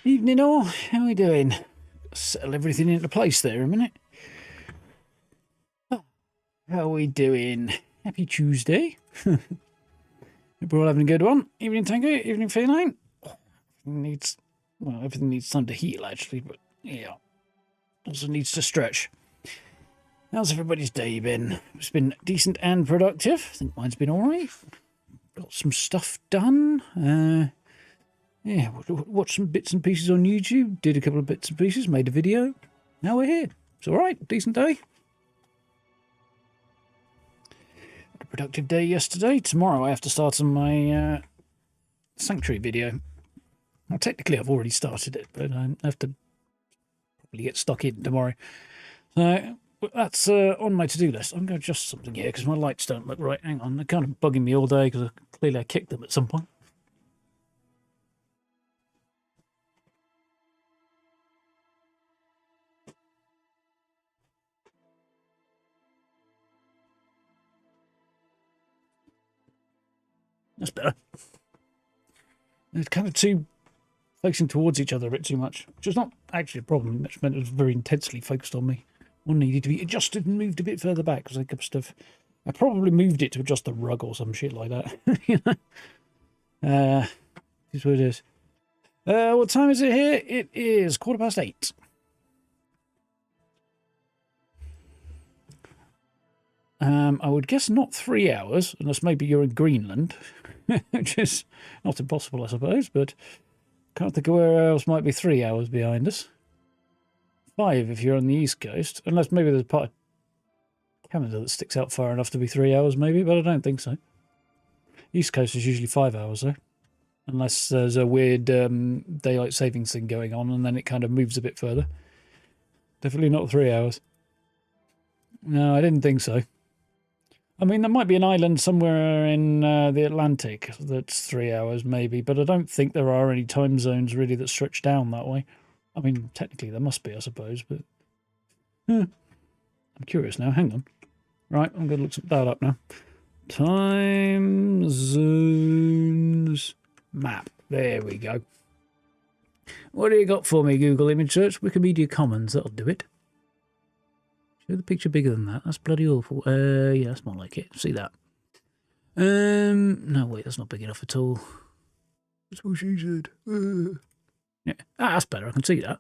Evening all, how are we doing? Settle everything into place there a minute. Oh, how are we doing? Happy Tuesday. Hope we're all having a good one. Evening Tango, evening Feline. Everything needs time to heal actually, but yeah. Also needs to stretch. How's everybody's day been? It's been decent and productive. I think mine's been alright. Got some stuff done. Yeah, watched some bits and pieces on YouTube, did a couple of bits and pieces, made a video. Now we're here. It's alright, decent day. Had a productive day yesterday. Tomorrow I have to start on my Sanctuary video. Well, technically I've already started it, but I have to probably get stuck in tomorrow. So that's on my to-do list. I'm going to adjust something here because my lights don't look right. Hang on, they're kind of bugging me all day because clearly I kicked them at some point. That's better. It's kind of too facing towards each other a bit too much, which is not actually a problem. It meant it was very intensely focused on me. One needed to be adjusted and moved a bit further back because I probably moved it to adjust the rug or some shit like that. You know? This is what it is. What time is it here? It is 8:15. I would guess not 3 hours, unless maybe you're in Greenland, which is not impossible, I suppose, but can't think of where else might be 3 hours behind us. 5 if you're on the East Coast, unless maybe there's a part of Canada that sticks out far enough to be 3 hours, maybe, but I don't think so. East Coast is usually 5 hours, though, unless there's a weird daylight savings thing going on, and then it kind of moves a bit further. Definitely not 3 hours. No, I didn't think so. I mean, there might be an island somewhere in the Atlantic that's 3 hours, maybe, but I don't think there are any time zones really that stretch down that way. I mean, technically there must be, I suppose, but I'm curious now. Hang on. Right, I'm going to look that up now. Time zones map. There we go. What do you got for me, Google Image Search? Wikimedia Commons, that'll do it. Show the picture bigger than that. That's bloody awful. Yeah, that's more like it. See that? No, wait, that's not big enough at all. That's what she said. Yeah, that's better. I can see that.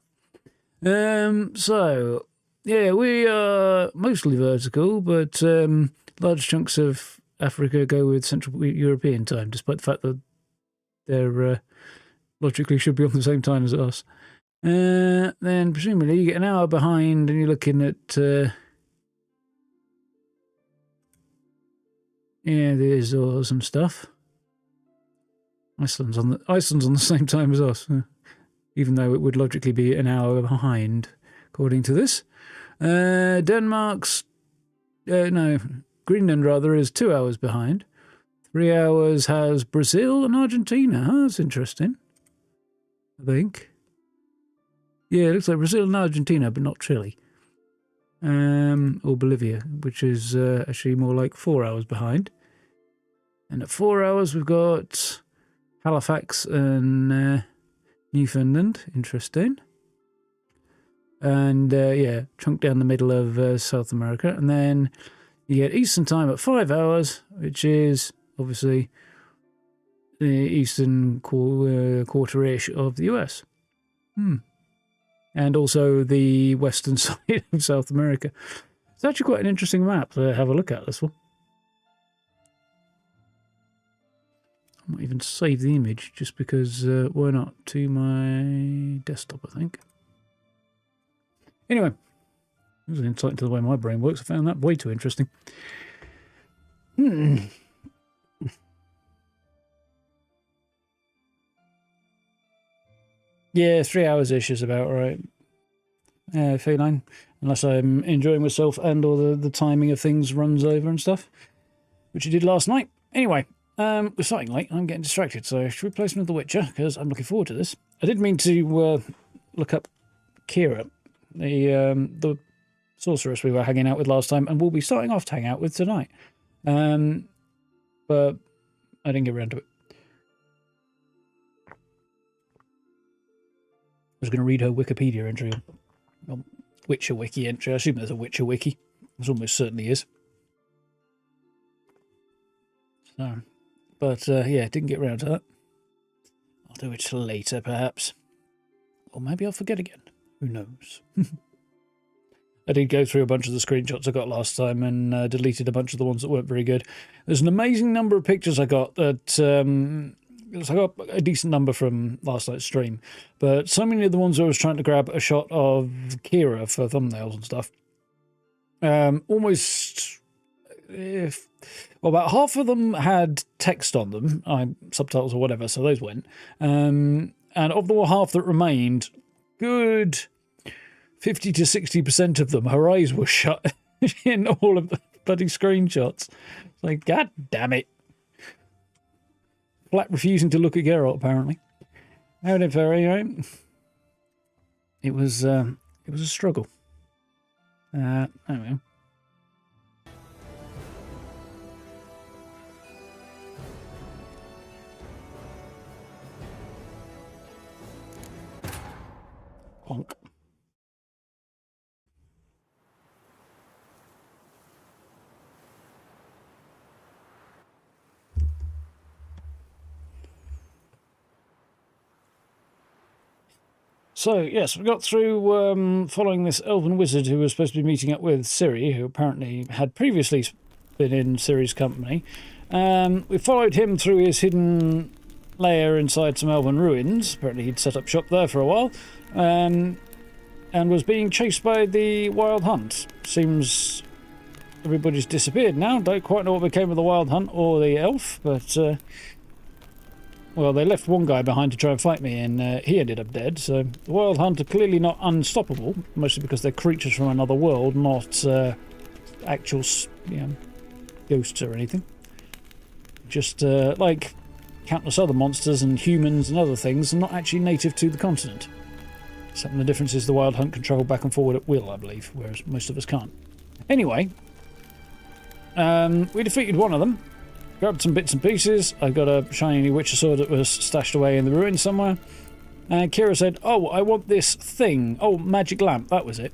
So, yeah, we are mostly vertical, but large chunks of Africa go with Central European time, despite the fact that they're logically should be on the same time as us. Then presumably you get an hour behind and you're looking at yeah, the Azores and stuff. Iceland's on the same time as us, even though it would logically be an hour behind, according to this. Denmark's Greenland rather is 2 hours behind. 3 hours has Brazil and Argentina. Oh, that's interesting. I think. Yeah, it looks like Brazil and Argentina, but not Chile. Or Bolivia, which is actually more like 4 hours behind. And at 4 hours, we've got Halifax and Newfoundland. Interesting. And, yeah, chunk down the middle of South America. And then you get Eastern time at 5 hours, which is obviously the eastern quarter-ish of the US. And also the western side of South America. It's actually quite an interesting map to have a look at, this one. I might even save the image just because, why not, to my desktop, I think. Anyway, there's an insight into the way my brain works. I found that way too interesting. Yeah, 3 hours-ish is about right. Feline, unless I'm enjoying myself and or the timing of things runs over and stuff, which it did last night. Anyway, we're starting late. I'm getting distracted, so should we play some of The Witcher? Because I'm looking forward to this. I did mean to look up Kira, the sorceress we were hanging out with last time, and we'll be starting off to hang out with tonight. But I didn't get around to it. was going to read her Wikipedia entry. Well, Witcher Wiki entry. I assume there's a Witcher Wiki. There almost certainly is. So, but yeah, didn't get round to that. I'll do it later, perhaps. Or maybe I'll forget again. Who knows? I did go through a bunch of the screenshots I got last time and deleted a bunch of the ones that weren't very good. There's an amazing number of pictures I got that... I got a decent number from last night's stream, but so many of the ones I was trying to grab a shot of Kira for thumbnails and stuff, about half of them had text on them, subtitles or whatever, so those went. And of the half that remained, good 50 to 60% of them, her eyes were shut in all of the bloody screenshots. It's like, God damn it. Flat refusing to look at Geralt, apparently. However, anyway, it was a struggle. Anyway. Honk. So, yes, we got through following this elven wizard who was supposed to be meeting up with Ciri, who apparently had previously been in Ciri's company. We followed him through his hidden lair inside some elven ruins. Apparently he'd set up shop there for a while. And was being chased by the wild hunt. Seems everybody's disappeared now. Don't quite know what became of the wild hunt or the elf, but... well, they left one guy behind to try and fight me, and he ended up dead. So the wild hunt are clearly not unstoppable, mostly because they're creatures from another world, not actual, ghosts or anything. Just like countless other monsters and humans and other things, are not actually native to the continent. Except the difference is the wild hunt can travel back and forward at will, I believe, whereas most of us can't. Anyway, we defeated one of them. Grabbed some bits and pieces. I got a shiny Witcher sword that was stashed away in the ruins somewhere. And Kira said, oh, I want this thing. Oh, magic lamp, that was it.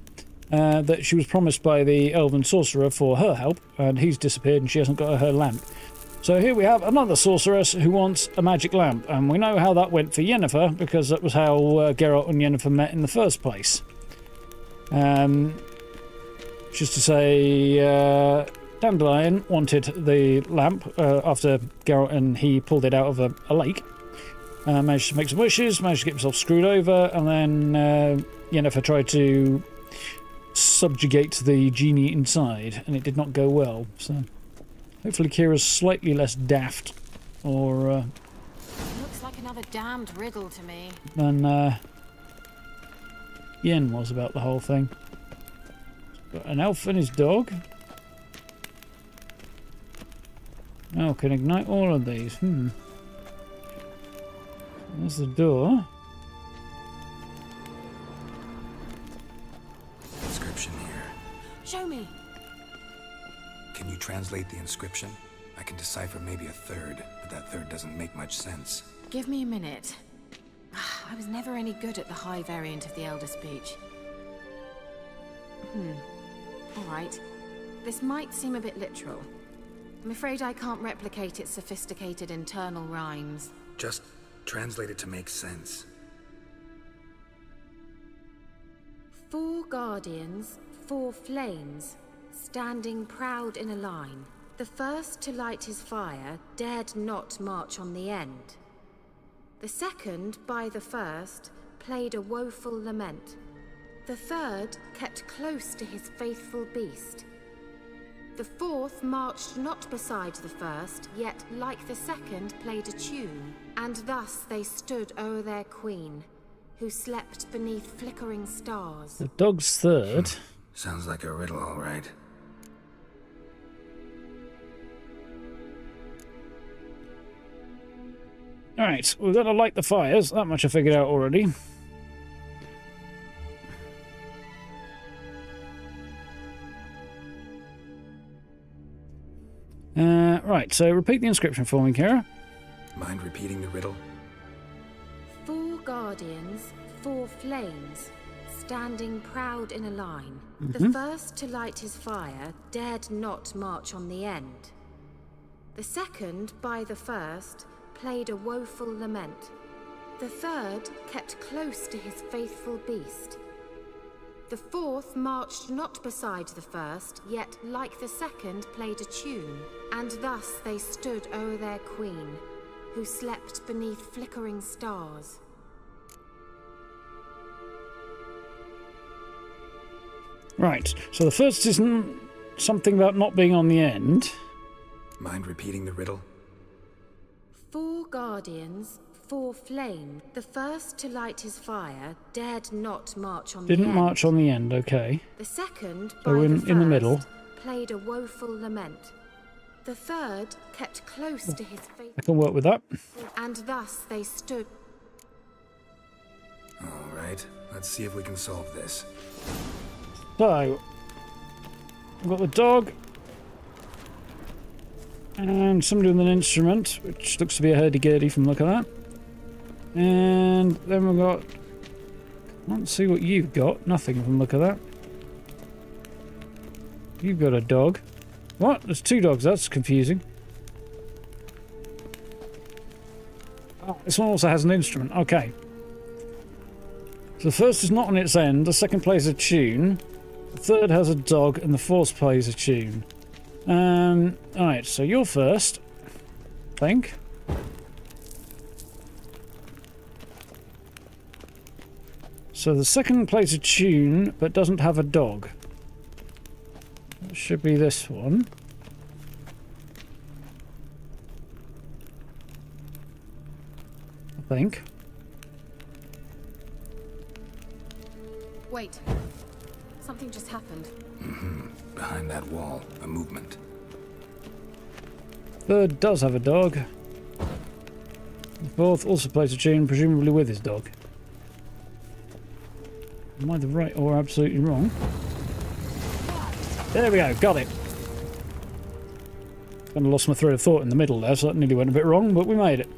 That she was promised by the elven sorcerer for her help, and he's disappeared and she hasn't got her lamp. So here we have another sorceress who wants a magic lamp, and we know how that went for Yennefer, because that was how Geralt and Yennefer met in the first place. Just to say... Dandelion wanted the lamp after Geralt and he pulled it out of a lake. Managed to make some wishes, managed to get himself screwed over, and then Yennefer tried to subjugate the genie inside, and it did not go well. So hopefully Kira's slightly less daft, or looks like another damned riddle to me. Than Yen was about the whole thing. Got an elf and his dog. Oh, can ignite all of these. There's the door. Inscription here. Show me. Can you translate the inscription? I can decipher maybe a third, but that third doesn't make much sense. Give me a minute. I was never any good at the high variant of the Elder Speech. Alright. This might seem a bit literal. I'm afraid I can't replicate its sophisticated internal rhymes. Just translate it to make sense. 4 guardians, 4 flames, standing proud in a line. The first to light his fire dared not march on the end. The second, by the first, played a woeful lament. The third kept close to his faithful beast. The fourth marched not beside the first, yet, like the second, played a tune. And thus they stood o'er their queen, who slept beneath flickering stars. The dog's third. Sounds like a riddle, all right. Alright, we've got to light the fires. That much I figured out already. Right, so repeat the inscription for me, Kira. Mind repeating the riddle? 4 guardians, 4 flames, standing proud in a line. The first to light his fire dared not march on the end. The second, by the first, played a woeful lament. The third kept close to his faithful beast. The fourth marched not beside the first, yet like the second played a tune. And thus they stood o'er their queen, who slept beneath flickering stars. Right, so the first is something about not being on the end. Mind repeating the riddle? 4 guardians, 4 flame. The first to light his fire dared not march on the end. Didn't march on the end, okay. The second, So by in the middle. played a woeful lament. The third kept close to his faithful, I can work with that. and thus they stood. All right, let's see if we can solve this. So, I've got the dog. And somebody with an instrument, which looks to be a hurdy-gurdy from the look of that. And then we've got... Let's see what you've got. Nothing from the look of that. You've got a dog. What? There's 2 dogs. That's confusing. Oh, this one also has an instrument. Okay. So the first is not on its end. The second plays a tune. The third has a dog. And the fourth plays a tune. Alright, so you're first. I think. So the second plays a tune, but doesn't have a dog. That should be this one. I think. Wait. Something just happened. Behind that wall, a movement. Third does have a dog. The fourth also plays a tune, presumably with his dog. Am I the right or absolutely wrong? There we go, got it. Kind of lost my thread of thought in the middle there, so that nearly went a bit wrong, but we made it.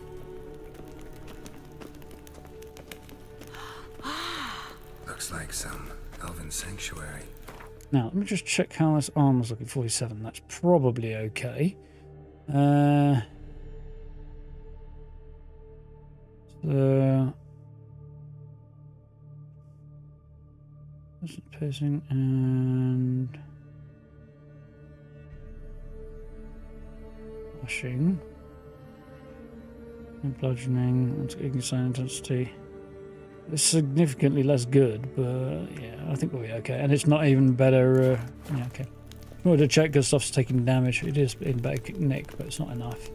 Looks like some elven sanctuary. Now, let me just check how this armor's looking. 47, that's probably okay. So... piercing and... Slashing. And bludgeoning, and taking sign intensity. It's significantly less good, but yeah, I think we'll be okay. And it's not even better. Yeah, okay. I wanted to check because stuff's taking damage. It is in better nick, but it's not enough.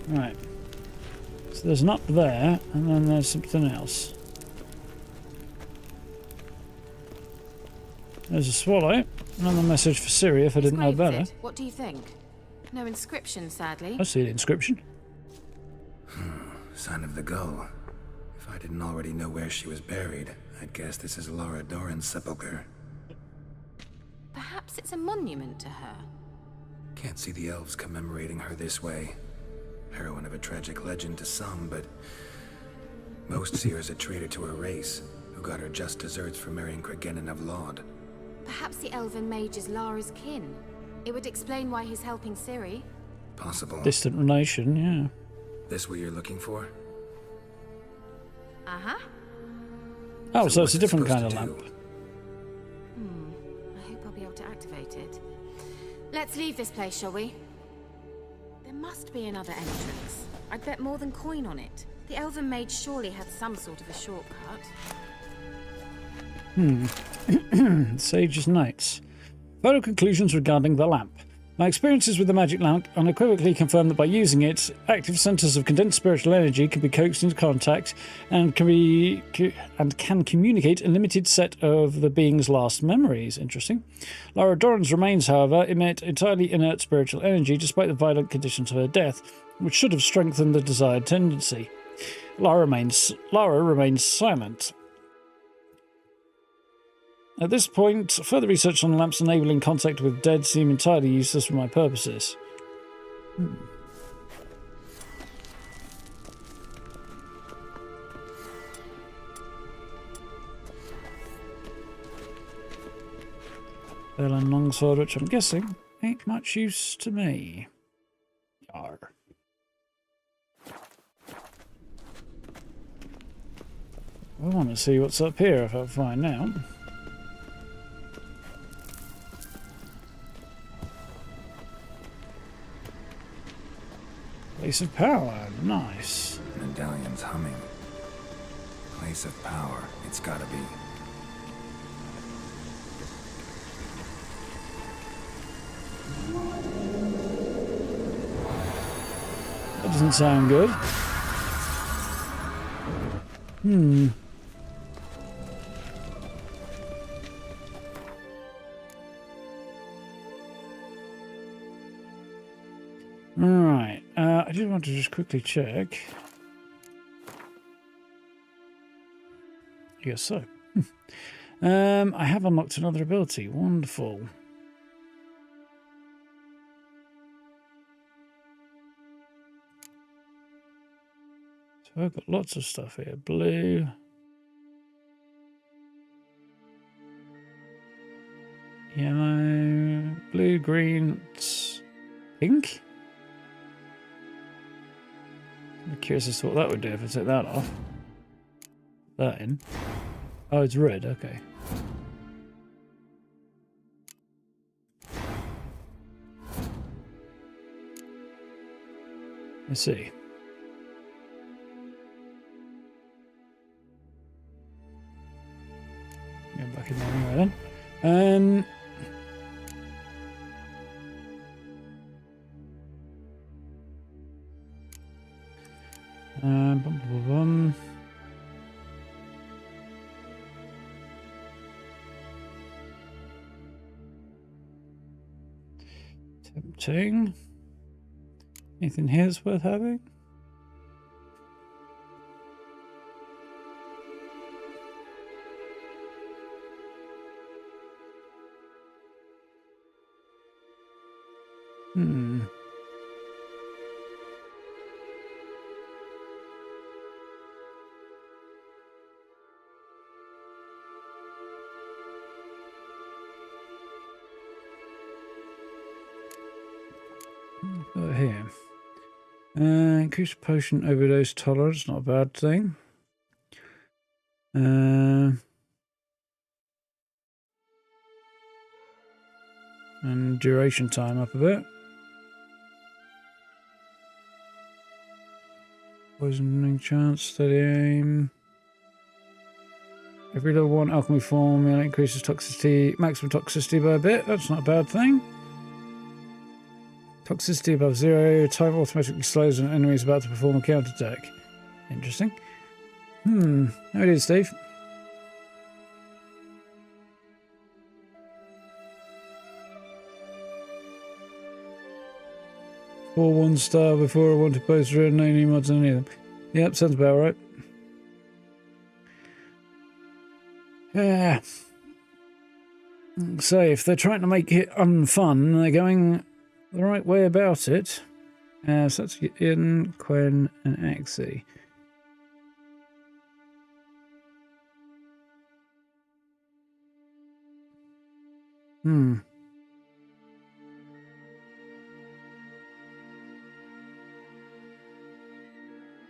Right. So there's an up there, and then there's something else. There's a swallow. Another message for Ciri if I didn't know better. What do you think? No inscription, sadly. I see the inscription. Sign of the gull. If I didn't already know where she was buried, I'd guess this is Lara Doran's sepulcher. Perhaps it's a monument to her. Can't see the elves commemorating her this way. Heroine of a tragic legend to some, but most see her as a traitor to her race, who got her just deserts for marrying Cregennan of Laud. Perhaps the elven mage is Lara's kin. It would explain why he's helping Ciri. Possible. Distant relation, yeah. This what you're looking for? Uh-huh. Oh, so it's what's a it different kind supposed of to lamp. do? I hope I'll be able to activate it. Let's leave this place, shall we? There must be another entrance. I'd bet more than coin on it. The elven mage surely had some sort of a shortcut. Sage's Notes. Further conclusions regarding the lamp. My experiences with the magic lamp unequivocally confirm that by using it, active centers of condensed spiritual energy can be coaxed into contact and can communicate a limited set of the being's last memories. Interesting. Lara Doran's remains, however, emit entirely inert spiritual energy despite the violent conditions of her death, which should have strengthened the desired tendency. Lara remains silent. At this point, further research on lamps enabling contact with dead seem entirely useless for my purposes. Bell and longsword, which I'm guessing ain't much use to me. Yarr. I want to see what's up here if I find out. Place of power, nice. Medallion's humming. Place of power, it's gotta be. That doesn't sound good. Alright, I did want to just quickly check. I guess so. I have unlocked another ability. Wonderful. So I've got lots of stuff here. Blue. Yellow. Blue, green, pink? I'm curious as to what that would do if I took that off. That in. Oh, it's red, okay. Let's see. Go back in there anyway then. Bum, bum, bum, bum. Tempting. Anything here that's worth having? Here. Increased potion overdose tolerance, not a bad thing. And duration time up a bit. Poisoning chance, steady aim. Every level 1 alchemy formula increases toxicity, maximum toxicity by a bit. That's not a bad thing. Toxicity above 0. Time automatically slows when an enemy is about to perform a counterattack. Interesting. How it is, Steve? Four 1-star before I want to post red, no new mods on any of them. Yep, sounds about right. Yeah. So if they're trying to make it unfun, they're going the right way about it. So that's in Quen and Axie.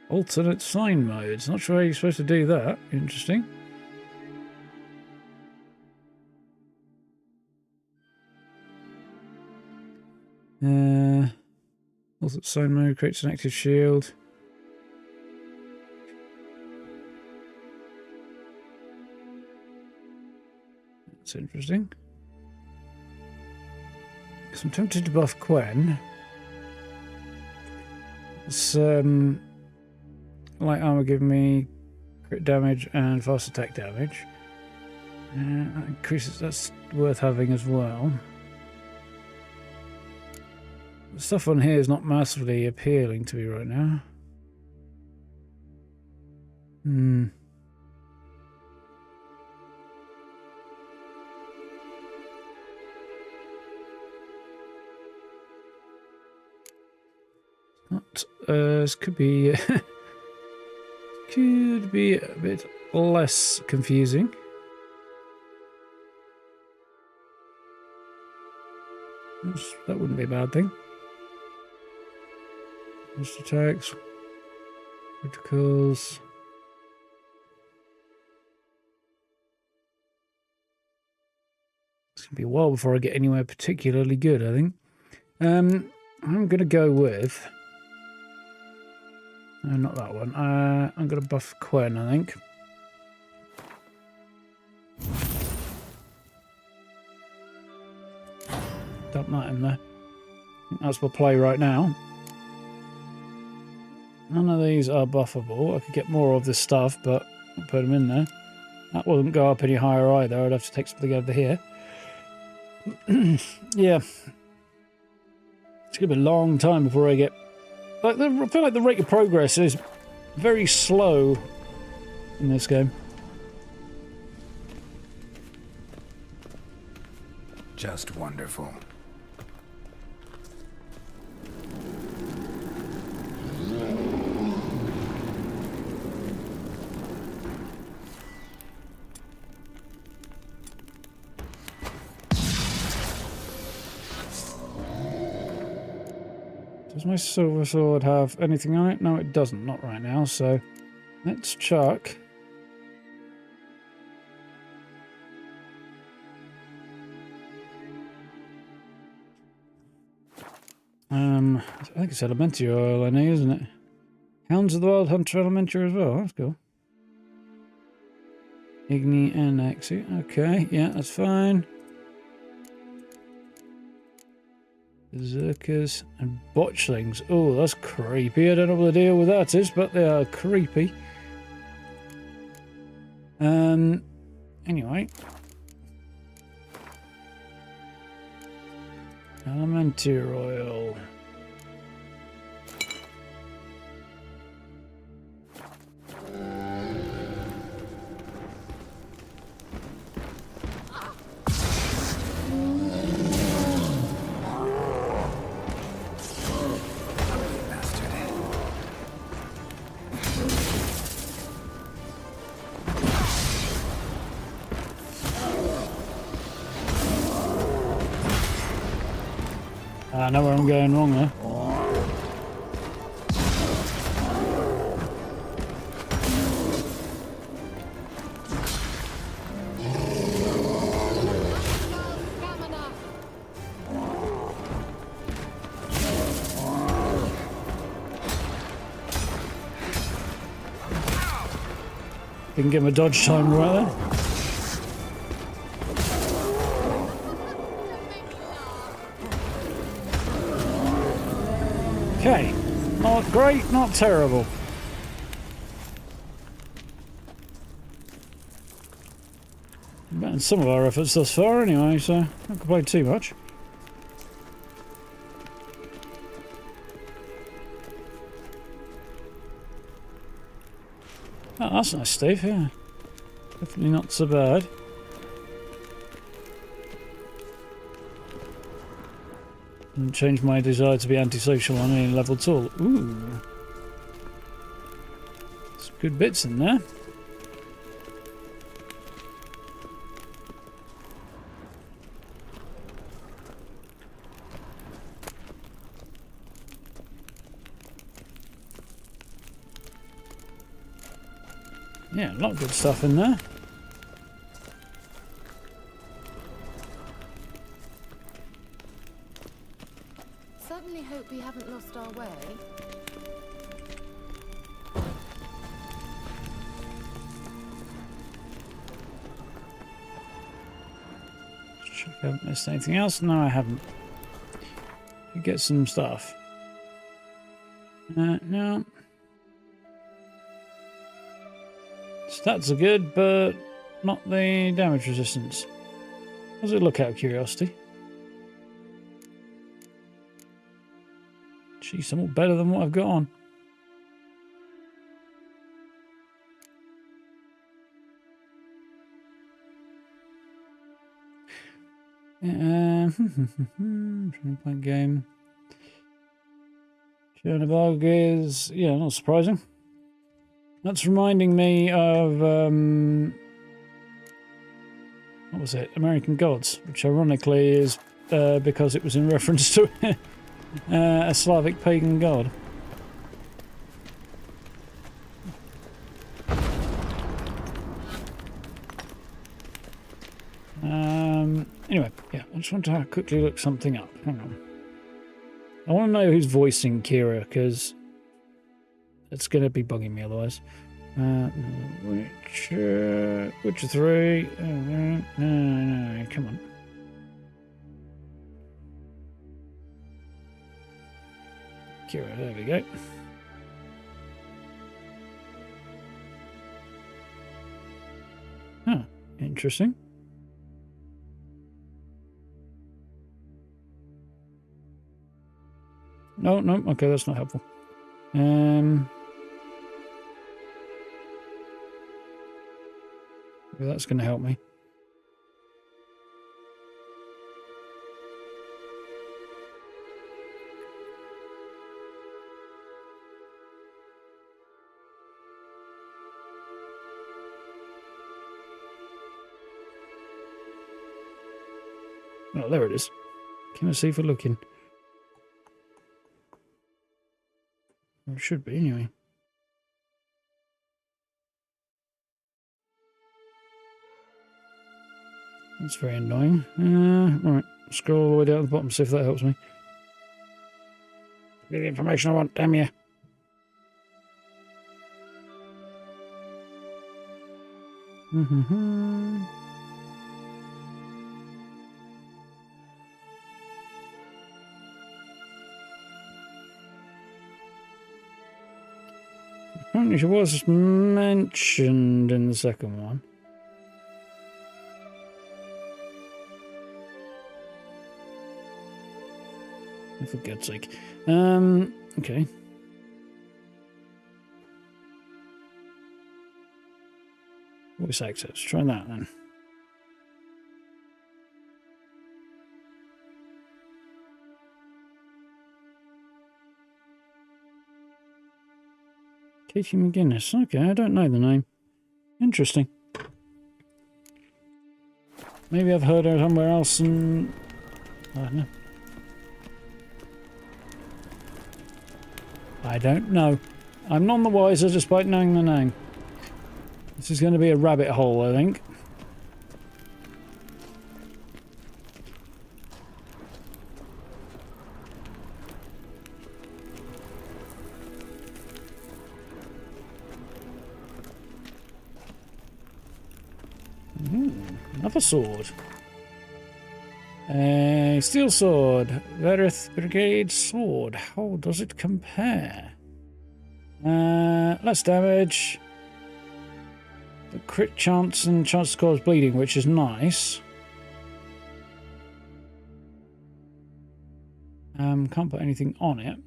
Alternate sign modes. Not sure how you're supposed to do that. Interesting. Alternate sign mode creates an active shield. That's interesting. So I'm tempted to buff Quen. It's light armor giving me crit damage and fast attack damage. That increases. That's worth having as well. The stuff on here is not massively appealing to me right now. This could be could be a bit less confusing. That wouldn't be a bad thing. Most attacks, criticals. It's going to be a while before I get anywhere particularly good, I think. I'm going to go with... No, not that one. I'm going to buff Quen, I think. Dump that in there. I think that's my play right now. None of these are buffable. I could get more of this stuff, but I'll put them in there. That wouldn't go up any higher either. I'd have to take something over here. Yeah. It's going to be a long time before I get... I feel like the rate of progress is very slow in this game. Just wonderful. Does my silver sword have anything on it? No, it doesn't. Not right now, so let's chuck... I think it's elementary oil I need, isn't it? Hounds of the Wild Hunter elementary as well. That's cool. Igni and Exit. Okay, yeah, that's fine. Berserkers and botchlings. Oh, that's creepy. I don't know what the deal with that is, but they are creepy. Anyway. Elementary oil. I know where I'm going wrong there. Didn't get my dodge time right there. Okay, not great, not terrible. Better than some of our efforts thus far anyway, so not complain too much. Oh, that's nice, Steve, yeah. Definitely not so bad. Didn't change my desire to be antisocial on any level at all. Ooh. Some good bits in there. Yeah, a lot of good stuff in there. Certainly hope we haven't lost our way. Check if I haven't missed anything else. No, I haven't. You get some stuff. No. Stats are good, but not the damage resistance. How does it look, out of curiosity? Geez, somewhat better than what I've got on. Yeah, trying to play a game. Chernobog is, yeah, not surprising. That's reminding me of, what was it? American Gods, which ironically is because it was in reference to a Slavic pagan god. Anyway, yeah, I just want to quickly look something up. Hang on. I want to know who's voicing Ciri, because it's going to be bugging me otherwise. Witcher 3. No, come on. Ciri, there we go. Huh, interesting. No, okay, that's not helpful. Maybe that's going to help me. Oh, there it is. Can I see for looking? Or it should be, anyway. That's very annoying. Alright, scroll all the way down to the bottom, see if that helps me. Get the information I want, damn you. Apparently she was mentioned in the second one. For God's sake. Okay. Voice access. Try that then. Katie McGuinness. Okay, I don't know the name. Interesting. Maybe I've heard her somewhere else and... I don't know. I don't know. I'm none the wiser despite knowing the name. This is going to be a rabbit hole, I think. Another sword. A steel sword. Verith Brigade sword. How does it compare? Less damage. The crit chance and chance to cause bleeding, which is nice. Can't put anything on it.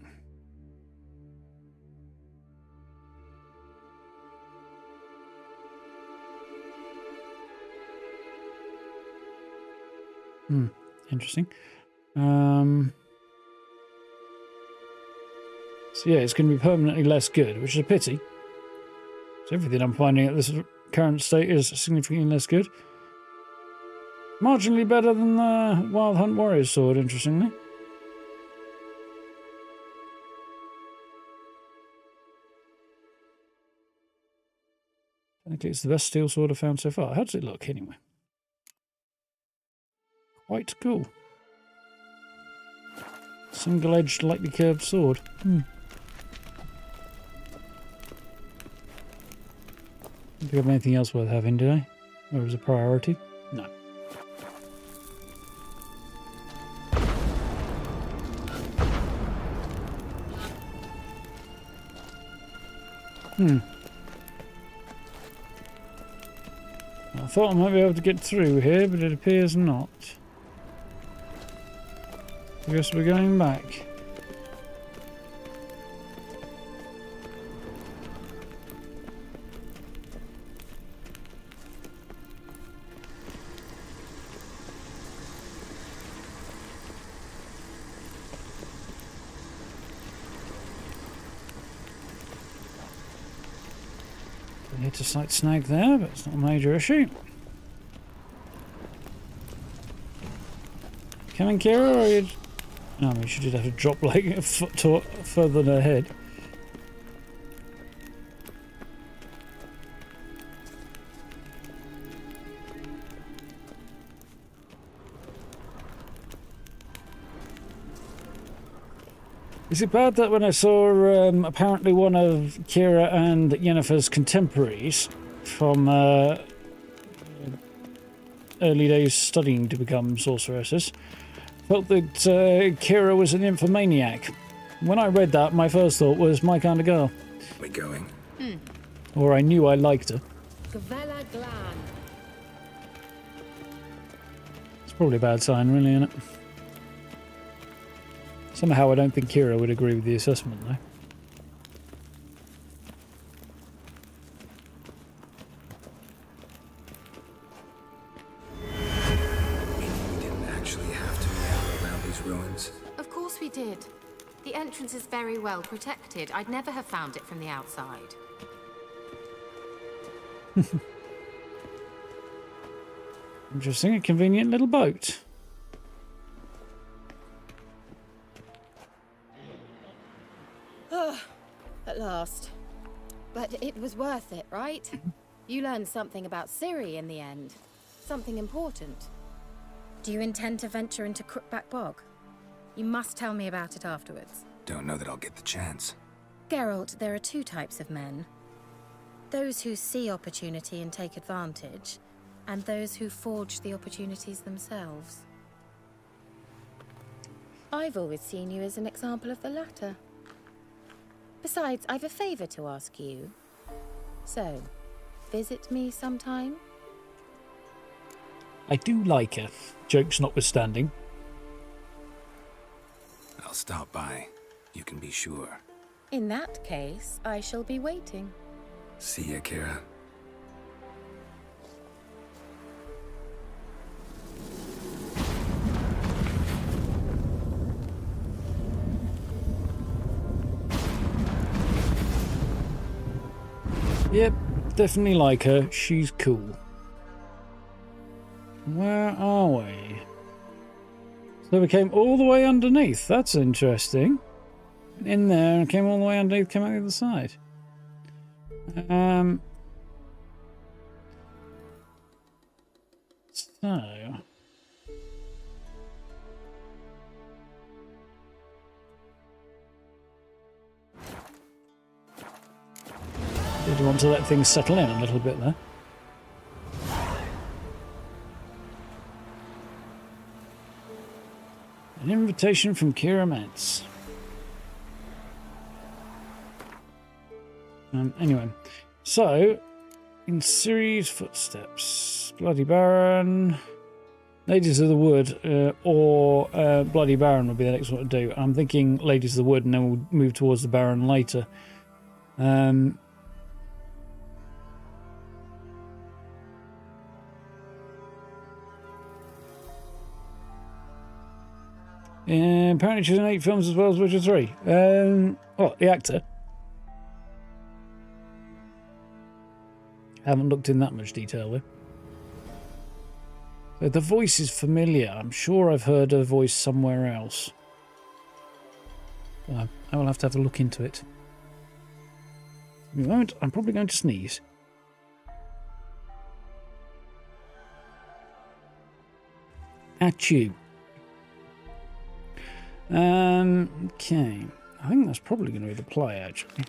Interesting. So yeah, it's going to be permanently less good, which is a pity. So everything I'm finding at this current state is significantly less good. Marginally better than the Wild Hunt Warrior's sword, interestingly. Technically, it's the best steel sword I've found so far. How does it look, anyway? Quite cool. Single-edged, lightly curved sword. Didn't pick up anything else worth having, did I? Or was a priority? No. I thought I might be able to get through here, but it appears not. I guess we're going back. Hit a slight snag there, but it's not a major issue. Coming, Kira, or you... Oh, I mean, she did have to drop like a foot further than her head. Is it bad that when I saw apparently one of Kira and Yennefer's contemporaries from early days studying to become sorceresses, felt that Kira was an nymphomaniac? When I read that, my first thought was my kind of girl. We going? Or I knew I liked her. Gavella Glan. It's probably a bad sign, really, isn't it? Somehow I don't think Kira would agree with the assessment, though. We didn't actually have to meander around these ruins. Of course we did. The entrance is very well protected. I'd never have found it from the outside. Interesting, a convenient little boat. At last. But it was worth it, right? You learned something about Ciri in the end. Something important. Do you intend to venture into Crookback Bog? You must tell me about it afterwards. Don't know that I'll get the chance. Geralt, there are two types of men. Those who see opportunity and take advantage, and those who forge the opportunities themselves. I've always seen you as an example of the latter. Besides, I've a favor to ask you. So, visit me sometime? I do like her, jokes notwithstanding. I'll stop by. You can be sure. In that case, I shall be waiting. See ya, Kira. Yep, definitely like her. She's cool. Where are we? So we came all the way underneath. That's interesting. In there and came all the way underneath, came out the other side. So... Did you want to let things settle in a little bit there? An invitation from Kira Metz. Anyway, so in Ciri's footsteps, Bloody Baron, Ladies of the Wood, or Bloody Baron would be the next one to do. I'm thinking Ladies of the Wood, and then we'll move towards the Baron later. Apparently she's in 8 films as well as Witcher 3. Oh, the actor. Haven't looked in that much detail though. So the voice is familiar. I'm sure I've heard her voice somewhere else. I will have to have a look into it. In a moment, I'm probably going to sneeze. Achoo. Okay. I think that's probably going to be the play, actually.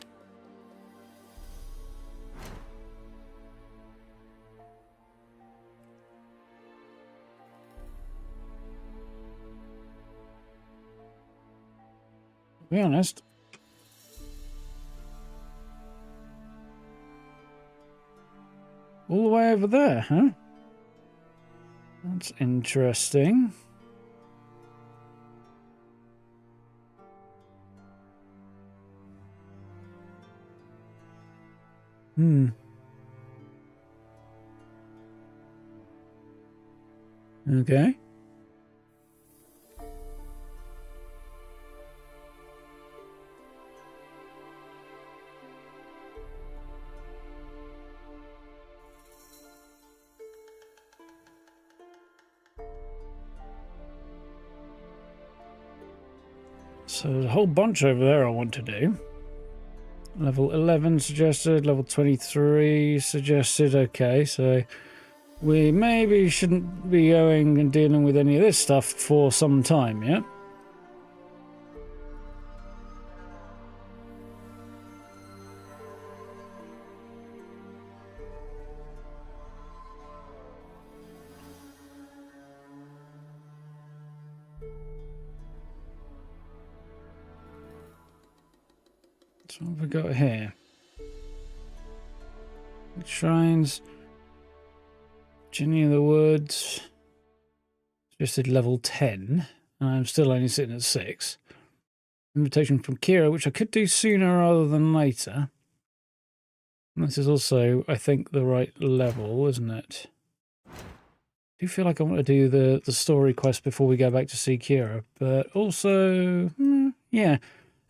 To be honest. All the way over there, huh? That's interesting. Okay. So there's a whole bunch over there I want to do. Level 11 suggested, level 23 suggested. Okay, so we maybe shouldn't be going and dealing with any of this stuff for some time yet. So what have we got here? Shrines. Jenny of the Woods. Just at level 10. And I'm still only sitting at 6. Invitation from Kira, which I could do sooner rather than later. And this is also, I think, the right level, isn't it? I do feel like I want to do the story quest before we go back to see Kira. But also, yeah.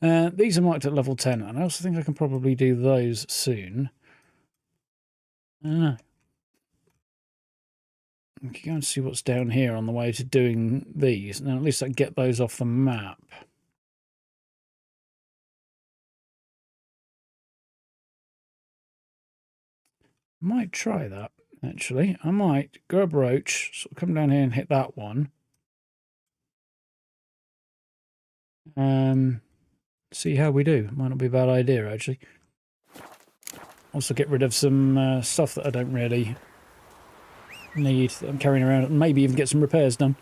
These are marked at level 10, and I also think I can probably do those soon. I don't know. I can go and see what's down here on the way to doing these. Now, at least I can get those off the map. Might try that, actually. I might grab Roach, sort of come down here and hit that one. See how we do. Might not be a bad idea, actually. Also get rid of some stuff that I don't really need that I'm carrying around, and maybe even get some repairs done.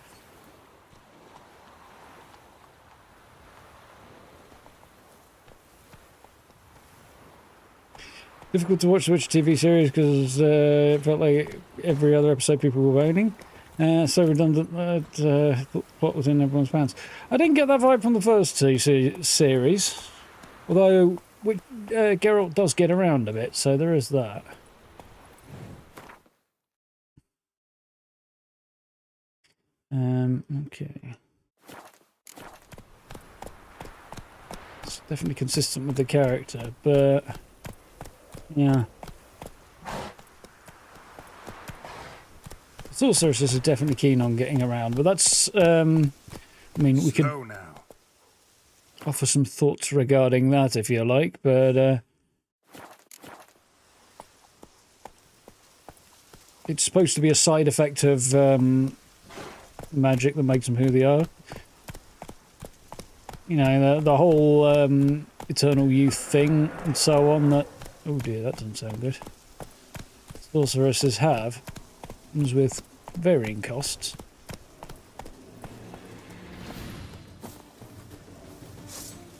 Difficult to watch the Witcher TV series because it felt like every other episode people were moaning. So redundant that what was in everyone's pants. I didn't get that vibe from the first two series, although Geralt does get around a bit, so there is that. Okay. It's definitely consistent with the character, but yeah. Sorcerers is definitely keen on getting around, but that's, I mean, we could offer some thoughts regarding that if you like, but it's supposed to be a side effect of magic that makes them who they are. You know, the whole eternal youth thing and so on that... Oh dear, that doesn't sound good. Sorceresses have... with varying costs.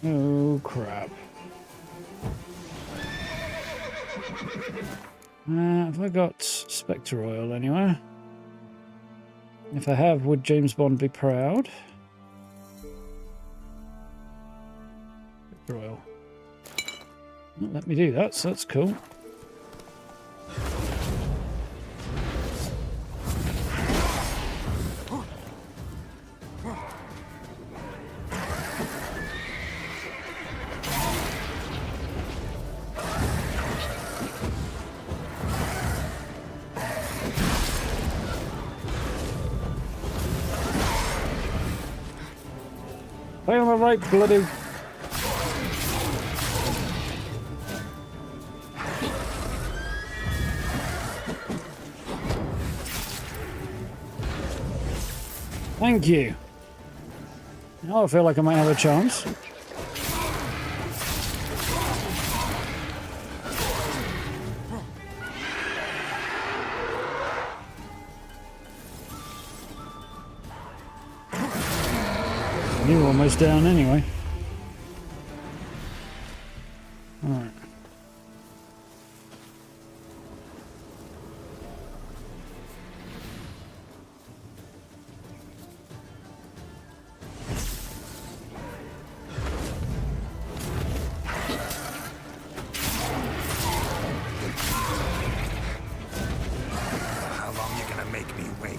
Oh crap. Have I got Spectre Oil anywhere? If I have, would James Bond be proud? Spectre Oil. Won't let me do that, so that's cool. Stay on the right, bloody... Thank you. Now I feel like I might have a chance. You're almost down anyway. All right. How long you gonna make me wait?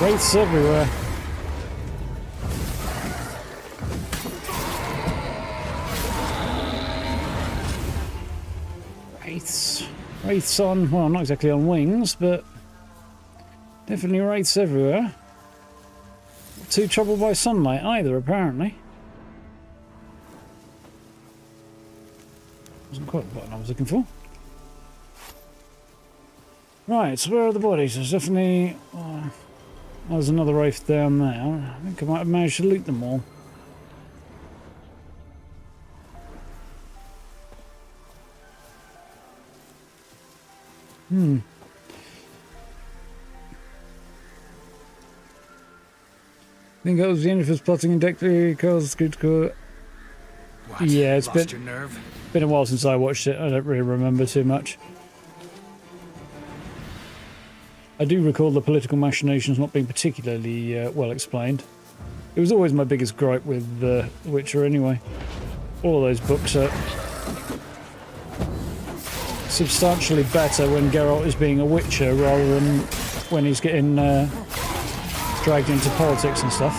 Wraiths everywhere. Wraiths. Wraiths on, well, not exactly on wings, but definitely wraiths everywhere. Not too troubled by sunlight either, apparently. Wasn't quite the button I was looking for. Right, so where are the bodies? There's definitely... there's another wraith down there. I think I might have managed to loot them all. I think that was the end of his plotting and deck because good. What? Yeah, it's Lost your nerve? been a while since I watched it. I don't really remember too much. I do recall the political machinations not being particularly well explained. It was always my biggest gripe with The Witcher anyway. All of those books are substantially better when Geralt is being a Witcher rather than when he's getting dragged into politics and stuff.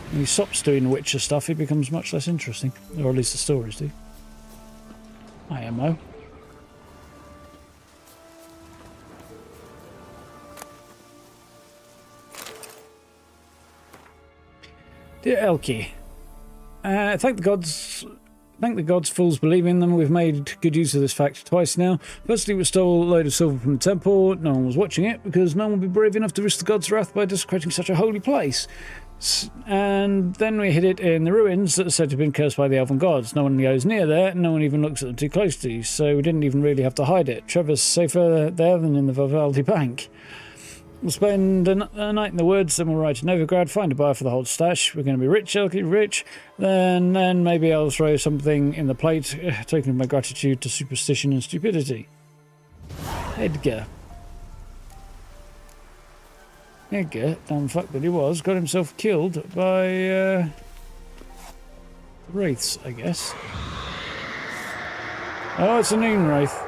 When he stops doing Witcher stuff, it becomes much less interesting. Or at least the stories do. IMO. Dear Elkie, thank the gods, fools believe in them. We've made good use of this fact twice now. Firstly, we stole a load of silver from the temple. No one was watching it, because no one would be brave enough to risk the gods' wrath by desecrating such a holy place. And then we hid it in the ruins that are said to have been cursed by the elven gods. No one goes near there, and no one even looks at them too closely, so we didn't even really have to hide it. Trevor's safer there than in the Vivaldi Bank. We'll spend a night in the woods, then we'll ride to Novigrad, find a buyer for the whole stash. We're going to be rich, Elkie, rich. Then maybe I'll throw something in the plate, token of my gratitude to superstition and stupidity. Edgar, dumb fuck that he was, got himself killed by wraiths, I guess. Oh, it's a noon wraith.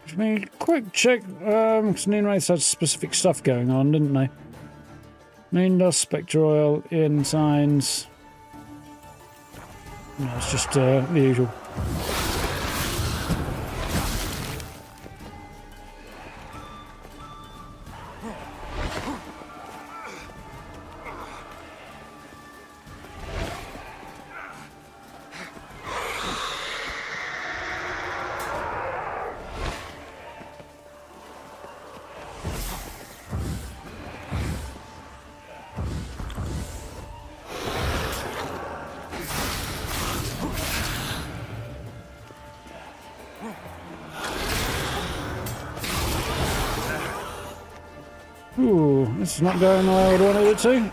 I mean, quick check, because Noon Wraiths had specific stuff going on, didn't they? Moon dust, spectre oil, in signs. No, it's just the usual. Ooh, this is not going the way I would wanted it to.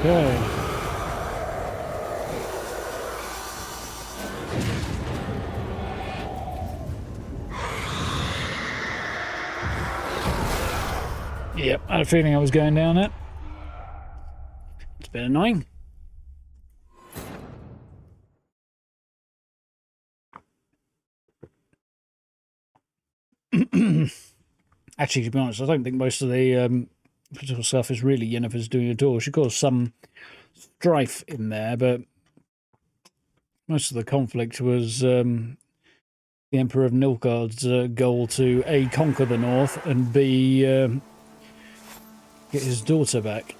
Okay. Yep, I had a feeling I was going down it. It's a bit annoying. Actually, to be honest, I don't think most of the political stuff is really Yennefer's doing at all. She caused some strife in there, but most of the conflict was the Emperor of Nilfgaard's goal to A, conquer the north, and B, get his daughter back.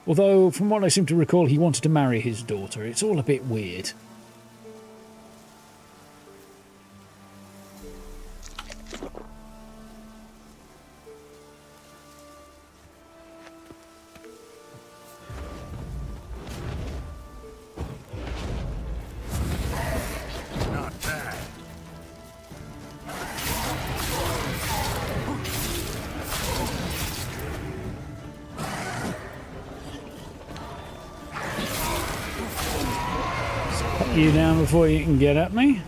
Although, from what I seem to recall, he wanted to marry his daughter. It's all a bit weird. Not bad. you down before you can get at me.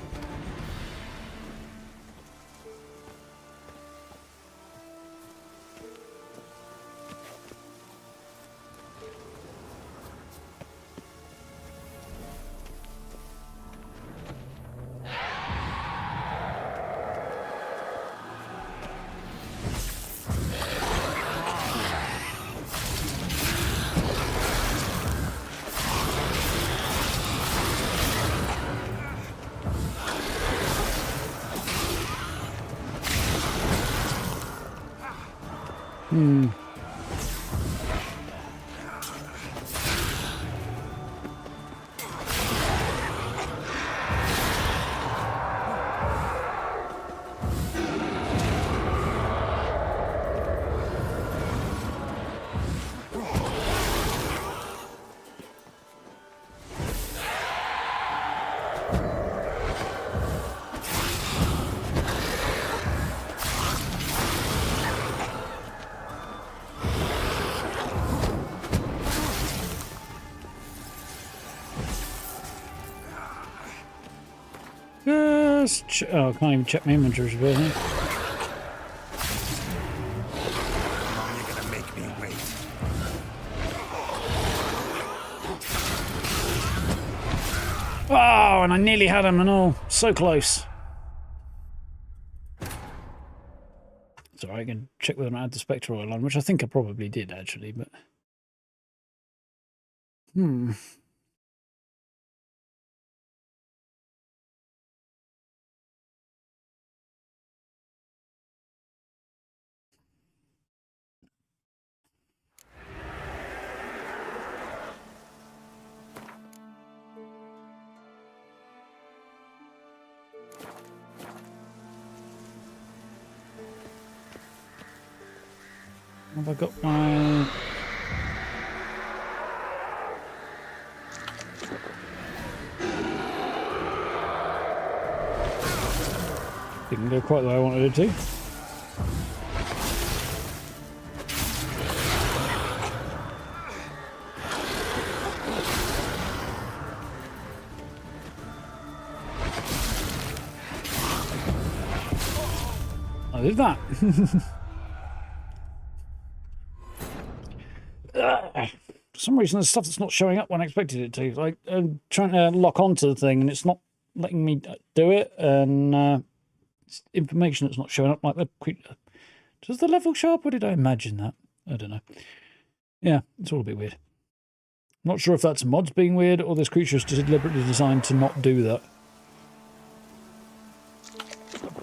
Oh, I can't even check my inventory. How long are you gonna make me wait? Oh, and I nearly had him and all. So close. It's alright, I can check whether I had the Spectre oil on, which I think I probably did actually, but... Have I got my... Didn't go quite the way I wanted it to. I did that. For some reason, there's stuff that's not showing up when I expected it to. Like, I'm trying to lock onto the thing and it's not letting me do it, and information that's not showing up. Like, does the level show up, or did I imagine that? I don't know. Yeah, it's all a bit weird. Not sure if that's mods being weird or this creature is deliberately designed to not do that.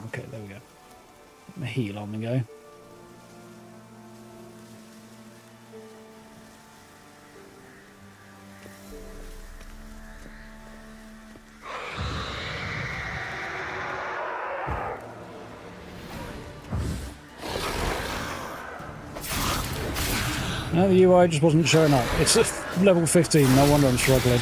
Okay, there we go. My heal on the go. No, the UI just wasn't showing up. It's at level 15, no wonder I'm struggling.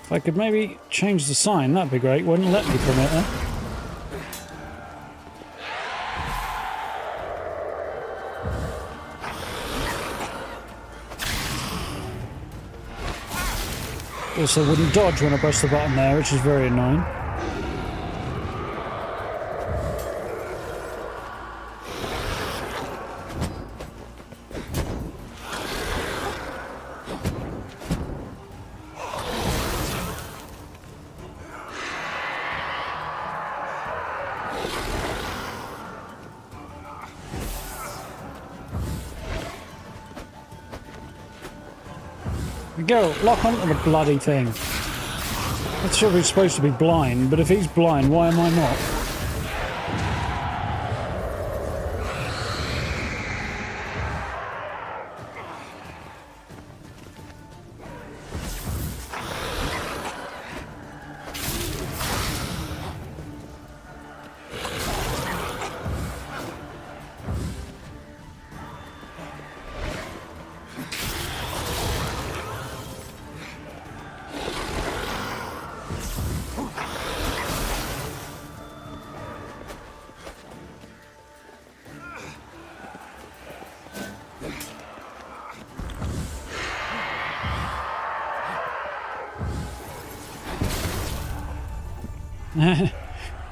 If I could maybe change the sign, that'd be great. Wouldn't let me from it then. Also wouldn't dodge when I press the button there, which is very annoying. Geralt, lock onto the bloody thing. That's sure he's supposed to be blind, but if he's blind, why am I not?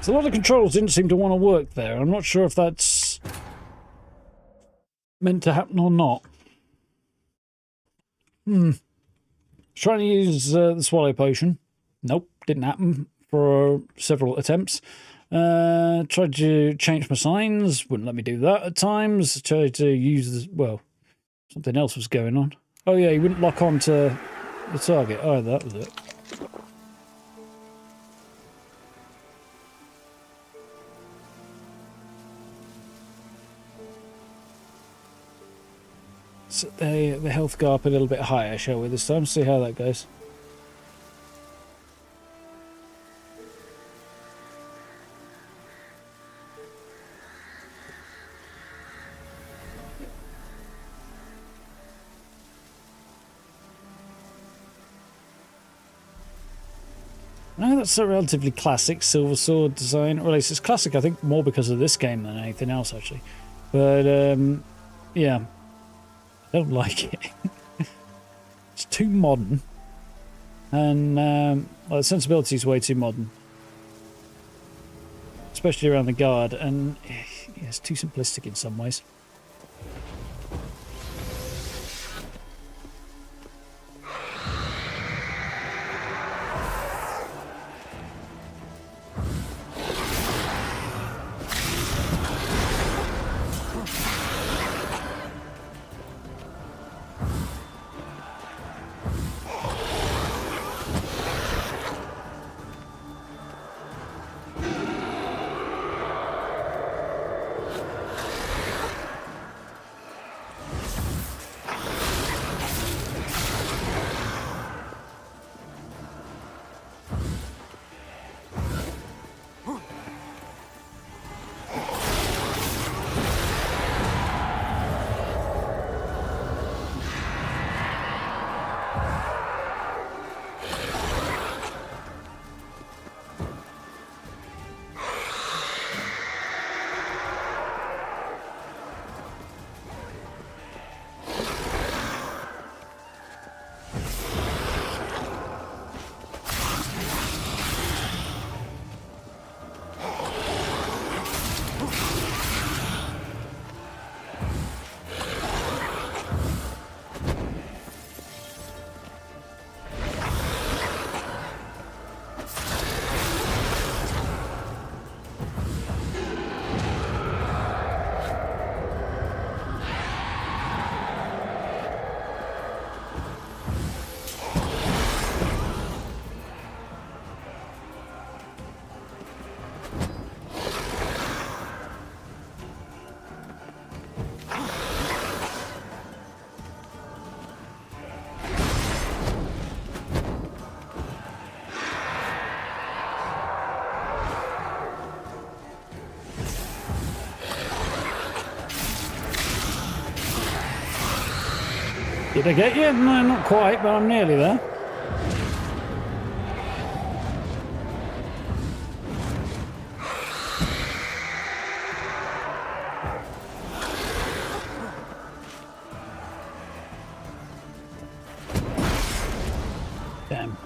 So a lot of controls didn't seem to want to work there. I'm not sure if that's meant to happen or not. Trying to use the swallow potion. Nope, didn't happen for several attempts. Tried to change my signs. Wouldn't let me do that at times. Tried to use the... Well, something else was going on. Oh yeah, he wouldn't lock on to the target. Oh, that was it. Set the health bar up a little bit higher, shall we, this time? See how that goes. No, that's a relatively classic silver sword design. Or at least it's classic, I think, more because of this game than anything else, actually. But, yeah. I don't like it. It's too modern. And, well, the sensibility is way too modern. Especially around the guard. And yeah, it's too simplistic in some ways. Did I get you? No, not quite, but I'm nearly there. Damn.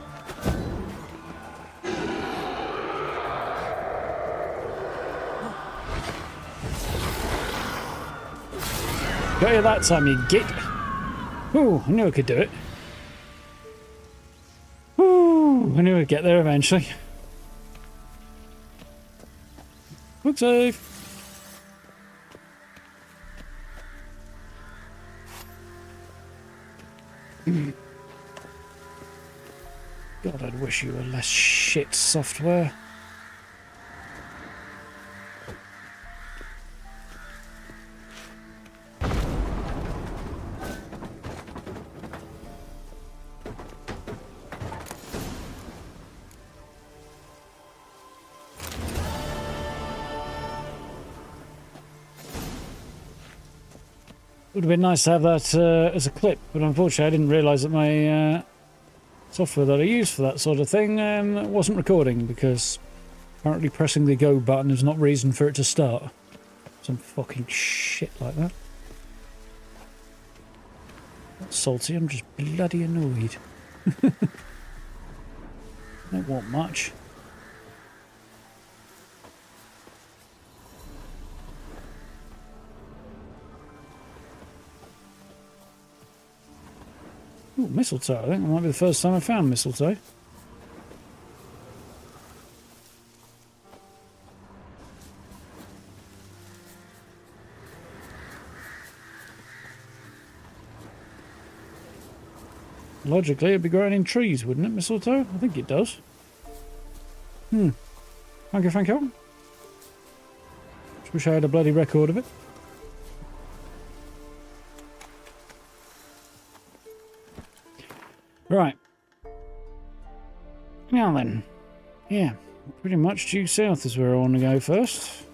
Got you that time, you git. Ooh, I knew I could do it. Ooh, I knew I'd get there eventually. Quick save. God, I'd wish you were less shit software. Would have been nice to have that as a clip, but unfortunately I didn't realise that my software that I use for that sort of thing wasn't recording, because apparently pressing the go button is not reason for it to start. Some fucking shit like that. Not salty, I'm just bloody annoyed. Don't want much. Ooh, mistletoe. I think that might be the first time I found mistletoe. Logically, it'd be growing in trees, wouldn't it, mistletoe? I think it does. Thank you, thank you. Just wish I had a bloody record of it. Right. Now then. Yeah, pretty much due south is where I want to go first.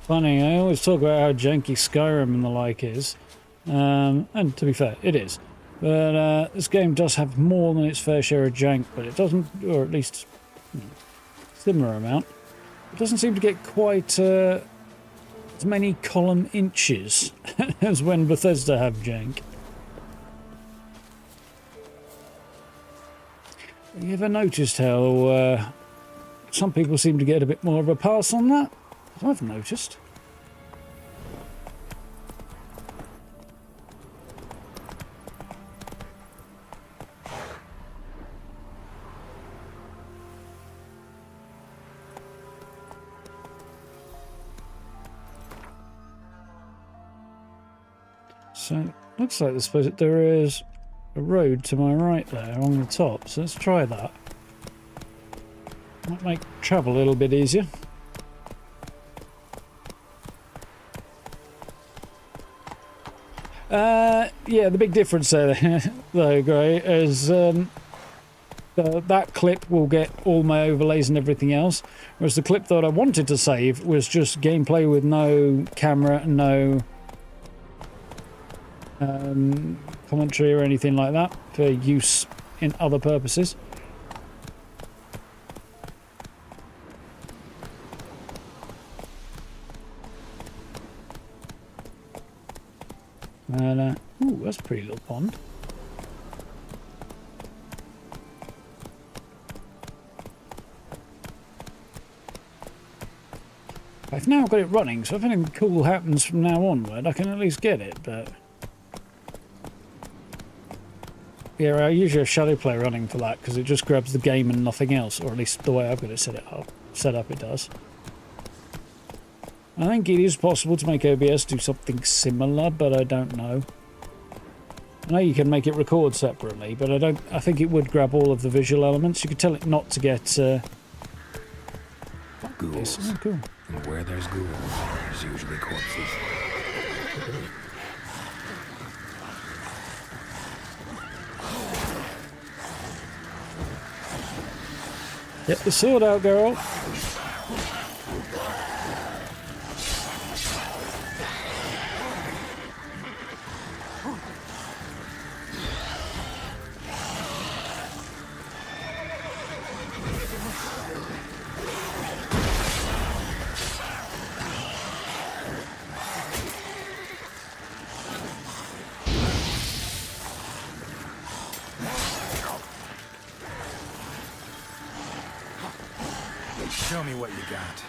Funny, I always talk about how janky Skyrim and the like is, and to be fair, it is. But this game does have more than its fair share of jank, but it doesn't, or at least similar amount. It doesn't seem to get quite as many column inches as when Bethesda have jank. Have you ever noticed how some people seem to get a bit more of a pass on that? I've noticed. So, looks like there is a road to my right there along the top, so let's try that. Might make travel a little bit easier. Yeah, the big difference there, though, Gray, is that clip will get all my overlays and everything else, whereas the clip that I wanted to save was just gameplay with no camera, no commentary or anything like that for use in other purposes. And, ooh, that's a pretty little pond. I've now got it running, so if anything cool happens from now onward, I can at least get it, but... Yeah, I usually have Shadowplay running for that, because it just grabs the game and nothing else, or at least the way I've got it set up it does. I think it is possible to make OBS do something similar, but I don't know. I know you can make it record separately, but I think it would grab all of the visual elements. You could tell it not to get ghouls. Oh, cool. And where there's ghouls, there's usually corpses. Get the sword out, Geralt. Show me what you got.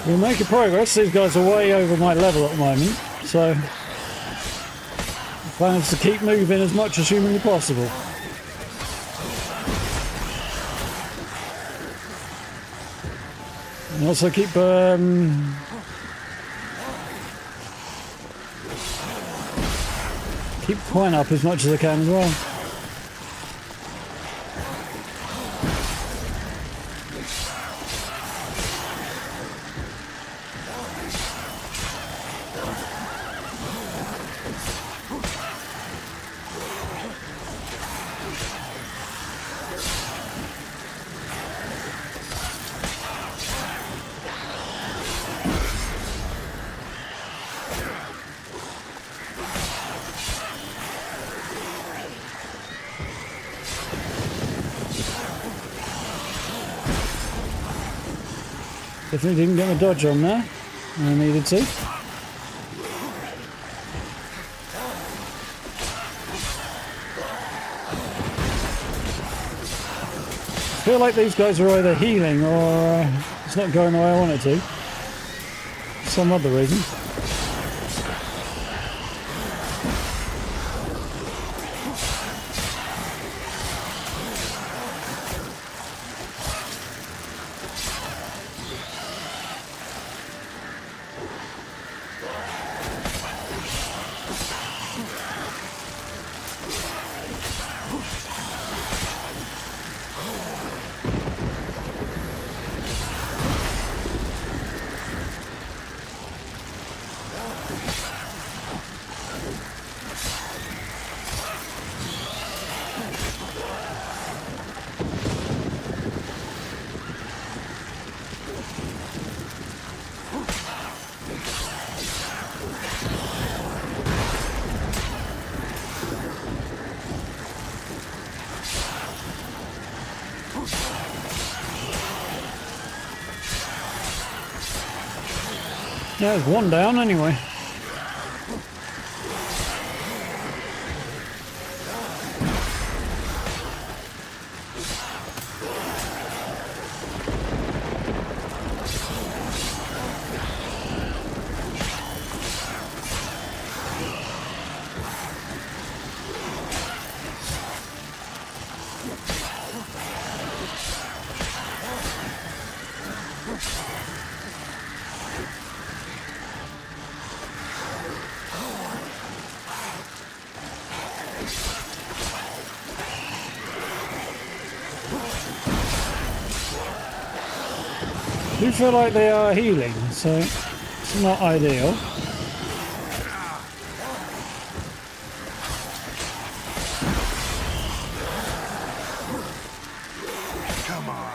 We're making progress. These guys are way over my level at the moment, so the plan is to keep moving as much as humanly possible. And also keep coin up as much as I can as well. Definitely didn't get my dodge on there when I needed to. I feel like these guys are either healing or it's not going the way I want it to. For some other reason. Yeah, there's one down anyway. I do feel like they are healing, so it's not ideal. Come on.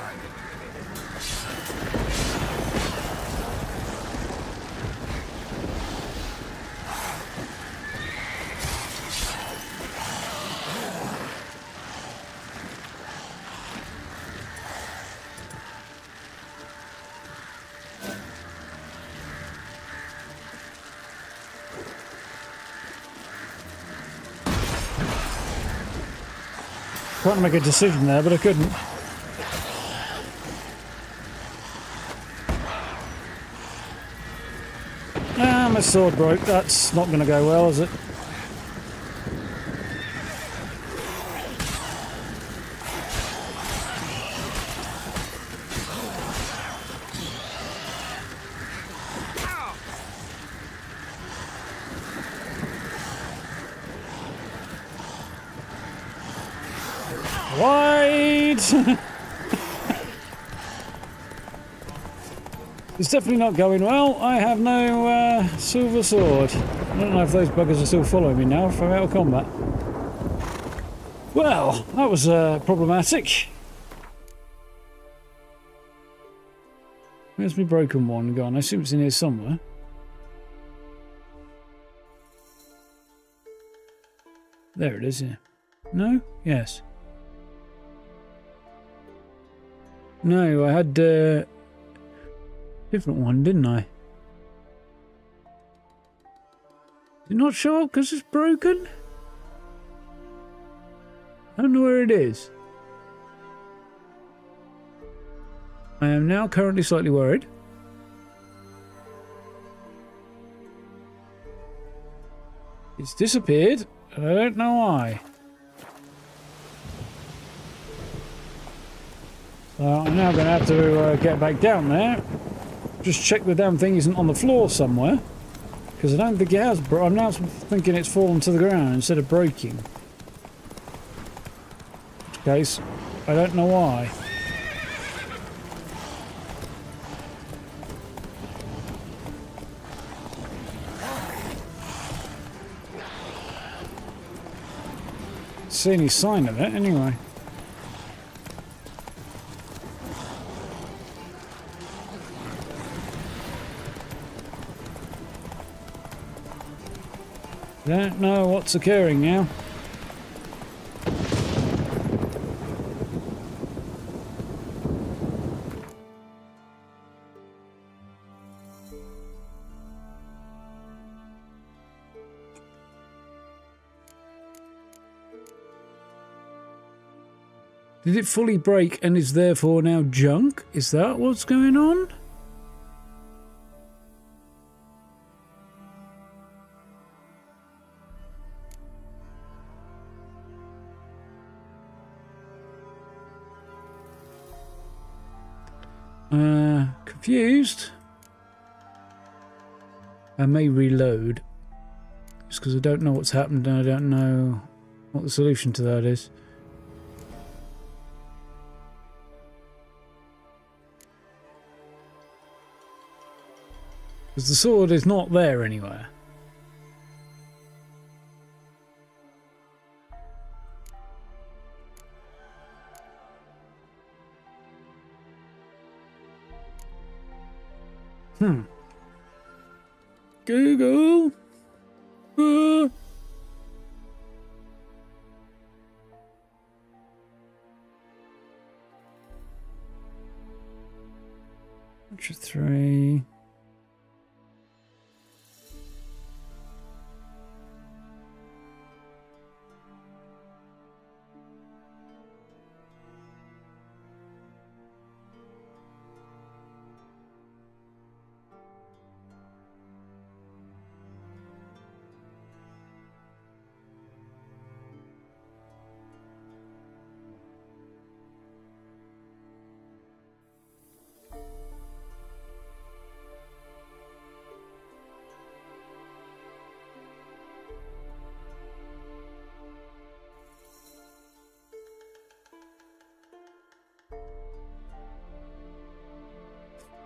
Trying to make a decision there, but I couldn't. Ah, my sword broke. That's not going to go well, is it? Wide! It's definitely not going well. I have no silver sword. I don't know if those buggers are still following me now from out of combat. Well, that was problematic. Where's my broken one gone? I assume it's in here somewhere. There it is, yeah. No? Yes. No, I had a different one, didn't I? Did it not show up because it's broken? I don't know where it is. I am now currently slightly worried. It's disappeared. I don't know why. So I'm now going to have to get back down there. Just check the damn thing isn't on the floor somewhere. Because I don't think it has. I'm now thinking it's fallen to the ground instead of breaking. In which case, I don't know why. See any sign of it anyway. Don't know what's occurring now. Did it fully break and is therefore now junk? Is that what's going on? Confused. I may reload. Just because I don't know what's happened and I don't know what the solution to that is. Because the sword is not there anywhere. Google. Chapter 3.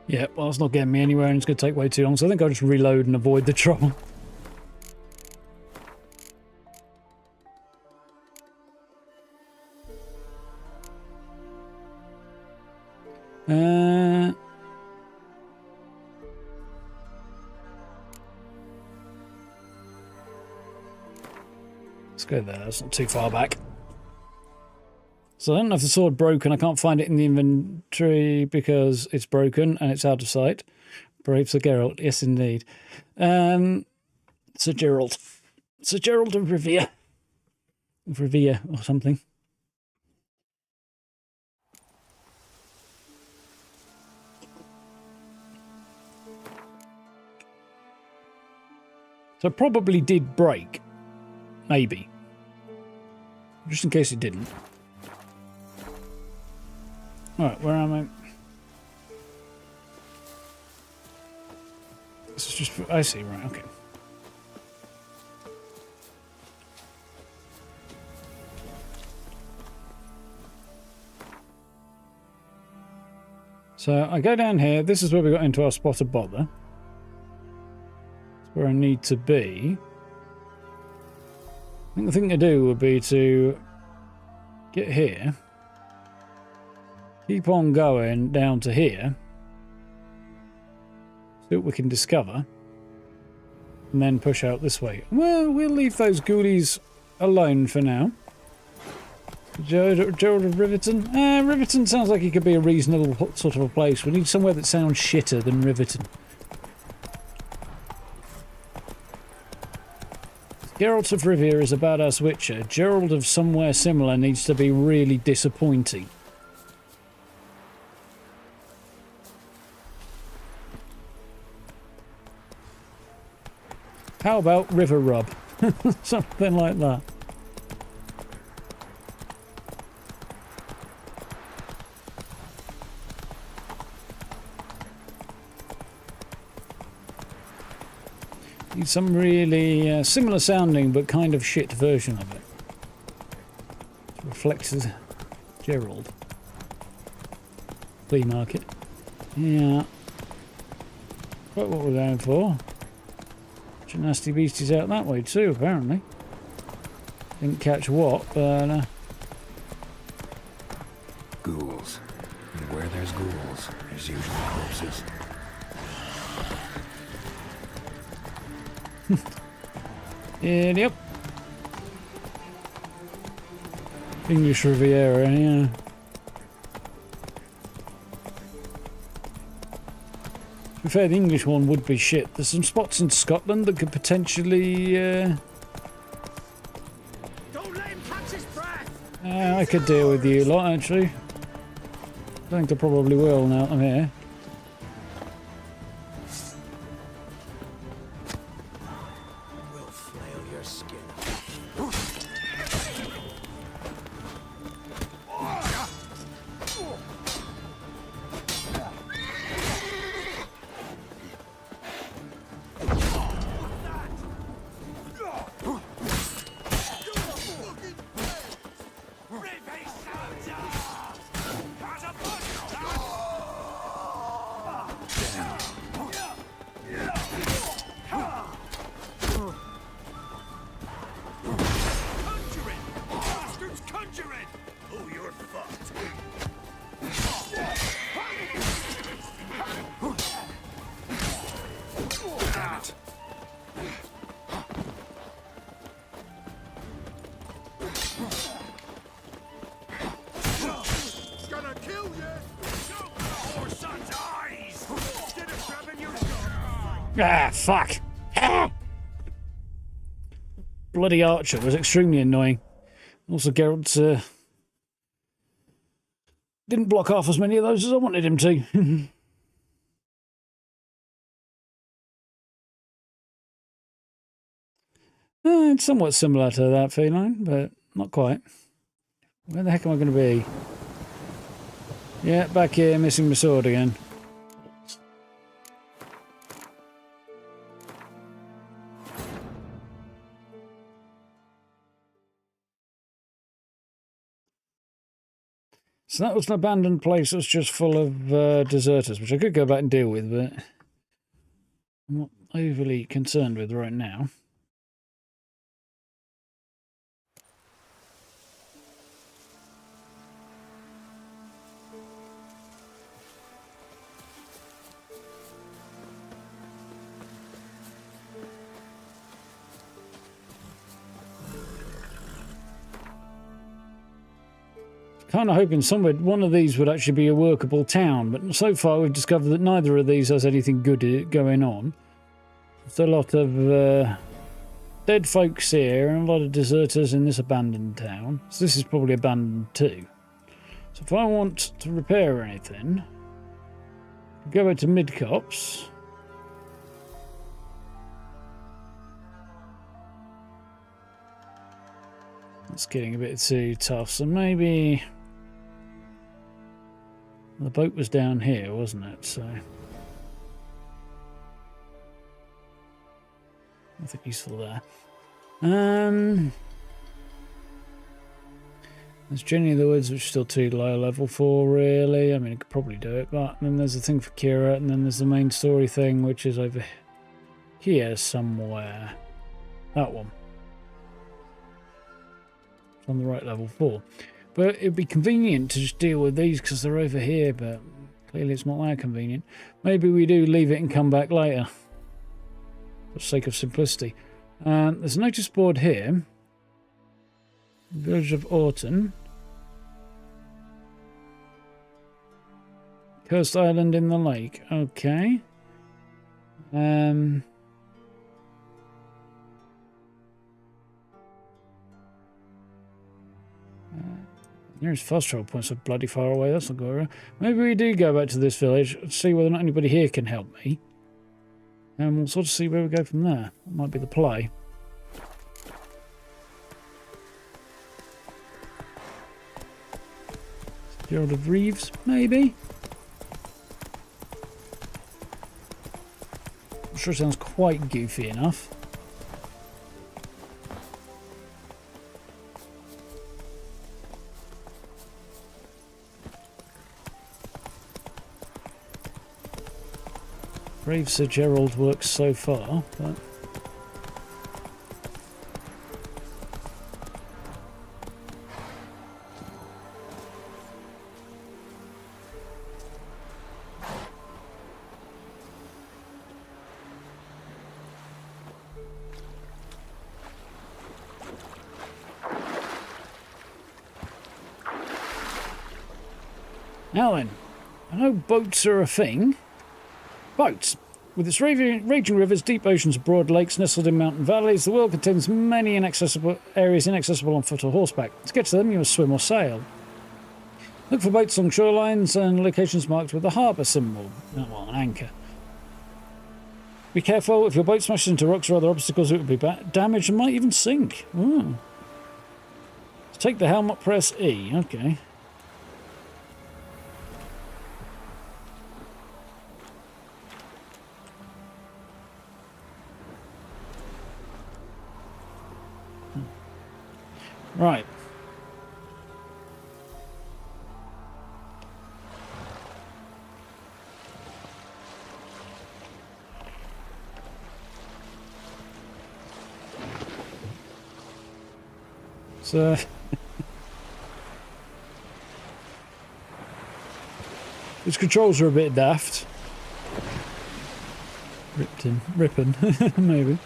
Yeah, well, it's not getting me anywhere and it's going to take way too long, so I think I'll just reload and avoid the trouble. Let's go there, that's not too far back. So I don't know if the sword broke and I can't find it in the inventory because it's broken and it's out of sight. Brave Sir Geralt, yes indeed. Sir Geralt. Sir Geralt of Rivia. Of Rivia or something. So it probably did break. Maybe. Just in case it didn't. Alright, where am I? This is just... I see, right, okay. So I go down here. This is where we got into our spot of bother. It's where I need to be. I think the thing to do would be to get here. Keep on going down to here. See what we can discover. And then push out this way. Well, we'll leave those ghoulies alone for now. Geralt of Riverton? Riverton sounds like it could be a reasonable sort of a place. We need somewhere that sounds shitter than Riverton. Geralt of Rivia is a badass witcher. Geralt of somewhere similar needs to be really disappointing. How about River Rub? Something like that. Need some really similar sounding but kind of shit version of it. It reflects Geralt. Flea market. Yeah. Quite what we're going for. Bunch of nasty beasties out that way too, apparently. Didn't catch what, but... Ghouls. And where there's ghouls, there's usually corpses. Yep. English Riviera, yeah. To be fair, the English one would be shit. There's some spots in Scotland that could potentially... Don't let him catch his breath. I could deal with you lot, actually. I think I probably will now I'm here. We'll flail your skin. Ah, fuck! Ah! Bloody Archer was extremely annoying. Also, Geralt didn't block half as many of those as I wanted him to. It's somewhat similar to that feline, but not quite. Where the heck am I going to be? Yeah, back here, missing my sword again. So that was an abandoned place that's just full of deserters, which I could go back and deal with, but I'm not overly concerned with right now. Kind of hoping one of these would actually be a workable town, but so far we've discovered that neither of these has anything good going on. There's a lot of dead folks here and a lot of deserters in this abandoned town. So this is probably abandoned too. So if I want to repair anything, go over to Midcops. It's getting a bit too tough, so maybe... The boat was down here, wasn't it? So nothing useful there. There's Jenny of the Woods, which is still too low level for, really. I mean, I could probably do it, but then there's the thing for Kira, and then there's the main story thing, which is over here somewhere. That one. It's on the right level 4. But it'd be convenient to just deal with these because they're over here, but clearly it's not that convenient. Maybe we do leave it and come back later. For the sake of simplicity. There's a notice board here. Village of Orton. Cursed Island in the lake. Okay. Nearest fast travel points are bloody far away. That's not good. Maybe we do go back to this village and see whether or not anybody here can help me. And we'll sort of see where we go from there. That might be the play. Geralt of Reeves, maybe? I'm sure it sounds quite goofy enough. Brave Sir Gerald works so far, but... Now then, I know boats are a thing. Boats. With its raging rivers, deep oceans, and broad lakes nestled in mountain valleys, the world contains many areas inaccessible on foot or horseback. To get to them, you must swim or sail. Look for boats along shorelines and locations marked with the harbour symbol. Oh, well, an anchor. Be careful, if your boat smashes into rocks or other obstacles, it will be damaged and might even sink. Ooh. To take the helm up, press E. Okay. Right. So his controls are a bit daft. Ripping, maybe.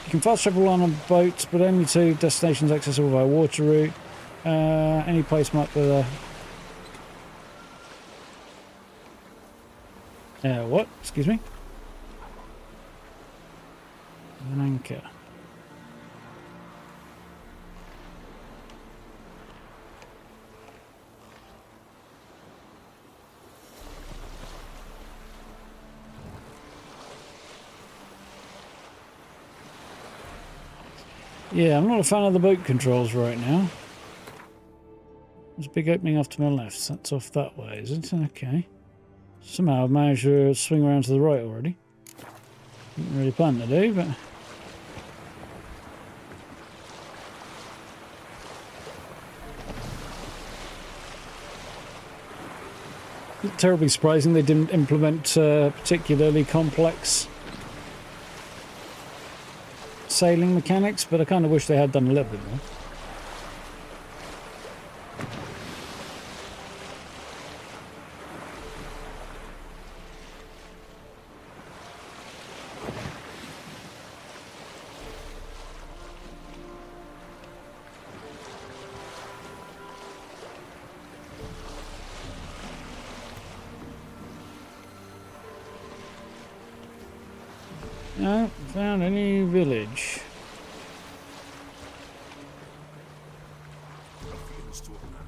You can fast travel on a boat, but only to destinations accessible by water route. Any place marked with a... what? Excuse me? An anchor. Yeah, I'm not a fan of the boat controls right now. There's a big opening off to my left. That's off that way, is it? Okay. Somehow I've managed to swing around to the right already. Didn't really plan to do, but... It's terribly surprising they didn't implement particularly complex sailing mechanics, but I kind of wish they had done a little bit more. No, found any village. Ruffians to a man.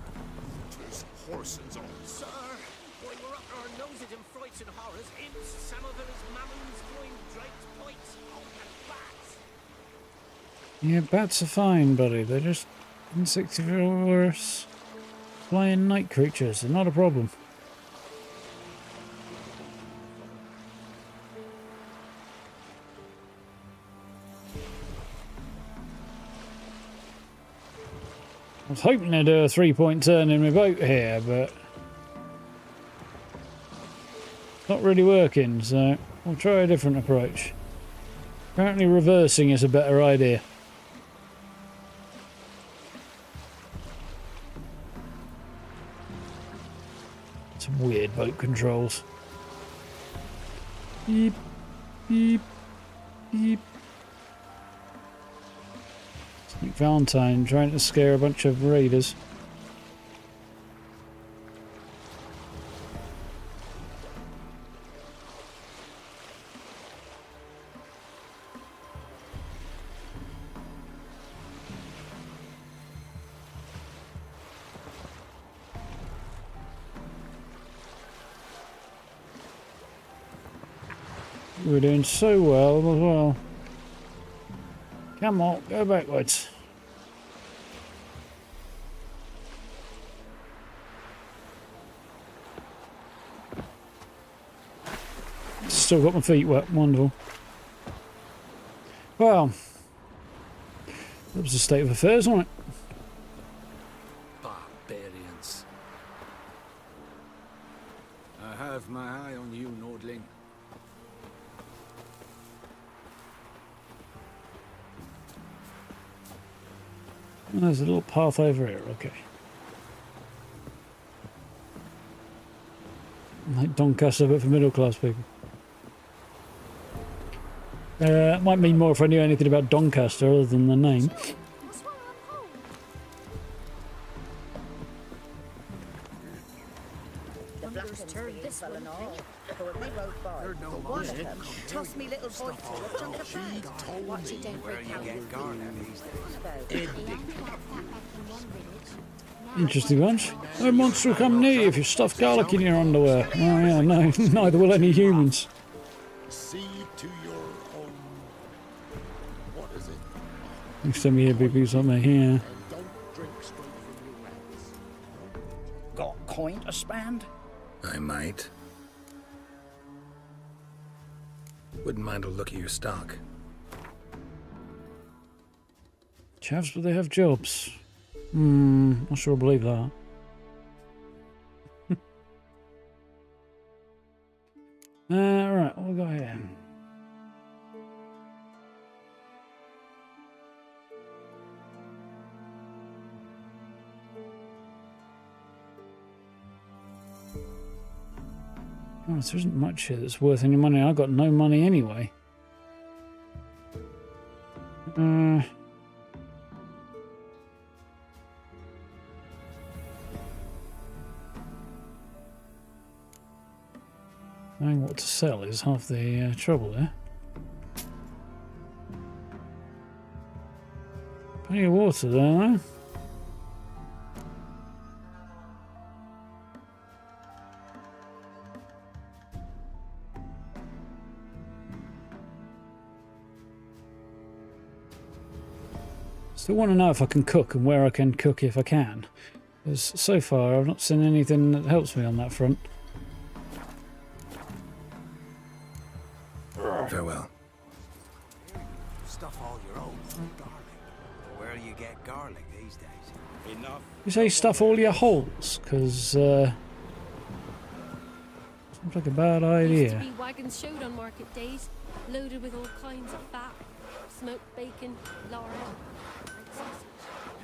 To his horses on. Sir, why we're up our noses in frights and horrors. Imps, Samovers, mammons, going draped, points, and bats. Yeah, bats are fine, buddy. They're just insectivorous flying night creatures. They're not a problem. I was hoping to do a 3-point turn in my boat here, but it's not really working, so we'll try a different approach. Apparently reversing is a better idea. Some weird boat controls. Beep, beep, beep. St. Valentine trying to scare a bunch of raiders. We're doing so well as well. Come on, go backwards. Still got my feet wet, wonderful. Well, that was the state of affairs, wasn't it? Barbarians. I have my eye on you, Nordling. There's a little path over here, okay. Like Doncaster, but for middle class people. It might mean more if I knew anything about Doncaster other than the name. Toss me little boy to a chunk of bag. Watch it don't break out. Interesting bunch. No monster will come near you if you stuff garlic in your underwear. Oh yeah, no, neither will any humans. See to your own. What is it? Next time you hear big things like that here. And don't drink straight from your rats. Got coin to spend? I might. Wouldn't mind a look at your stock. Chavs, but they have jobs. Not sure I believe that. Right, what we got here? Oh, there isn't much here that's worth any money. I've got no money anyway. Knowing what to sell is half the trouble there. Plenty of water there, though. Still want to know if I can cook and where I can cook if I can. Because so far I've not seen anything that helps me on that front. Farewell. Stuff all your own garlic. Where do you get garlic these days? Enough. You say stuff all your holes, because seems like a bad Used to idea. be wagons showed on market days, loaded with all kinds of fat, smoked bacon, lard, and sausage.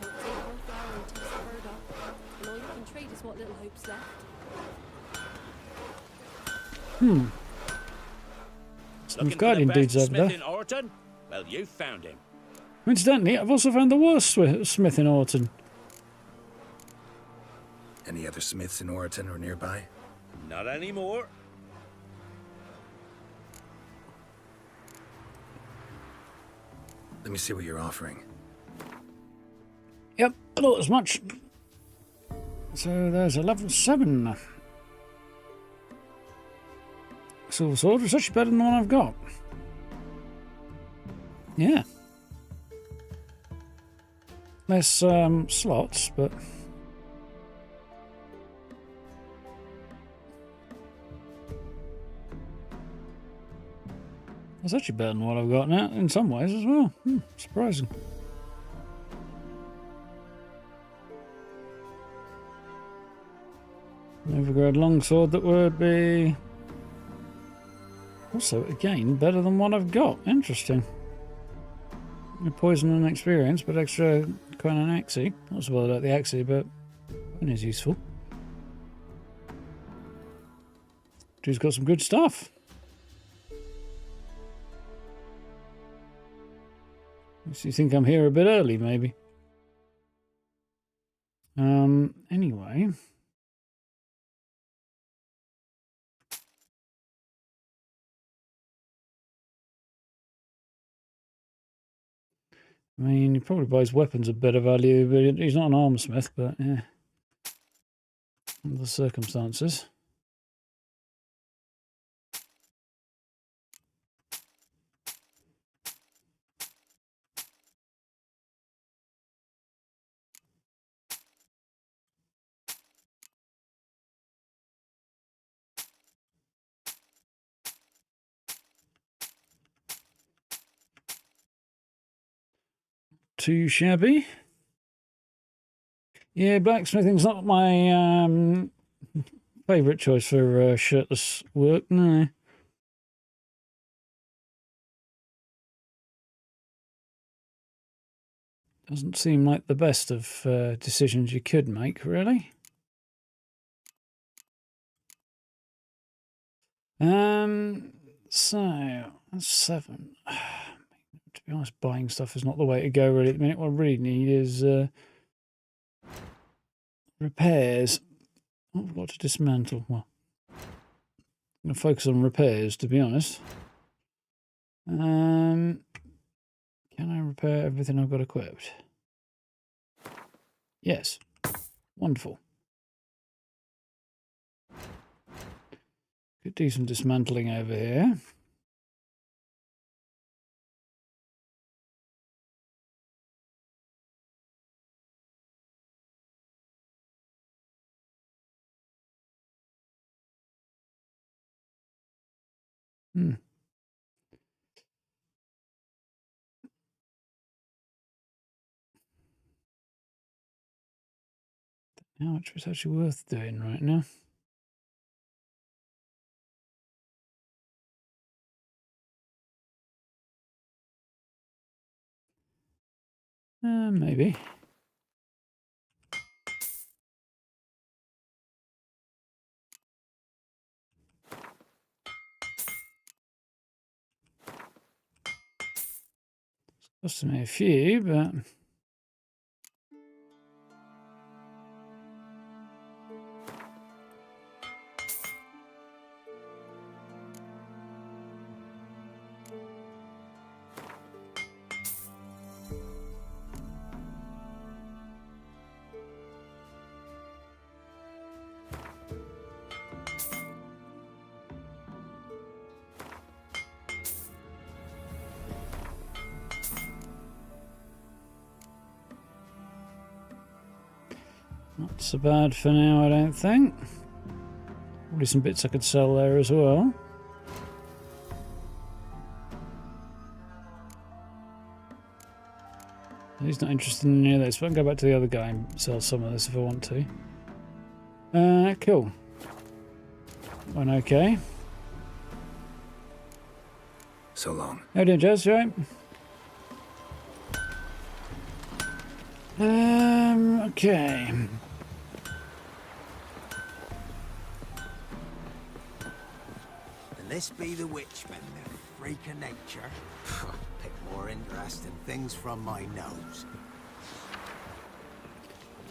Now it's ain't worth flour and toast the bird up, and all you can trade is what little hope's left. Some guardian dudes over there. In Orton? Well, you found him. Incidentally, I've also found the worst smith in Orton. Any other smiths in Orton or nearby? Not anymore. Let me see what you're offering. Yep, not as much. So there's a level 7. Silver sword. It's actually better than the one I've got. Yeah. Less slots, but it's actually better than what I've got now in some ways as well. Surprising. Overgrowth longsword that would be also, again, better than what I've got. Interesting. Poison and experience, but extra kind of axie. Not so bothered about the axie, but it is useful. Dude's got some good stuff. Makes you think I'm here a bit early, maybe. Anyway. I mean, he probably buys weapons of better value, but he's not an armorsmith, but yeah. Under the circumstances. Too shabby. Yeah, blacksmithing's not my favourite choice for shirtless work, no. Doesn't seem like the best of decisions you could make, really. So that's 7. To be honest, buying stuff is not the way to go really at the minute. What I really need is repairs. I've got to dismantle. Well, I'm going to focus on repairs, to be honest. Can I repair everything I've got equipped? Yes. Wonderful. Could do some dismantling over here. How much is actually worth doing right now? Maybe. It's costing me a few, but... Not so bad for now, I don't think. Probably some bits I could sell there as well. He's not interested in any of this, but I can go back to the other guy and sell some of this if I want to. Cool. Went okay. So long. How you doing, Jez? You right? Okay. And this be the witchman, the freak of nature. Pick more interesting things from my nose.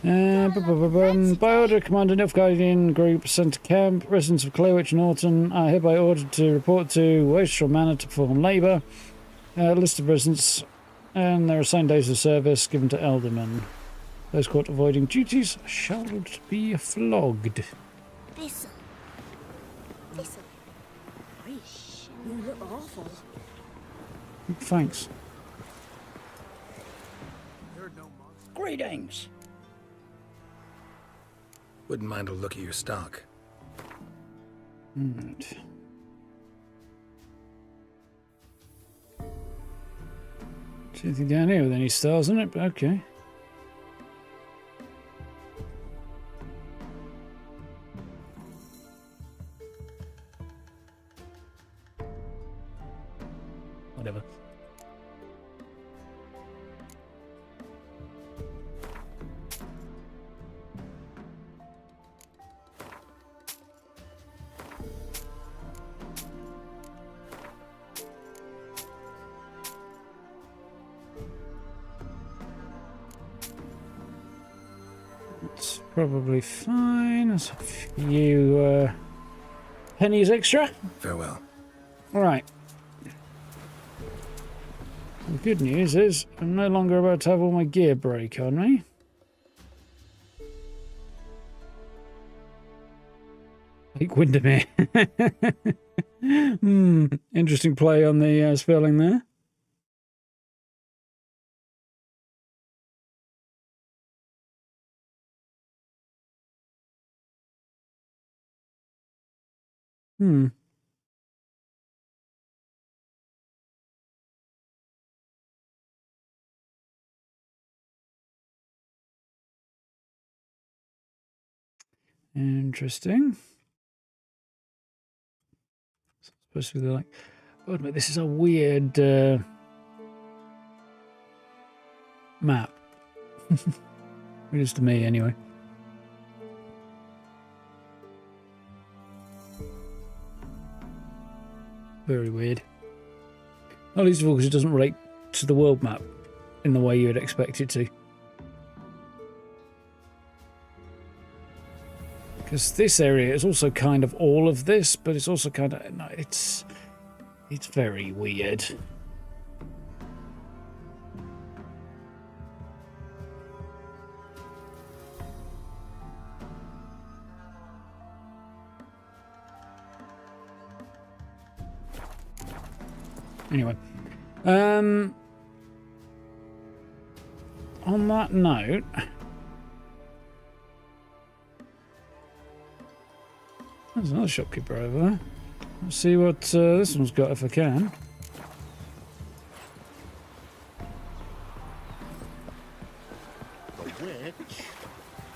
By order, Commander Nilfgaardian Group sent to camp. Residents of Claywitch and Orton are hereby ordered to report to Wastrel Manor to perform labour. List of residents and their assigned days of service given to Eldermen. Those caught avoiding duties shall be flogged. Thistle. Gosh, you look awful. Thanks. Greetings. Wouldn't mind a look at your stock. Right. See anything down here with any stars in it? But okay. That's probably fine. There's a few pennies extra. Farewell. Right. The good news is I'm no longer about to have all my gear break on me. Lake Windermere. Interesting play on the spelling there. Interesting. Supposed to be like, oh, admit this is a weird map. It is to me, anyway. Very weird. Not least of all because it doesn't relate to the world map in the way you would expect it to. Because this area is also kind of all of this, but it's also kind of... No, it's very weird. Anyway. On that note... There's another shopkeeper over there. Let's see what this one's got if I can. The witch,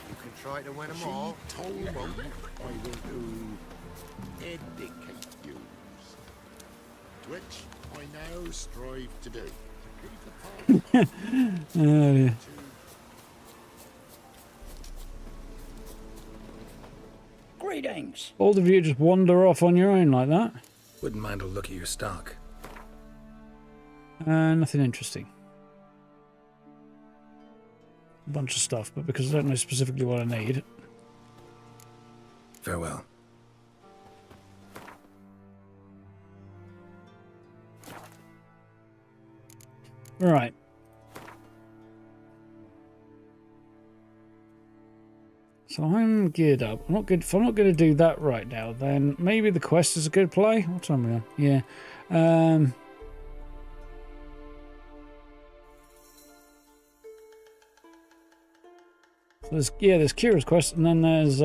You can try to win them she all. told me I will to educate you. Which I now strive to do. To keep the path. Oh, dear. Greetings. All of you just wander off on your own like that. Wouldn't mind a look at your stock. Nothing interesting. A bunch of stuff, but because I don't know specifically what I need. Farewell. Right. So I'm geared up. I'm not good. If I'm not going to do that right now, then maybe the quest is a good play. What time are we on? Yeah. So there's Kira's quest, and then there's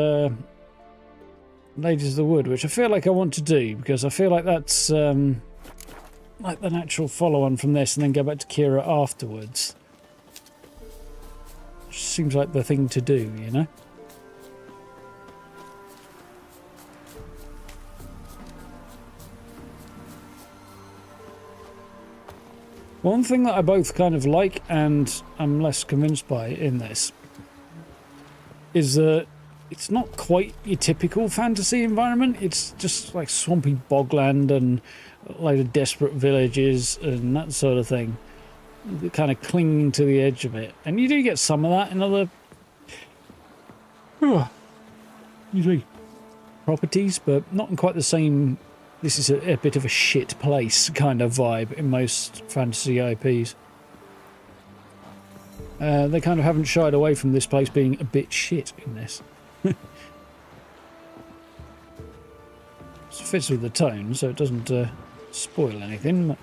Ladies of the Wood, which I feel like I want to do because I feel like that's like the natural follow-on from this, and then go back to Kira afterwards. Seems like the thing to do, you know. One thing that I both kind of like and I'm less convinced by in this is that it's not quite your typical fantasy environment. It's just like swampy bogland and a load of desperate villages and that sort of thing. Kind of clinging to the edge of it. And you do get some of that in other properties, but not in quite the same... This is a bit of a shit place kind of vibe in most fantasy IPs. They kind of haven't shied away from this place being a bit shit in this. It fits with the tone, so it doesn't spoil anything. But...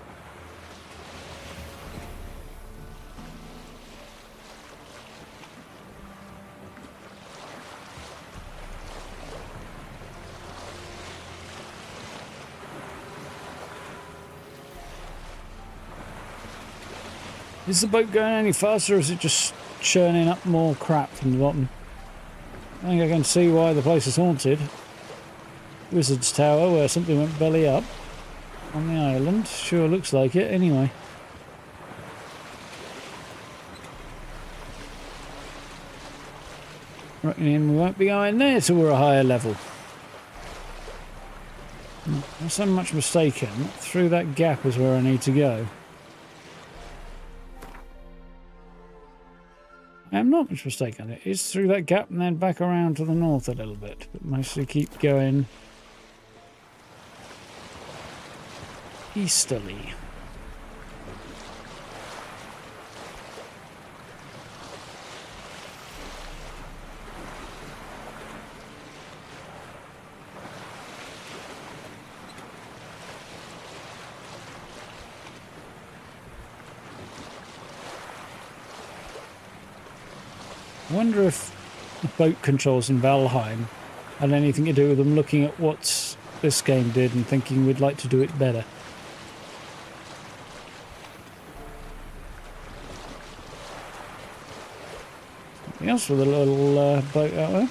Is the boat going any faster, or is it just churning up more crap from the bottom? I think I can see why the place is haunted. Wizard's Tower, where something went belly up on the island. Sure looks like it, anyway. Reckoning we won't be going there till we're a higher level. Unless I'm much mistaken, through that gap is where I need to go. I'm not much mistaken. It is through that gap and then back around to the north a little bit, but mostly keep going easterly. I wonder if the boat controls in Valheim had anything to do with them looking at what this game did and thinking we'd like to do it better. Something else with a little boat out there.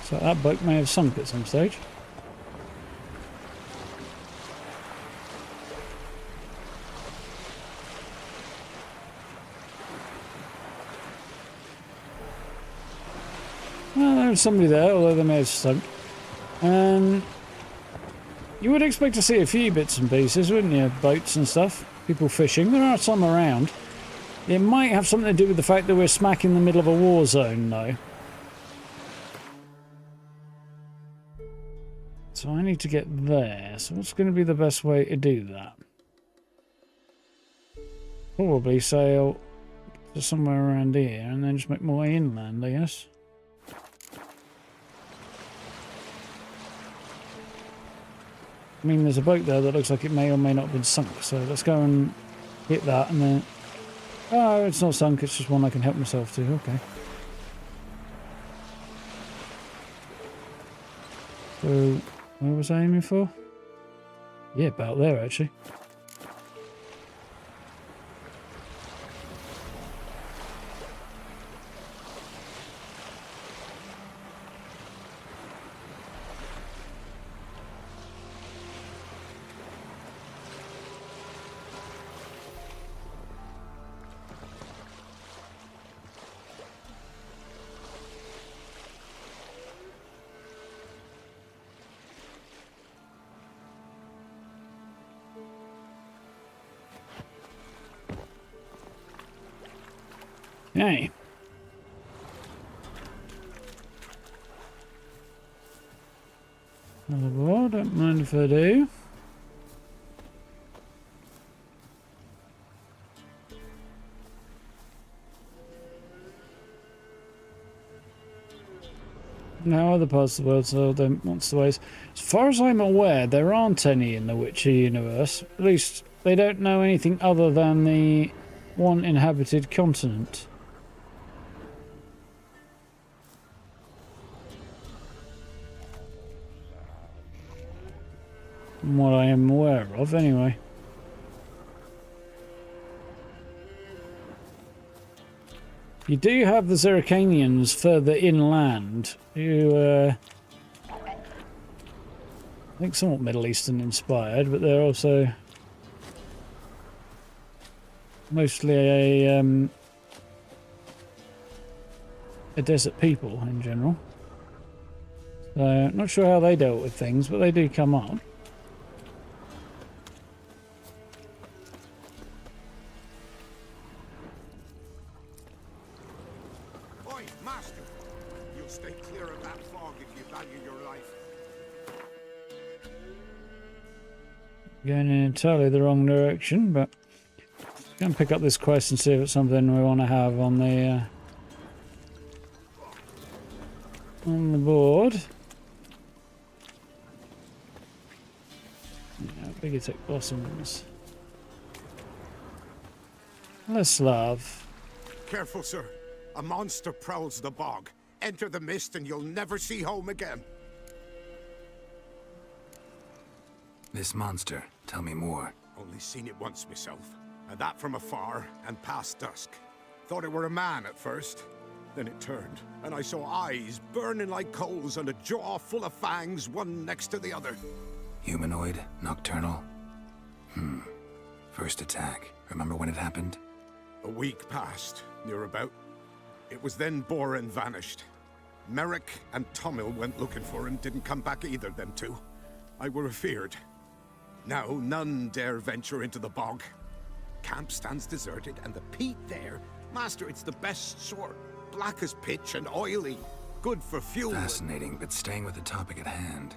So that boat may have sunk at some stage. Well, there was somebody there, although they may have sunk. You would expect to see a few bits and pieces, wouldn't you? Boats and stuff. People fishing. There are some around. It might have something to do with the fact that we're smack in the middle of a war zone, though. So I need to get there. So what's going to be the best way to do that? Probably sail to somewhere around here and then just make my way inland, I guess. I mean, there's a boat there that looks like it may or may not have been sunk, so let's go and hit that and then... Oh, it's not sunk, it's just one I can help myself to, okay. So, where was I aiming for? Yeah, about there, actually. Hey. Another ball, don't mind if I do. Now other parts of the world so don't monster ways. As far as I'm aware, there aren't any in the Witcher universe. At least they don't know anything other than the one inhabited continent. From what I am aware of, anyway. You do have the Zerrikanians further inland, who I think somewhat Middle Eastern inspired, but they're also mostly a desert people in general. So, not sure how they dealt with things, but they do come up. Going in entirely the wrong direction, but going to pick up this quest and see if it's something we want to have on the board. Yeah, bigger tick blossoms. Less love. Careful, sir. A monster prowls the bog. Enter the mist and you'll never see home again. This monster, tell me more. Only seen it once myself, and that from afar and past dusk. Thought it were a man at first. Then it turned, and I saw eyes burning like coals and a jaw full of fangs, one next to the other. Humanoid? Nocturnal? First attack. Remember when it happened? A week passed, near about. It was then Boren vanished. Merrick and Tomil went looking for him, didn't come back either, them two. I were afeared. Now none dare venture into the bog. Camp stands deserted, and the peat there, Master, it's the best sort. Black as pitch and oily. Good for fuel. Fascinating, but staying with the topic at hand.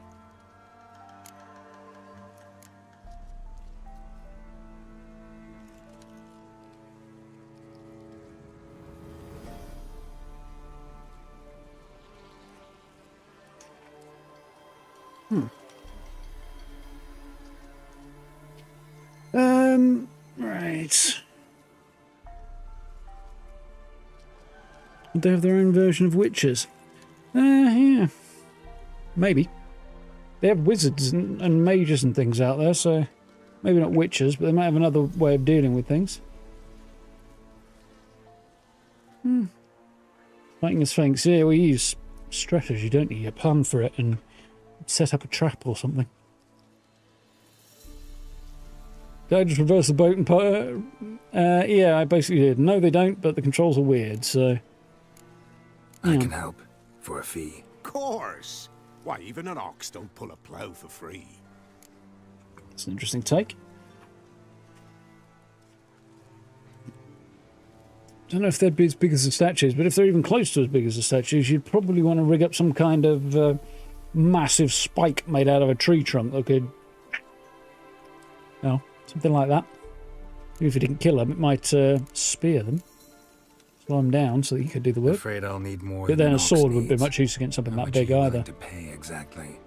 Right. They have their own version of witches. Yeah. Maybe. They have wizards and mages and things out there, so maybe not witches, but they might have another way of dealing with things. Fighting a sphinx. Yeah, we use strategy, don't you? You plan for it and set up a trap or something. Did I just reverse the boat and yeah, I basically did. No, they don't, but the controls are weird, so... I can help. For a fee. Course! Why, even an ox don't pull a plough for free. That's an interesting take. Don't know if they'd be as big as the statues, but if they're even close to as big as the statues, you'd probably want to rig up some kind of massive spike made out of a tree trunk that could... Oh, something like that. Even if it didn't kill them, it might spear them. Slow them down so that you could do the work. Afraid I'll need more. But then a sword wouldn't be much use against something that big either. To pay exactly.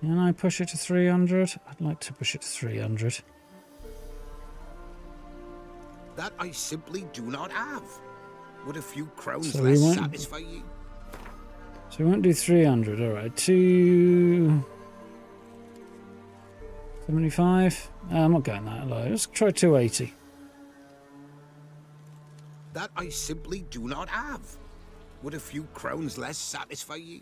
Can I push it to 300? I'd like to push it to 300. That I simply do not have. Would a few crowns So less satisfy you? So we won't do 300, alright. 275? I'm not going that low. Let's try 280. That I simply do not have. Would a few crowns less satisfy you?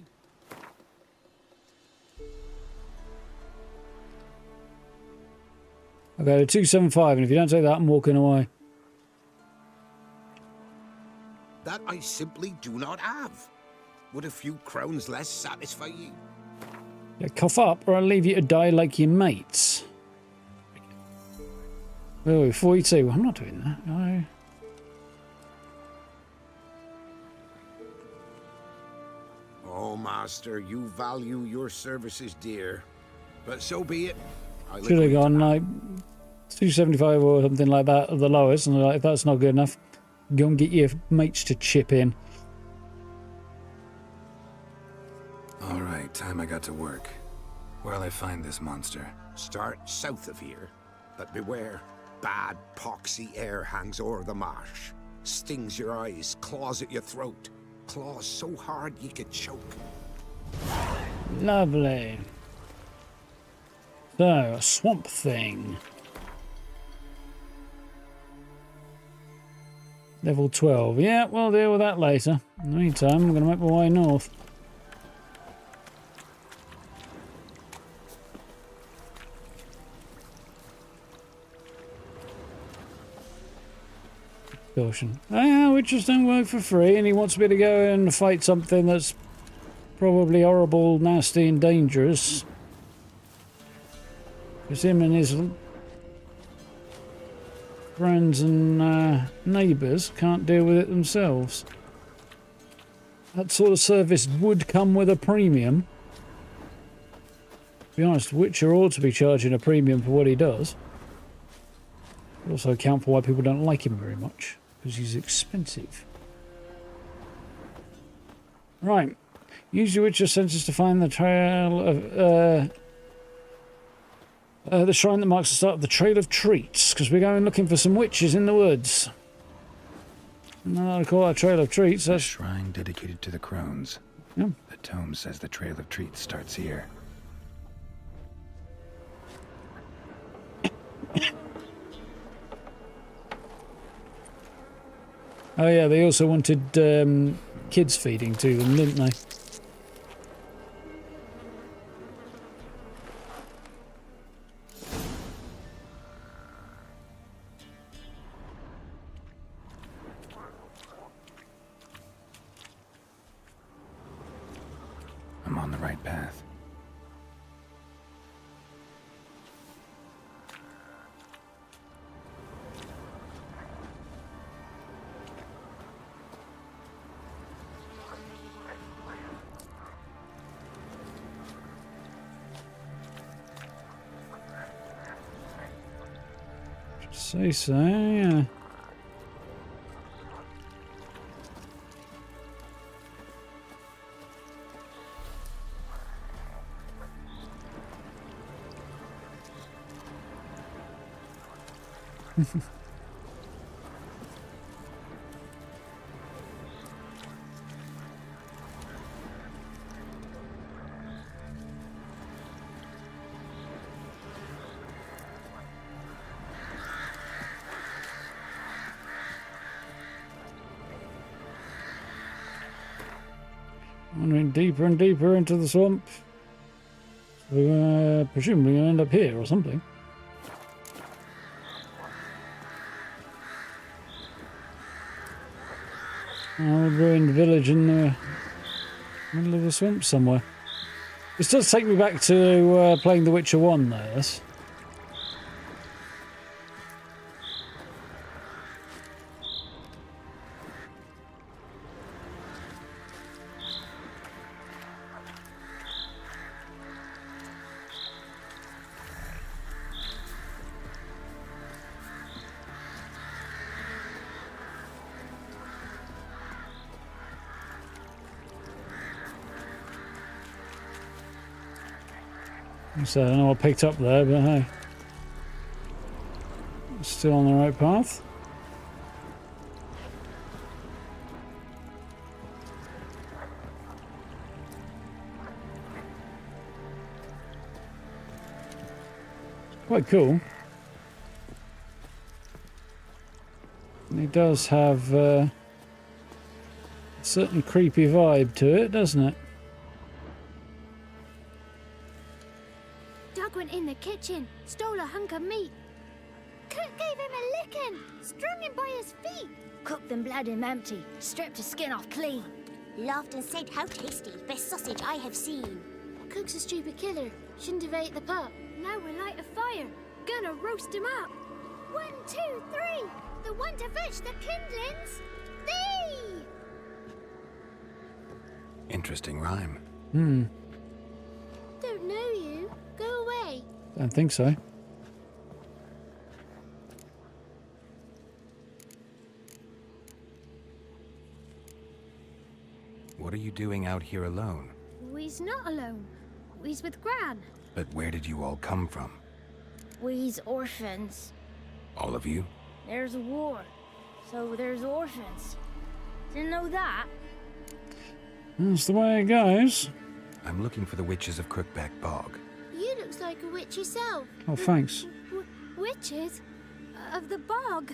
Okay, 275, and if you don't take that, I'm walking away. That I simply do not have. Would a few crowns less satisfy you? Yeah, cough up, or I'll leave you to die like your mates. Oh, 42. I'm not doing that. No. Oh, Master, you value your services dear. But so be it. Should have gone like 275 or something like that at the lowest, and like, if that's not good enough, go and get your mates to chip in. Alright, time I got to work. Where'll I find this monster? Start south of here, but beware. Bad, poxy air hangs o'er the marsh. Stings your eyes, claws at your throat. Claws so hard you could choke. Lovely. So, a swamp thing. Level 12. Yeah, we'll deal with that later. In the meantime, I'm going to make my way north. Caution. Ah, witches don't work for free, and he wants me to go and fight something that's probably horrible, nasty, and dangerous. Because him and his friends and neighbours can't deal with it themselves. That sort of service would come with a premium. To be honest, Witcher ought to be charging a premium for what he does. It also account for why people don't like him very much, because he's expensive. Right. Use your Witcher senses to find the trail of... the shrine that marks the start of the Trail of Treats, because we're going looking for some witches in the woods. No, I call that Trail of Treats. A shrine dedicated to the crones. Yeah. The tome says the Trail of Treats starts here. Oh yeah, they also wanted kids feeding to them, didn't they? on the right path. Say so, yeah. Wandering deeper and deeper into the swamp. So, presumably going to end up here or something. An old ruined village in the middle of the swamp somewhere. This does take me back to playing The Witcher 1 though, this. So I don't know what I picked up there, but hey. Still on the right path. Quite cool. And it does have a certain creepy vibe to it, doesn't it? Doug went in the kitchen, stole a hunk of meat. Cook gave him a licking, strung him by his feet. Cooked and bled him empty, stripped his skin off clean. Laughed and said, "How tasty, best sausage I have seen." Cook's a stupid killer, shouldn't have ate the pup. Now we light a fire, gonna roast him up. 1, 2, 3, the one to fetch the kindlings. Thee! Interesting rhyme. Don't know you. Go away. Don't think so. What are you doing out here alone? We's not alone. We's with Gran. But where did you all come from? We's orphans. All of you? There's a war, so there's orphans. Didn't know that? That's the way it goes. I'm looking for the witches of Crookback Bog. You looks like a witch yourself. Oh, thanks. Witches? Of the bog?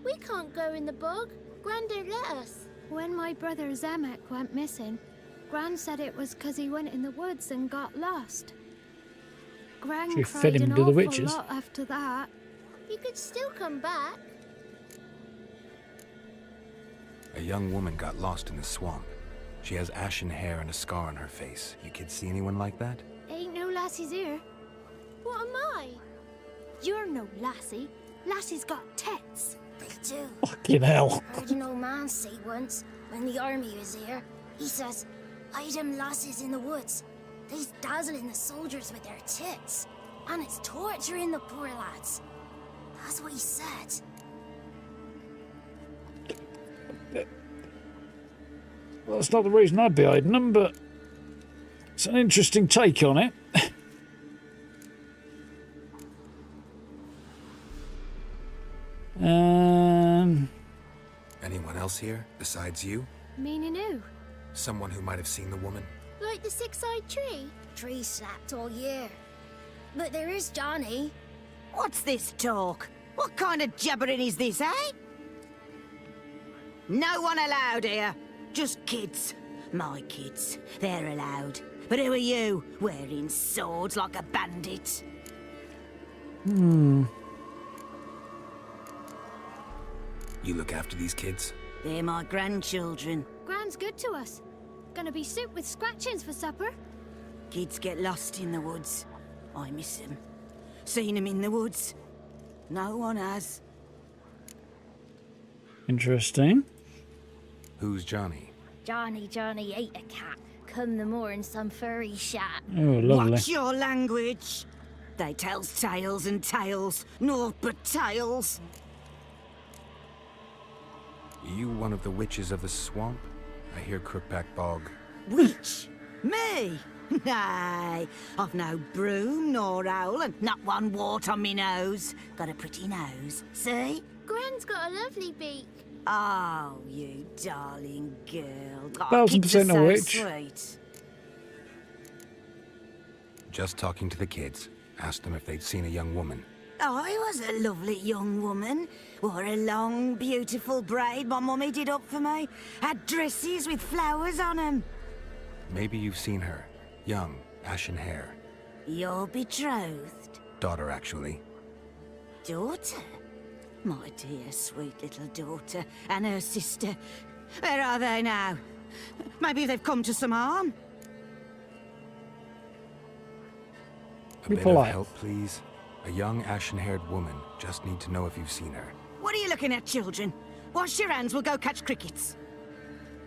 We can't go in the bog. Gran don't let us. When my brother Zemek went missing, Gran said it was 'cause he went in the woods and got lost. Gran She cried fed him an to the awful witches. lot after that. You could still come back. A young woman got lost in the swamp. She has ashen hair and a scar on her face. You kids see anyone like that? Ain't no lassies here. What am I? You're no lassie. Lassies got tits. They do. Fucking hell. Heard an old man say once, when the army was here, he says, "Hide them lasses in the woods. They's dazzling the soldiers with their tits. And it's torturing the poor lads." That's what he said. Well, that's not the reason I'd be hiding them, but it's an interesting take on it. Anyone else here besides you? Meaning who? Someone who might have seen the woman? Like the six-eyed tree? Tree slapped all year. But there is Johnny. What's this talk? What kind of jabbering is this, eh? No one allowed here. Just kids. My kids. They're allowed. But who are you, wearing swords like a bandit? You look after these kids? They're my grandchildren. Gran's good to us. Gonna be soup with scratchings for supper. Kids get lost in the woods. I miss them. Seen them in the woods. No one has. Interesting. Who's Johnny? Johnny ate a cat. Come the more in some furry shat. Oh, lovely. Watch your language. They tells tales and tales, naught but tales. You one of the witches of the swamp? I hear Crookback Bog. Witch? Me? Nay, I've no broom nor owl and not one wart on me nose. Got a pretty nose, see? Gran's got a lovely beak. Oh, you darling girl. Oh, 1000% kids are a so witch. sweet. Just talking to the kids. Asked them if they'd seen a young woman. I was a lovely young woman. Wore a long, beautiful braid my mummy did up for me. Had dresses with flowers on 'em. Maybe you've seen her. Young, ashen hair. You're betrothed? Daughter, actually. Daughter? My dear, sweet little daughter and her sister. Where are they now? Maybe they've come to some harm? A Be bit polite. of help, please. A young, ashen-haired woman. Just need to know if you've seen her. What are you looking at, children? Wash your hands, we'll go catch crickets.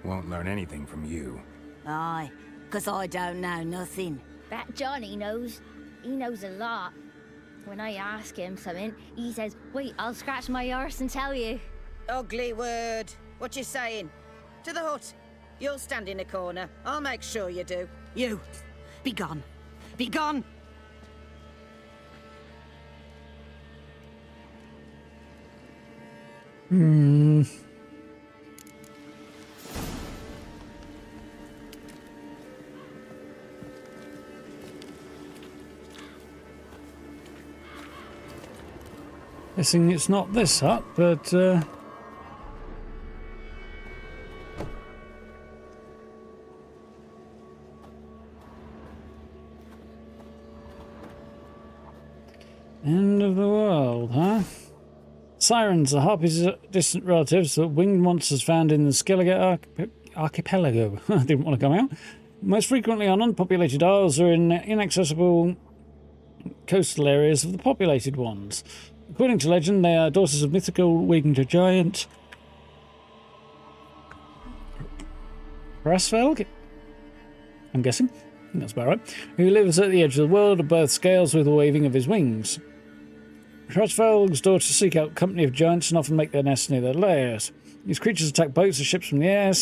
Won't learn anything from you. Aye, 'cause I don't know nothing. That Johnny knows. He knows a lot. When I ask him something, he says, wait, I'll scratch my arse and tell you. Ugly word. What you saying? To the hut. You'll stand in a corner. I'll make sure you do. You, be gone. Be gone! Guessing it's not this hut, but end of the world, huh? Sirens are Harpy's distant relatives, the winged monsters found in the Skellige archipelago. I didn't want to come out. Most frequently on unpopulated isles or in inaccessible coastal areas of the populated ones. According to legend, they are daughters of mythical winged giant Rasvelg, I'm guessing. I think that's about right. Who lives at the edge of the world above scales with the waving of his wings. Rasvelg's daughters seek out company of giants and often make their nests near their lairs. These creatures attack boats and ships from the air,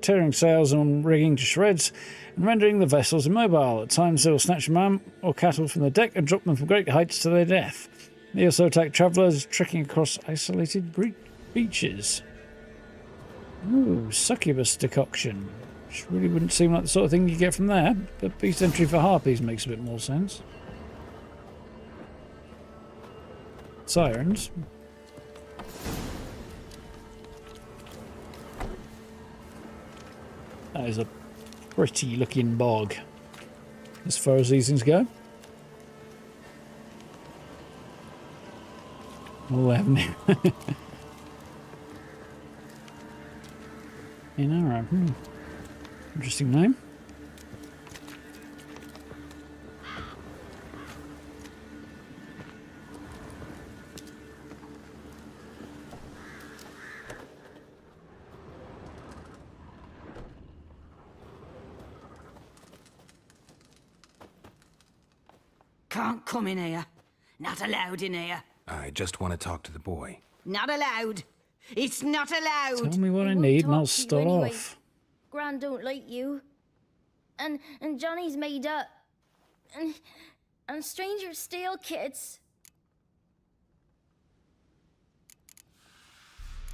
tearing sails and rigging to shreds, and rendering the vessels immobile. At times they will snatch a man or cattle from the deck and drop them from great heights to their death. They also attack travellers trekking across isolated beaches. Ooh, succubus decoction. Which really wouldn't seem like the sort of thing you get from there, but beast entry for harpies makes a bit more sense. Sirens. That is a pretty looking bog, as far as these things go. Oh, haven't you? In our interesting name. Can't come in here. Not allowed in here. I just want to talk to the boy. Not allowed. It's not allowed. Tell me what I won't need and talk I'll to you start anyway. off. Gran don't like you. And Johnny's made up. And strangers steal kids.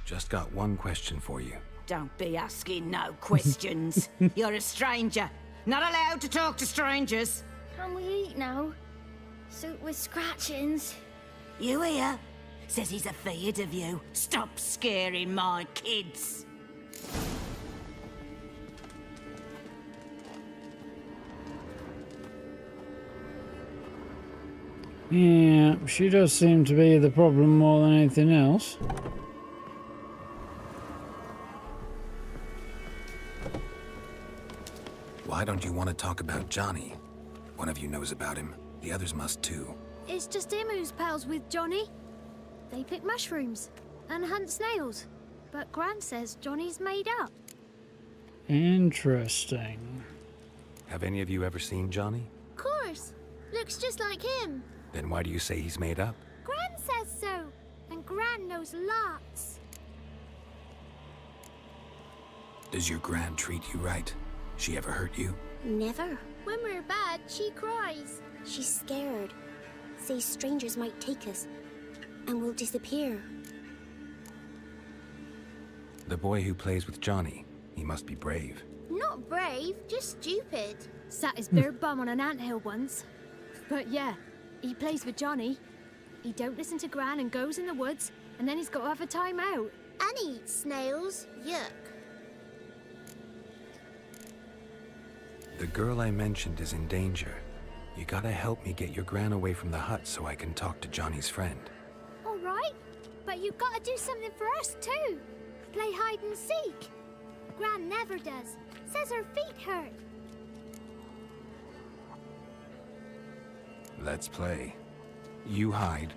Just got one question for you. Don't be asking no questions. You're a stranger. Not allowed to talk to strangers. Can we eat now? Soup with scratchings. You hear? Says he's afeard of you. Stop scaring my kids. Yeah, she does seem to be the problem more than anything else. Why don't you want to talk about Johnny? One of you knows about him. The others must too. It's just him who's pals with Johnny. They pick mushrooms and hunt snails. But Gran says Johnny's made up. Interesting. Have any of you ever seen Johnny? Of course. Looks just like him. Then why do you say he's made up? Gran says so. And Gran knows lots. Does your Gran treat you right? She ever hurt you? Never. When we're bad, she cries. She's scared. Says strangers might take us. And we'll disappear. The boy who plays with Johnny, he must be brave. Not brave, just stupid. Sat his bare bum on an anthill once. But yeah, he plays with Johnny. He don't listen to Gran and goes in the woods, and then he's got to have a time out. And he eats snails. Yuck. The girl I mentioned is in danger. You gotta help me get your Gran away from the hut so I can talk to Johnny's friend. All right, but you've got to do something for us too. Play hide and seek. Gran never does. Says her feet hurt. Let's play. You hide,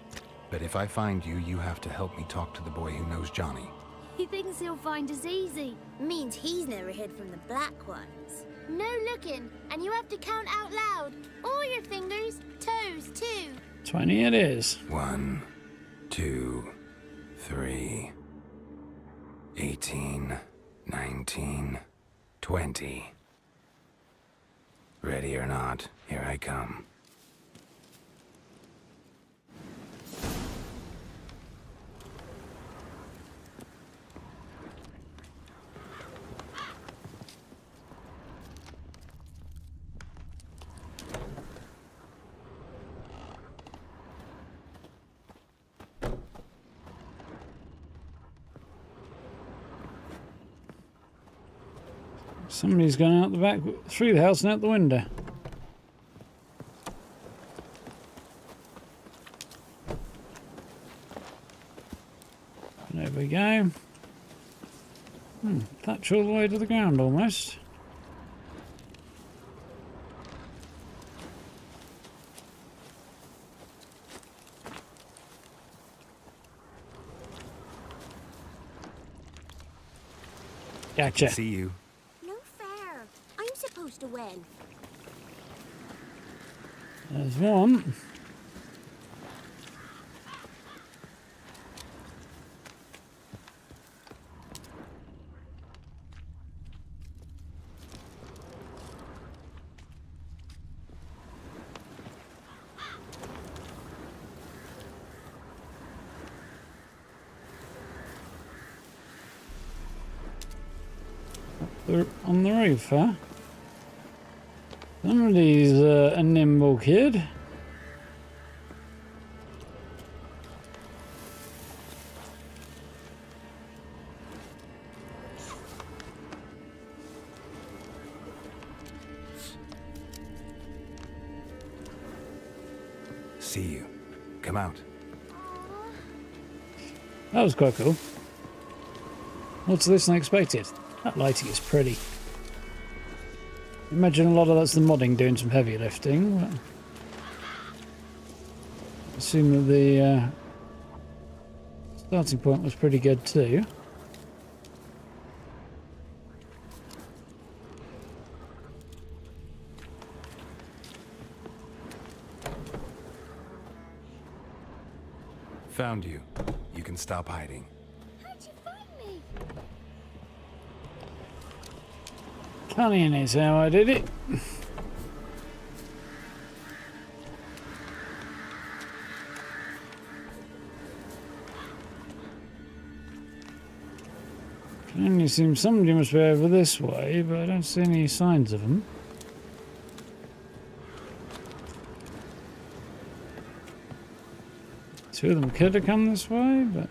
but if I find you, you have to help me talk to the boy who knows Johnny. He thinks he'll find us easy. Means he's never hid from the black ones. No looking, and you have to count out loud. All your fingers, toes too. 20 it is. 1, 2, 3, 18, 19, 20. Ready or not, here I come. Somebody's gone out the back, through the house and out the window. There we go. Thatch all the way to the ground almost. Gotcha. See you. No fair. I'm supposed to win. There's one. They're on the roof, huh? Somebody's a nimble kid. See you. Come out. That was quite cool. What's this unexpected? That lighting is pretty. Imagine a lot of that's the modding doing some heavy lifting. But I assume that the starting point was pretty good too. Found you. You can stop hiding. How'd you find me? Cunning is how I did it. Can only assume somebody must be over this way, but I don't see any signs of them. Two of them could have come this way, but...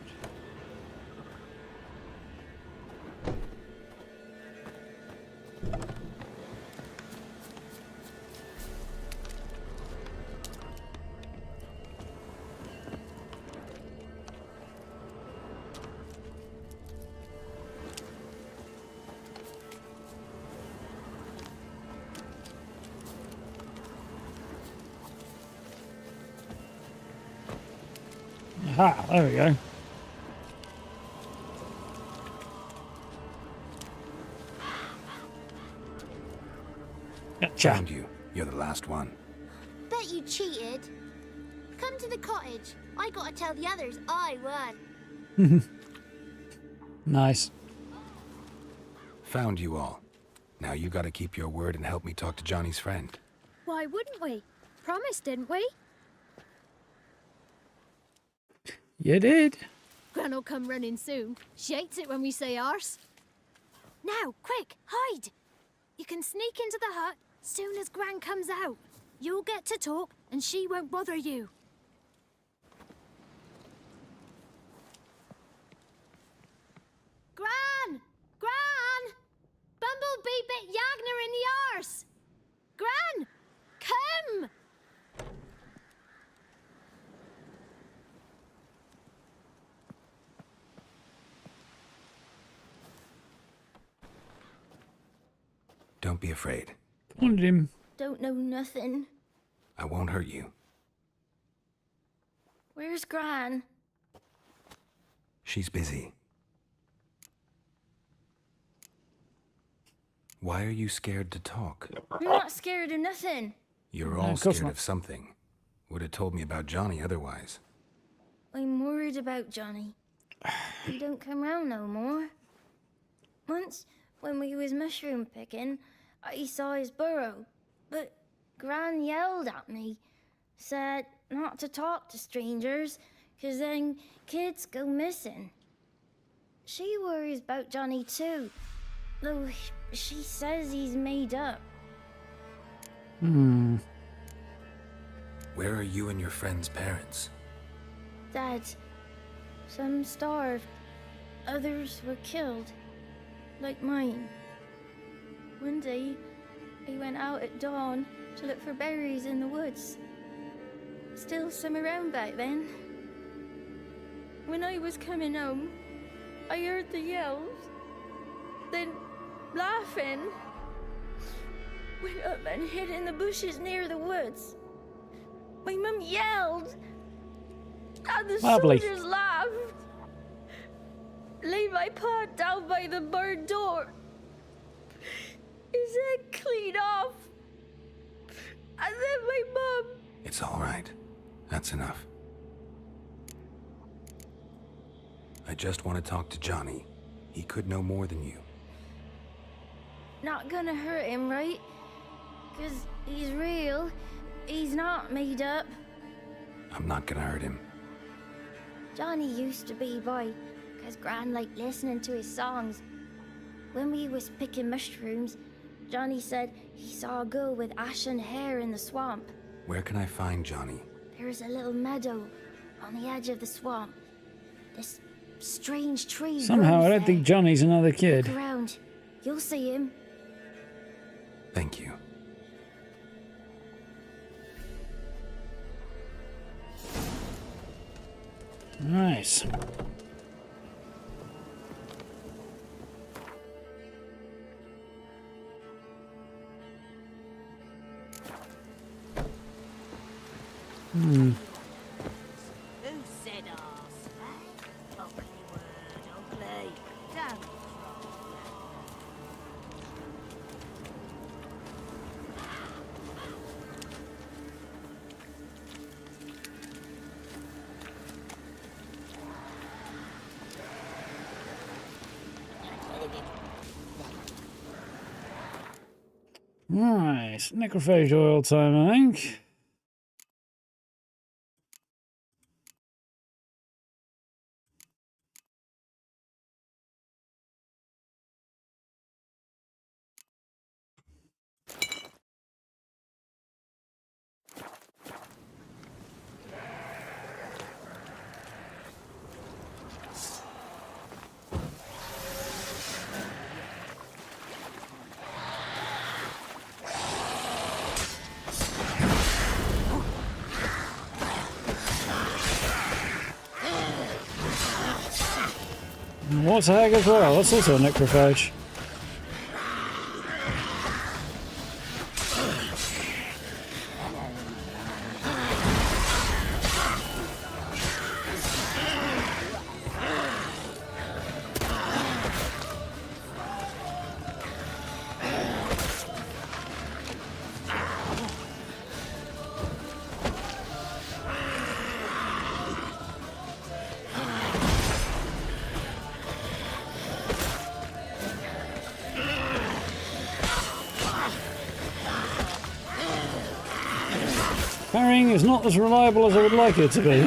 Aha, there we go. Gotcha. Found you. You're the last one. Bet you cheated. Come to the cottage. I gotta tell the others I won. Nice. Found you all. Now you gotta keep your word and help me talk to Johnny's friend. Why wouldn't we? Promised, didn't we? You did. Gran'll come running soon. She hates it when we say arse. Now, quick, hide! You can sneak into the hut soon as Gran comes out. You'll get to talk, and she won't bother you. Gran! Gran! Bumblebee bit Yagner in the arse! Gran! Come! Don't be afraid. Wanted him. Don't know nothing. I won't hurt you. Where's Gran? She's busy. Why are you scared to talk? You're not scared of nothing. You're No, all of course scared not. of something. Would have told me about Johnny otherwise. I'm worried about Johnny. He don't come round no more. Once, when we was mushroom picking, I saw his burrow, but Gran yelled at me, said not to talk to strangers, 'cause then kids go missing. She worries about Johnny too, though she says he's made up. Where are you and your friend's parents? Dad, some starved, others were killed, like mine. One day, I went out at dawn to look for berries in the woods. Still some around back then. When I was coming home, I heard the yells, then laughing. Went up and hid in the bushes near the woods. My mum yelled, and the Lovely. soldiers laughed. Laid my paw down by the barn door. His head clean off. And then my mum. It's all right. That's enough. I just want to talk to Johnny. He could know more than you. Not gonna hurt him, right? 'Cause he's real. He's not made up. I'm not gonna hurt him. Johnny used to be boy, 'cause Gran liked listening to his songs. When we was picking mushrooms, Johnny said he saw a girl with ashen hair in the swamp. Where can I find Johnny? There's a little meadow on the edge of the swamp. This strange tree. Somehow, grows I don't there. think Johnny's another kid. Look around. You'll see him. Thank you. Nice. Who said arse, eh? Ugly word, ugly. Don't. Nice. Necrophage oil time, I think. And what's a hag as well? That's also a necrophage. Carrying is not as reliable as I would like it to be.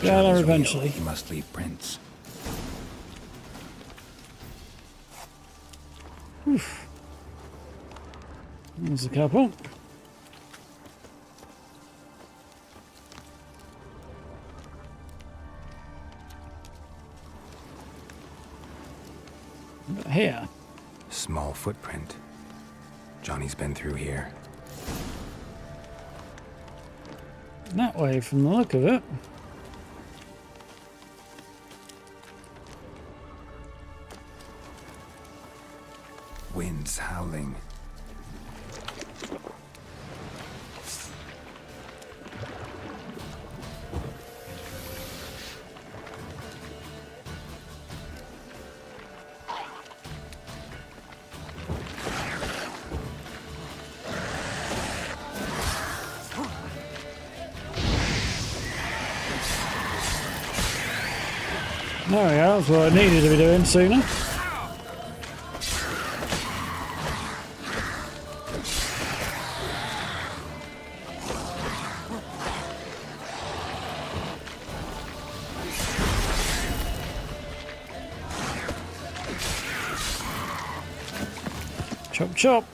Got her eventually. He must leave prints. Oof. There's a couple. But here. Small footprint. Johnny's been through here. That way from the look of it. Winds howling. There we go, that's what I needed to be doing sooner. Chop chop.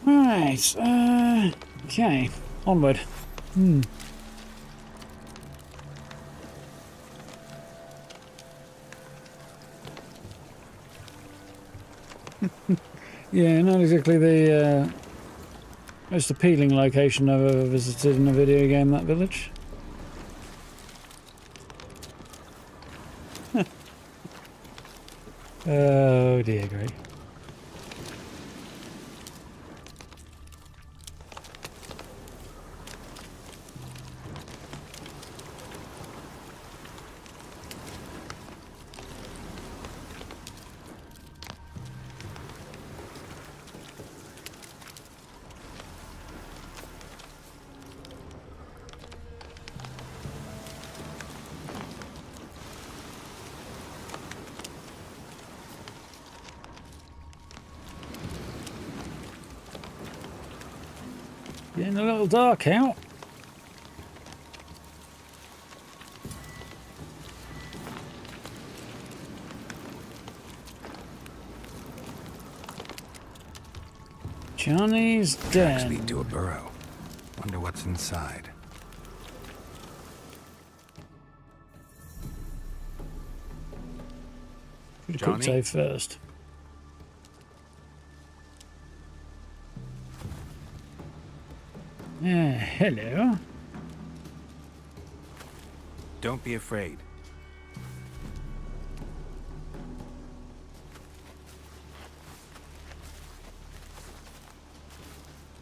Right, okay, onward. Yeah, not exactly the most appealing location I've ever visited in a video game, that village. Oh dear, great. Getting a little dark out. Johnny's Tracks den. lead to a burrow. Wonder what's inside. Should have quick save first. Hello. Don't be afraid.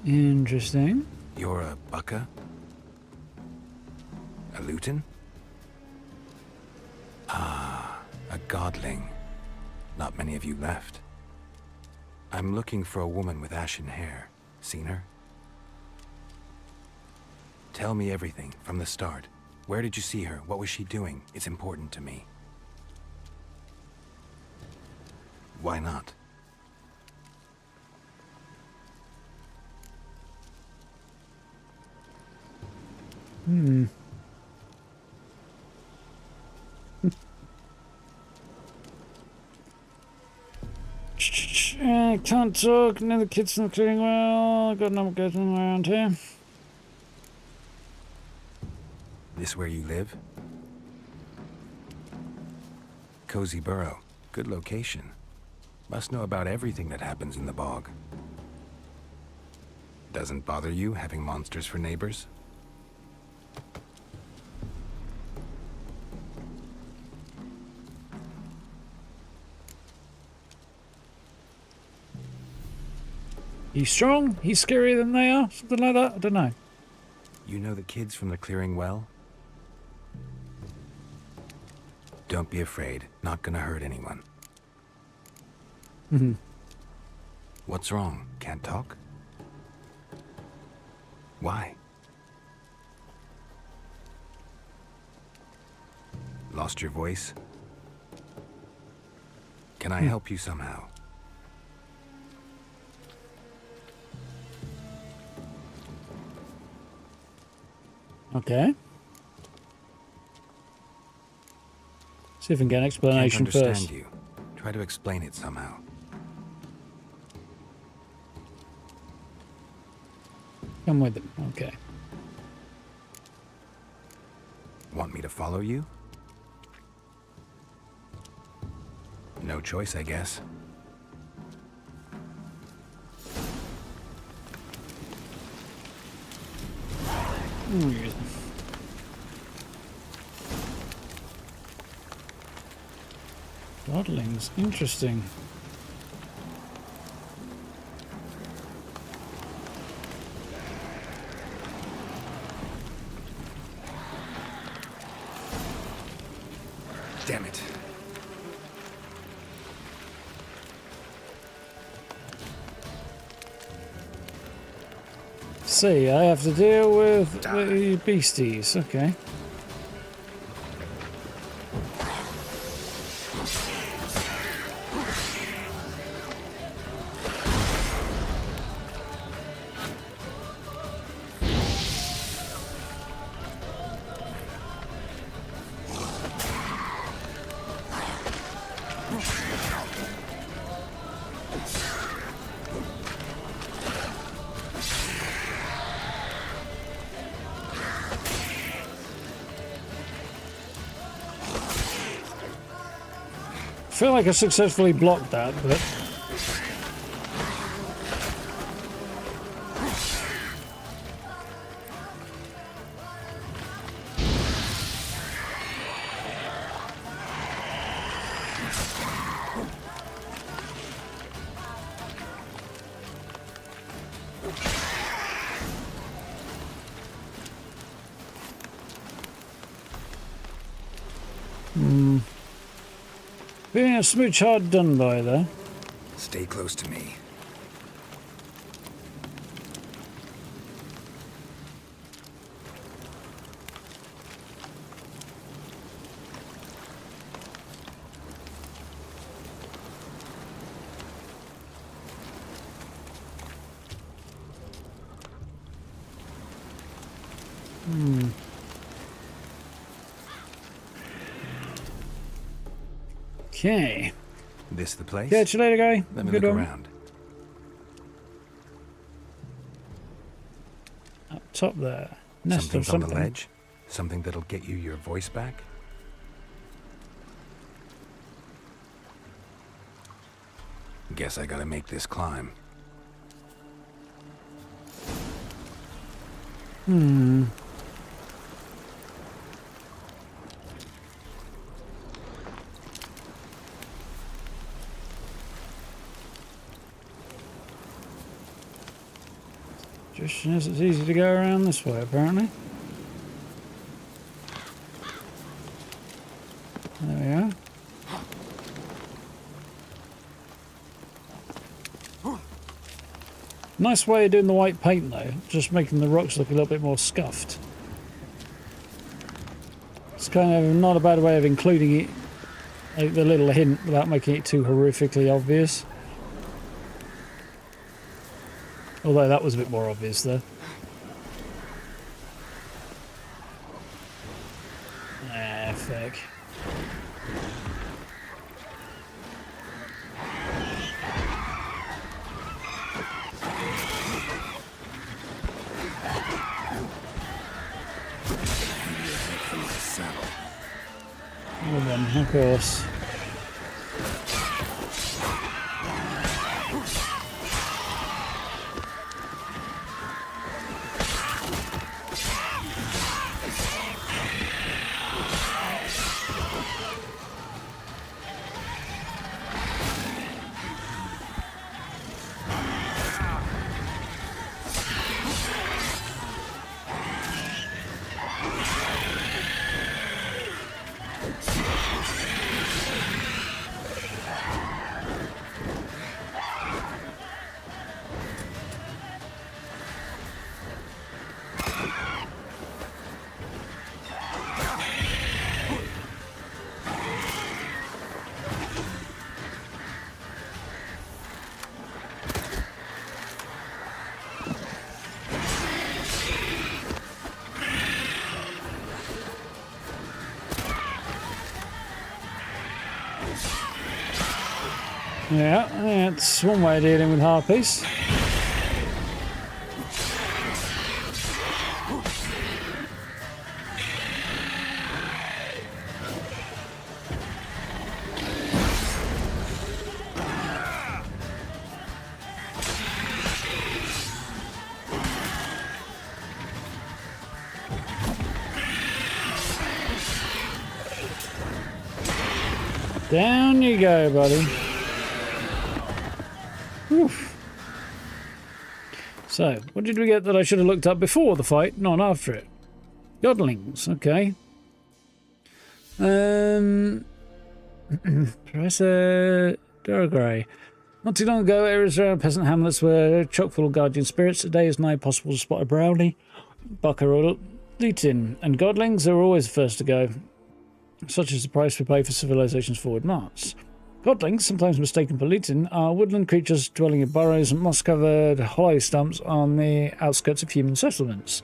Interesting. You're a bucka? A luton? Ah, a godling. Not many of you left. I'm looking for a woman with ashen hair. Seen her? Tell me everything, from the start. Where did you see her? What was she doing? It's important to me. Why not? Can't talk, no, the kids not doing well. I've got no getting around here. This where you live? Cozy burrow. Good location. Must know about everything that happens in the bog. Doesn't bother you having monsters for neighbors? He's strong, he's scarier than they are, something like that, I don't know. You know the kids from the clearing well? Don't be afraid. Not gonna hurt anyone. Mhm. What's wrong? Can't talk? Why? Lost your voice? Can I help you somehow? Okay. See if we can get an explanation Can't understand first. you. Try to explain it somehow. Come with him. Okay. Want me to follow you? No choice, I guess. Godlings. Interesting. Damn it. See, I have to deal with the beasties. Okay. I feel like I successfully blocked that, but being a smooch hard done by there. Stay close to me. Okay. This the place? Catch you later, guy. Let me Good look one. around. Up top there. Nest Something's of something. on the ledge? Something that'll get you your voice back? Guess I gotta make this climb. Just as it's easy to go around this way, apparently. There we are. Nice way of doing the white paint, though. Just making the rocks look a little bit more scuffed. It's kind of not a bad way of including it, like the little hint, without making it too horrifically obvious. Although that was a bit more obvious there. Ah, feck. Well then, of course. Yeah, that's one way of dealing with harpies. Down you go, buddy. Oof. So, what did we get that I should have looked up before the fight, not after it? Godlings, okay. Professor Durgray. Not too long ago, areas around peasant hamlets were chock full of guardian spirits. Today is nigh possible to spot a brownie, bucker or lutin, and godlings are always the first to go. Such is the price we pay for civilization's forward march. Godlings, sometimes mistaken for lutin, are woodland creatures dwelling in burrows and moss-covered hollow stumps on the outskirts of human settlements.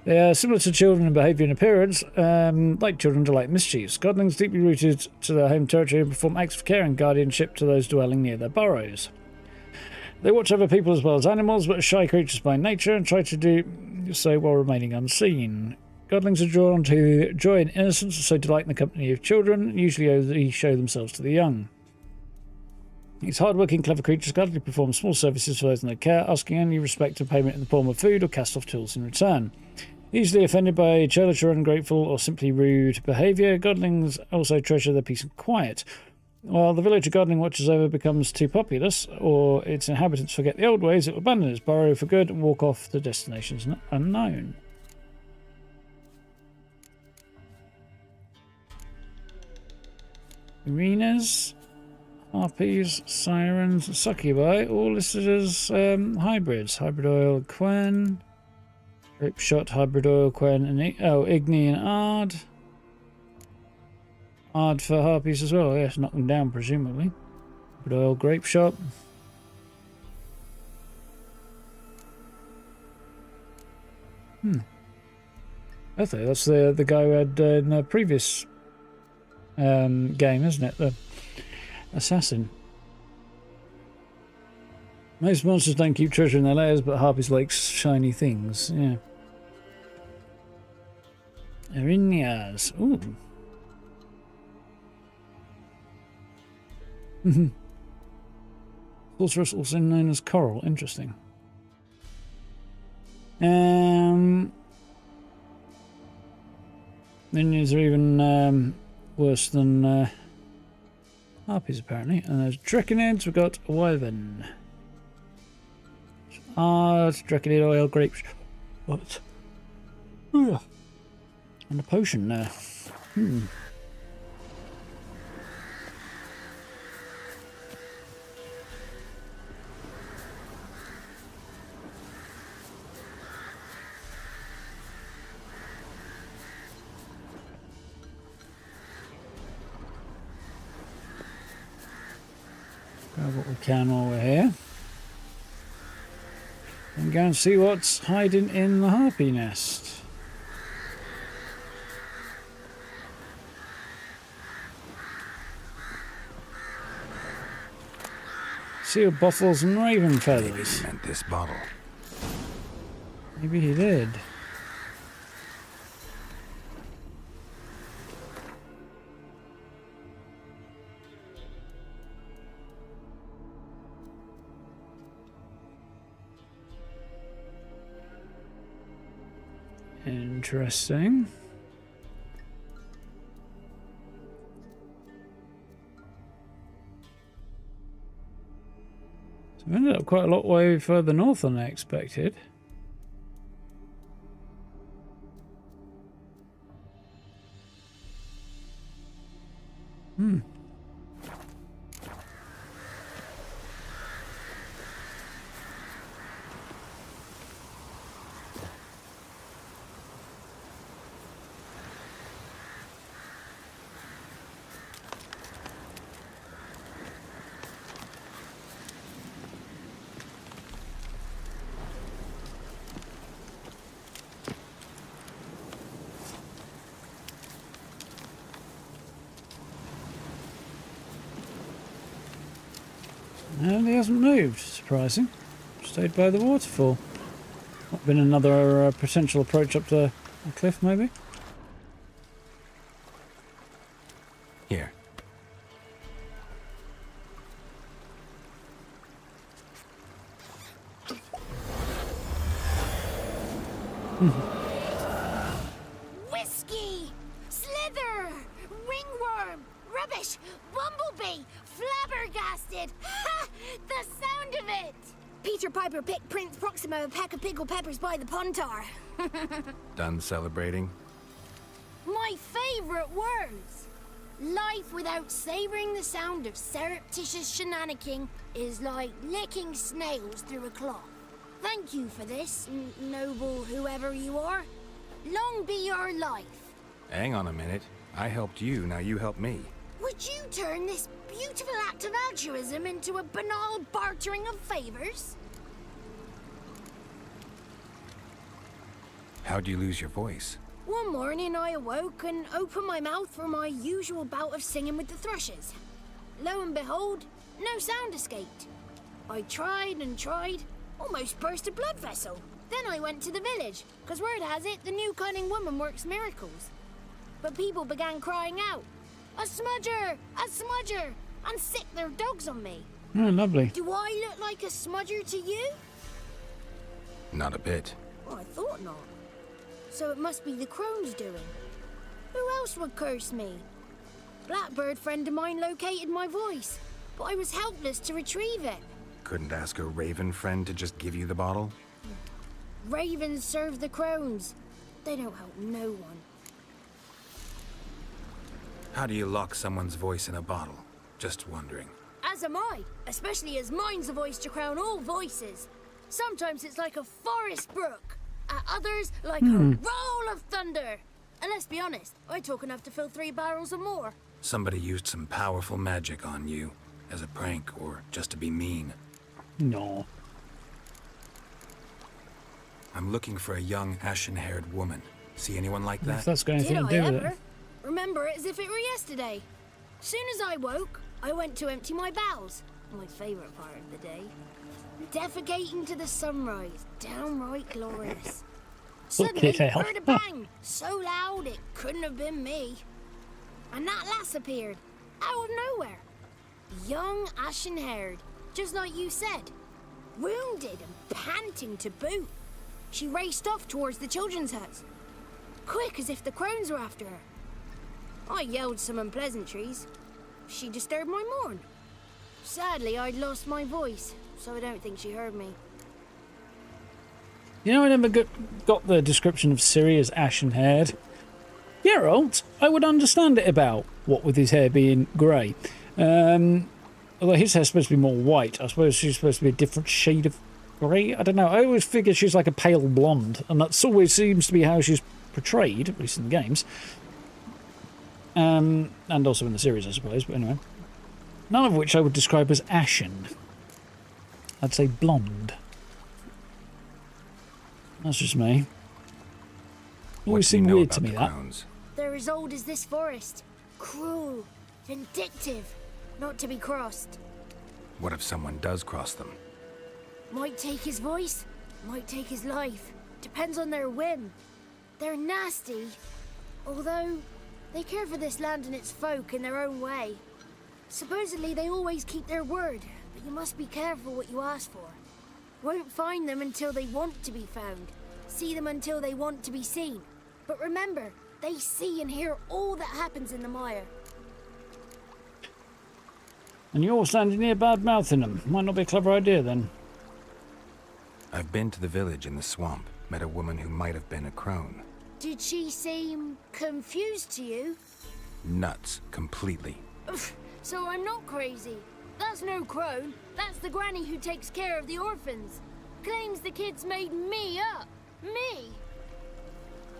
They are similar to children in behaviour and appearance, like children delight mischiefs. Godlings deeply rooted to their home territory and perform acts of care and guardianship to those dwelling near their burrows. They watch over people as well as animals, but are shy creatures by nature and try to do so while remaining unseen. Godlings are drawn to joy and innocence, so delight in the company of children, usually only show themselves to the young. These hard-working, clever creatures gladly perform small services for those in their care, asking only respect and payment in the form of food or cast-off tools in return. Easily offended by churlish or ungrateful or simply rude behaviour, Godlings also treasure their peace and quiet. While the village a Godling watches over becomes too populous, or its inhabitants forget the old ways, it will abandon its burrow for good and walk off to destinations unknown. Arenas, harpies, sirens, succubi, all listed as hybrids. Hybrid oil, Quen, grape shot, hybrid oil, Quen, and Igni and Ard. Ard for harpies as well, yes, knock them down presumably. Hybrid oil, grape shot. Okay, that's the guy who had in the previous game, isn't it? The assassin. Most monsters don't keep treasure in their lairs, but harpies like shiny things. Yeah. Arinias. Ooh. Sorcerers, also known as coral. Interesting. Minions are even worse than harpies, apparently. And there's Drakonids. We've got a Wyvern. It's Draconid oil, grapes. What? And a potion there. Grab what we can while we're here. And go and see what's hiding in the harpy nest. Seal bottles and raven feathers. Maybe he meant this bottle. Maybe he did. Interesting. So we ended up quite a lot way further north than I expected. And he hasn't moved, surprising. Stayed by the waterfall. Not been another potential approach up the cliff, maybe? Here. Whiskey! Slither! Ringworm! Rubbish! Bumblebee! Flabbergasted! Ha! The sound of it! Peter Piper picked Prince Proximo a pack of pickled peppers by the pontar. Done celebrating? My favorite words! Life without savoring the sound of surreptitious shenanigans is like licking snails through a cloth. Thank you for this, noble whoever you are. Long be your life. Hang on a minute. I helped you, now you help me. Would you turn this beautiful act of altruism into a banal bartering of favors? How'd you lose your voice? One morning I awoke and opened my mouth for my usual bout of singing with the thrushes. Lo and behold, no sound escaped. I tried and tried, almost burst a blood vessel. Then I went to the village, because word has it the new cunning woman works miracles. But people began crying out, "A smudger! A smudger!" and sick their dogs on me. Oh, lovely. Do I look like a smudger to you? Not a bit. Well, I thought not. So it must be the crone's doing. Who else would curse me? Blackbird friend of mine located my voice, but I was helpless to retrieve it. Couldn't ask a raven friend to just give you the bottle? Ravens serve the crones. They don't help no one. How do you lock someone's voice in a bottle? Just wondering. As am I, especially as mine's a voice to crown all voices. Sometimes it's like a forest brook, at others like a roll of thunder. And let's be honest, I talk enough to fill 3 barrels or more. Somebody used some powerful magic on you, as a prank or just to be mean. No. I'm looking for a young, ashen-haired woman. See anyone like If that? that's got anything to do with it. Remember it as if it were yesterday. Soon as I woke, I went to empty my bowels. My favourite part of the day. Defecating to the sunrise. Downright glorious. Suddenly, hell. heard a bang. So loud it couldn't have been me. And that lass appeared. Out of nowhere. Young, ashen-haired. Just like you said. Wounded and panting to boot. She raced off towards the children's huts. Quick as if the crones were after her. I yelled some unpleasantries. She disturbed my morn. Sadly, I'd lost my voice, so I don't think she heard me. You know, I never got the description of Ciri as ashen-haired. Geralt, I would understand it about, what with his hair being grey. Although his hair's supposed to be more white, I suppose she's supposed to be a different shade of grey. I don't know. I always figured she's like a pale blonde, and that's always seems to be how she's portrayed, at least in the games. And also in the series, I suppose, but anyway. None of which I would describe as ashen. I'd say blonde. That's just me. Always seemed weird to me, that. They're as old as this forest. Cruel, vindictive, not to be crossed. What if someone does cross them? Might take his voice, might take his life. Depends on their whim. They're nasty, although they care for this land and its folk in their own way. Supposedly they always keep their word, but you must be careful what you ask for. Won't find them until they want to be found. See them until they want to be seen. But remember, they see and hear all that happens in the mire. And you're standing here bad-mouthing them. Might not be a clever idea, then. I've been to the village in the swamp. Met a woman who might have been a crone. Did she seem confused to you? Nuts. Completely. So I'm not crazy. That's no crone. That's the granny who takes care of the orphans. Claims the kids made me up. Me!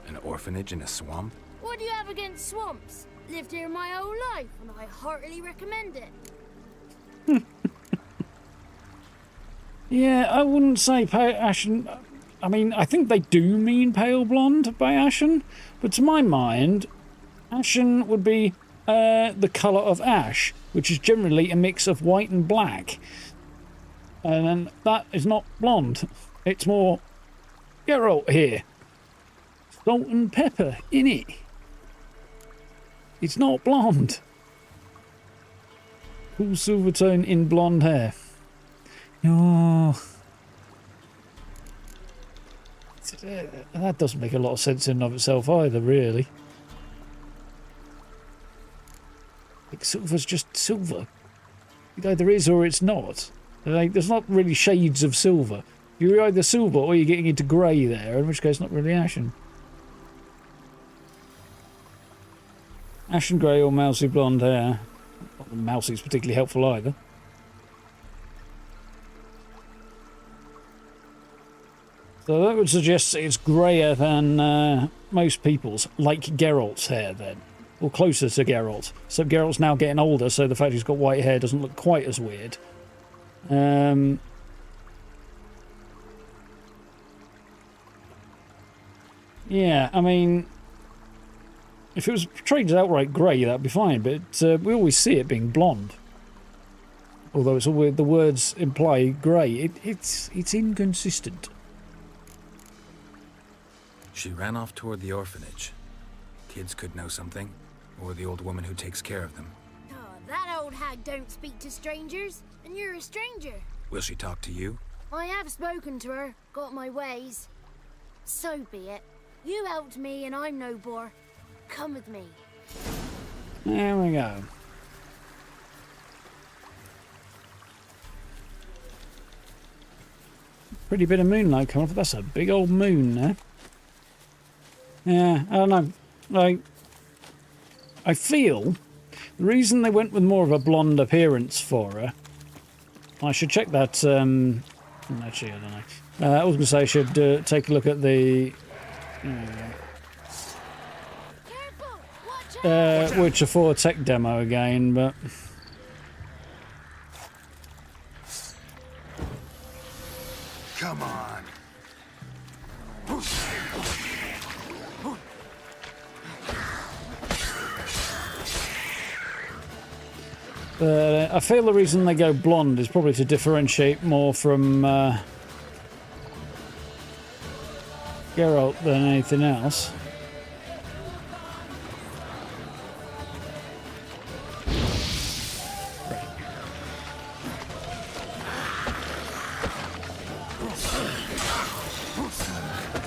An orphanage in a swamp? What do you have against swamps? Lived here my whole life, and I heartily recommend it. Yeah, I wouldn't say ashen. I mean, I think they do mean pale blonde by ashen, but to my mind, ashen would be the colour of ash, which is generally a mix of white and black. And then that is not blonde. It's more Geralt here. Salt and pepper in it. It's not blonde. Cool silver tone in blonde hair. Oh. That doesn't make a lot of sense in and of itself either, really. Like, silver's just silver. It either is or it's not. Like, there's not really shades of silver. You're either silver or you're getting into grey there, in which case not really ashen. Ashen grey or mousy blonde hair. Not that mousy's particularly helpful either. So that would suggest it's greyer than most people's, like Geralt's hair then. Or closer to Geralt. So Geralt's now getting older, so the fact he's got white hair doesn't look quite as weird. Yeah, I mean, if it was portrayed as outright grey, that'd be fine, but we always see it being blonde. Although it's always, the words imply grey. It's inconsistent. She ran off toward the orphanage. Kids could know something, or the old woman who takes care of them. Oh, that old hag don't speak to strangers, and you're a stranger. Will she talk to you? I have spoken to her, got my ways. So be it. You helped me, and I'm no bore. Come with me. There we go. Pretty bit of moonlight coming off. That's a big old moon there. Yeah, I don't know. Like, I feel the reason they went with more of a blonde appearance for her. I should check that. Actually, I don't know. I was going to say I should take a look at the Witcher 4 tech demo again, but. Come on. I feel the reason they go blonde is probably to differentiate more from Geralt than anything else.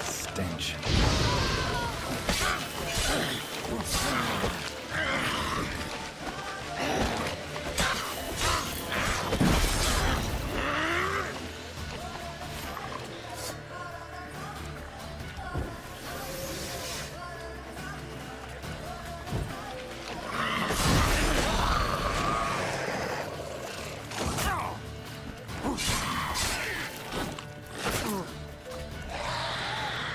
Stench.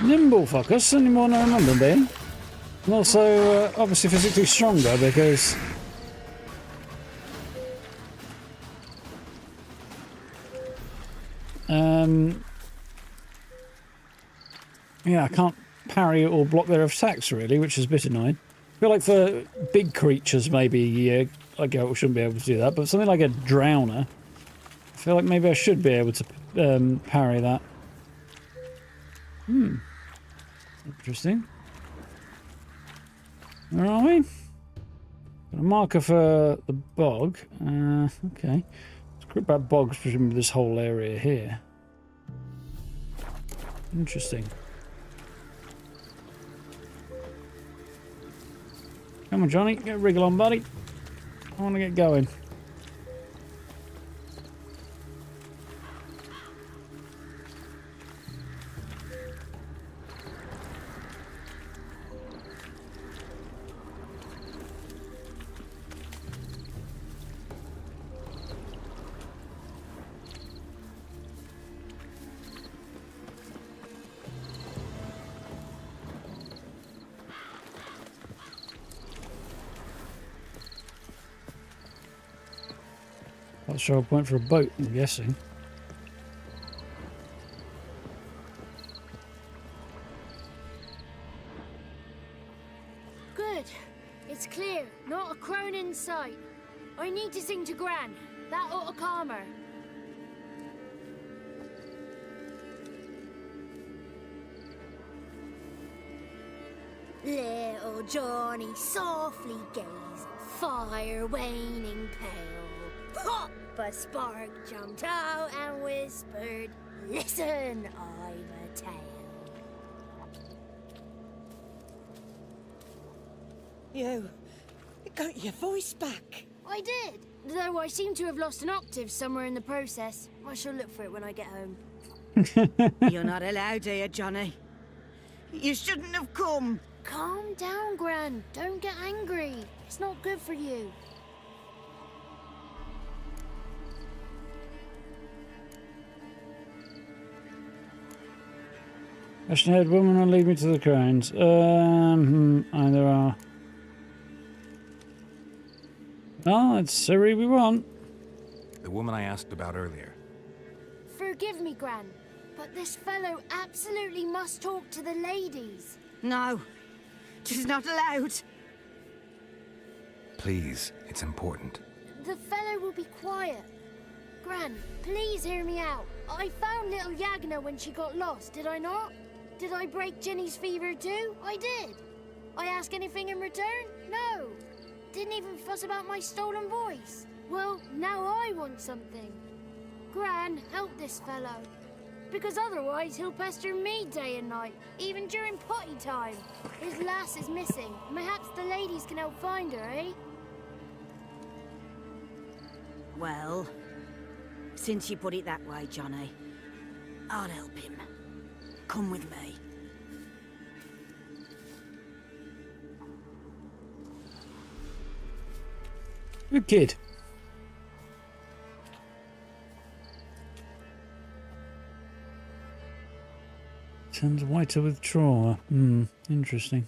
Nimble fuckers, any more than I remember being. And also, obviously physically stronger because... yeah, I can't parry or block their attacks really, which is a bit annoying. I feel like for big creatures maybe, like Geralt shouldn't be able to do that, but something like a drowner, I feel like maybe I should be able to parry that. Interesting. Where are we? Got a marker for the bog. Okay. Let's group about bogs, presumably this whole area here. Interesting. Come on, Johnny. Get a wriggle on, buddy. I want to get going. Not sure I'll point for a boat, I'm guessing. Good. It's clear. Not a crone in sight. I need to sing to Gran. That ought to calm her. Little Johnny softly gazed, fire waning pale. Pop! A spark jumped out and whispered, "Listen, I've a tale." You got your voice back. I did, though I seem to have lost an octave somewhere in the process. I shall look for it when I get home. You're not allowed here, Johnny. You shouldn't have come. Calm down, Gran. Don't get angry. It's not good for you. Ashen-haired woman will lead me to the crones. There are. Oh, it's Ciri we want. The woman I asked about earlier. Forgive me, Gran, but this fellow absolutely must talk to the ladies. No, she's not allowed. Please, it's important. The fellow will be quiet. Gran, please hear me out. I found little Yagna when she got lost, did I not? Did I break Jenny's fever too? I did. I ask anything in return? No. Didn't even fuss about my stolen voice. Well, now I want something. Gran, help this fellow. Because otherwise he'll pester me day and night, even during potty time. His lass is missing. Perhaps the ladies can help find her, eh? Well, since you put it that way, Johnny, I'll help him. Come with me. Good kid. Turns whiter with trauma. Interesting.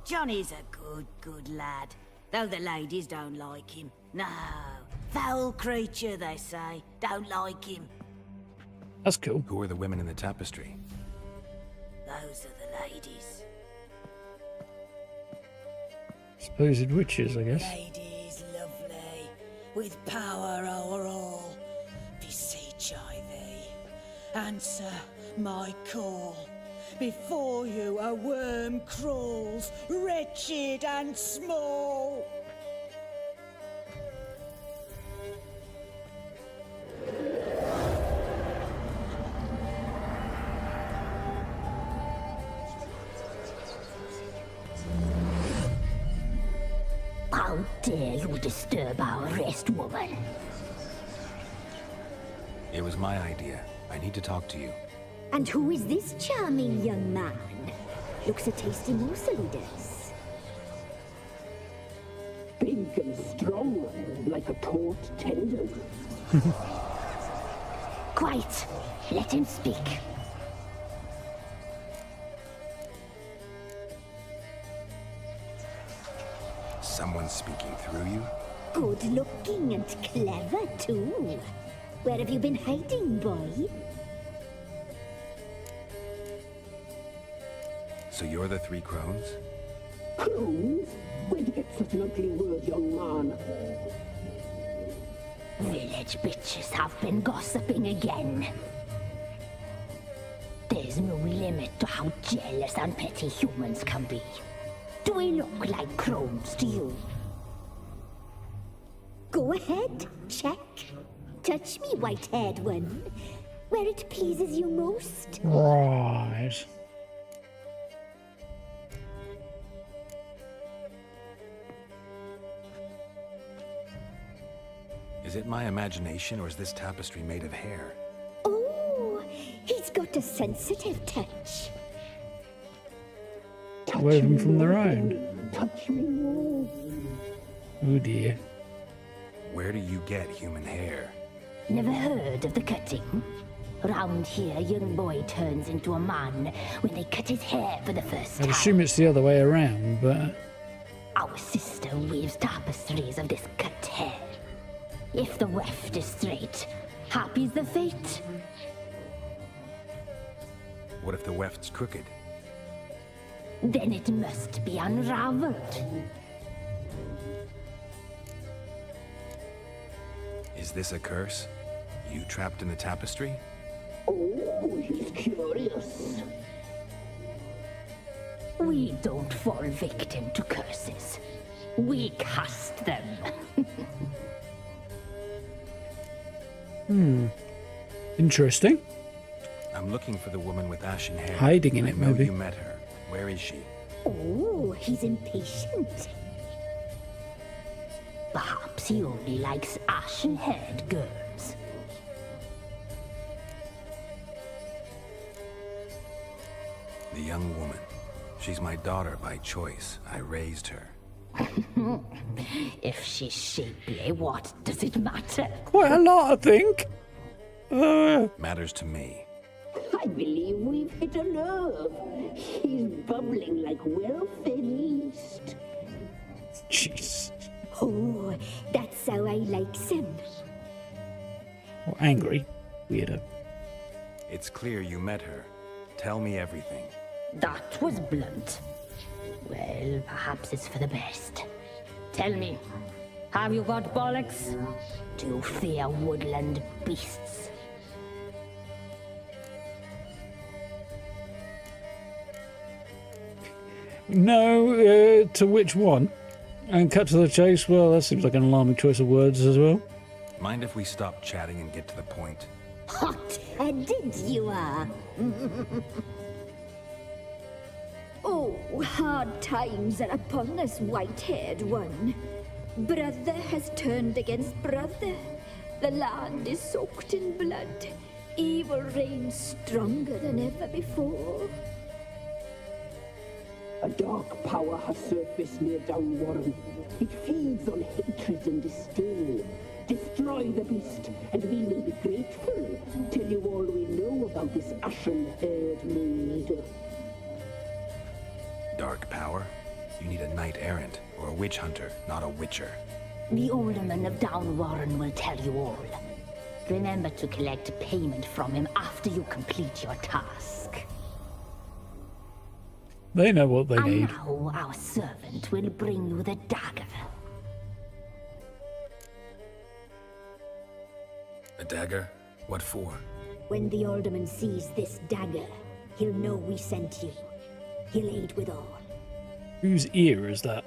Johnny's a good lad, though the ladies don't like him. No, foul creature, they say. Don't like him. That's cool. Who are the women in the tapestry? Those are the ladies. Supposed witches, I guess. Ladies lovely, with power o'er all. Beseech I thee, answer my call. Before you a worm crawls, wretched and small. How dare you disturb our rest, woman? It was my idea. I need to talk to you. And who is this charming young man? Looks a tasty morsel, he does. Big and strong, like a taut tendon. Quiet. Let him speak. Someone speaking through you? Good looking and clever, too. Where have you been hiding, boy? So you're the three crones? Crones? Where'd you get such an ugly word, young man? Village bitches have been gossiping again. There's no limit to how jealous and petty humans can be. Do we look like crones to you? Go ahead, check. Touch me, white-haired one, where it pleases you most. Right. Is it my imagination, or is this tapestry made of hair? Oh, he's got a sensitive touch. Woven from their own. Touch me more. Oh dear. Where do you get human hair? Never heard of the cutting? Round here, young boy turns into a man when they cut his hair for the first I'd time. assume it's the other way around, but... Our sister weaves tapestries of this cut hair. If the weft is straight, happy's the fate. What if the weft's crooked? Then it must be unraveled. Is this a curse? You trapped in the tapestry? Oh, he's curious. We don't fall victim to curses. We cast them. Interesting. I'm looking for the woman with ashen hair. Hiding in I it, know maybe. you met her. Where is she? Oh, he's impatient. Perhaps he only likes ashen-haired girls. The young woman. She's my daughter by choice. I raised her. If she's shapely, what does it matter? Quite a lot, I think. Matters to me. I believe we've hit a nerve. He's bubbling like well-fed yeast. Jeez. Oh, that's how I likes him. Or angry. Weirdo. It's clear you met her. Tell me everything. That was blunt. Well, perhaps it's for the best. Tell me, have you got bollocks? Do you fear woodland beasts? No, to which one? And cut to the chase? Well, that seems like an alarming choice of words as well. Mind if we stop chatting and get to the point? Hot-headed you are. Oh, hard times are upon us, white-haired one. Brother has turned against brother. The land is soaked in blood. Evil reigns stronger than ever before. A dark power has surfaced near Downwarren. It feeds on hatred and disdain. Destroy the beast, and we will be grateful. Tell you all we know about this ashen-haired maid. Dark power? You need a knight-errant or a witch hunter, not a witcher. The alderman of Downwarren will tell you all. Remember to collect payment from him after you complete your task. They know what they And need. now our servant will bring you the dagger. A dagger? What for? When the alderman sees this dagger, he'll know we sent you. He'll aid with all. Whose ear is that?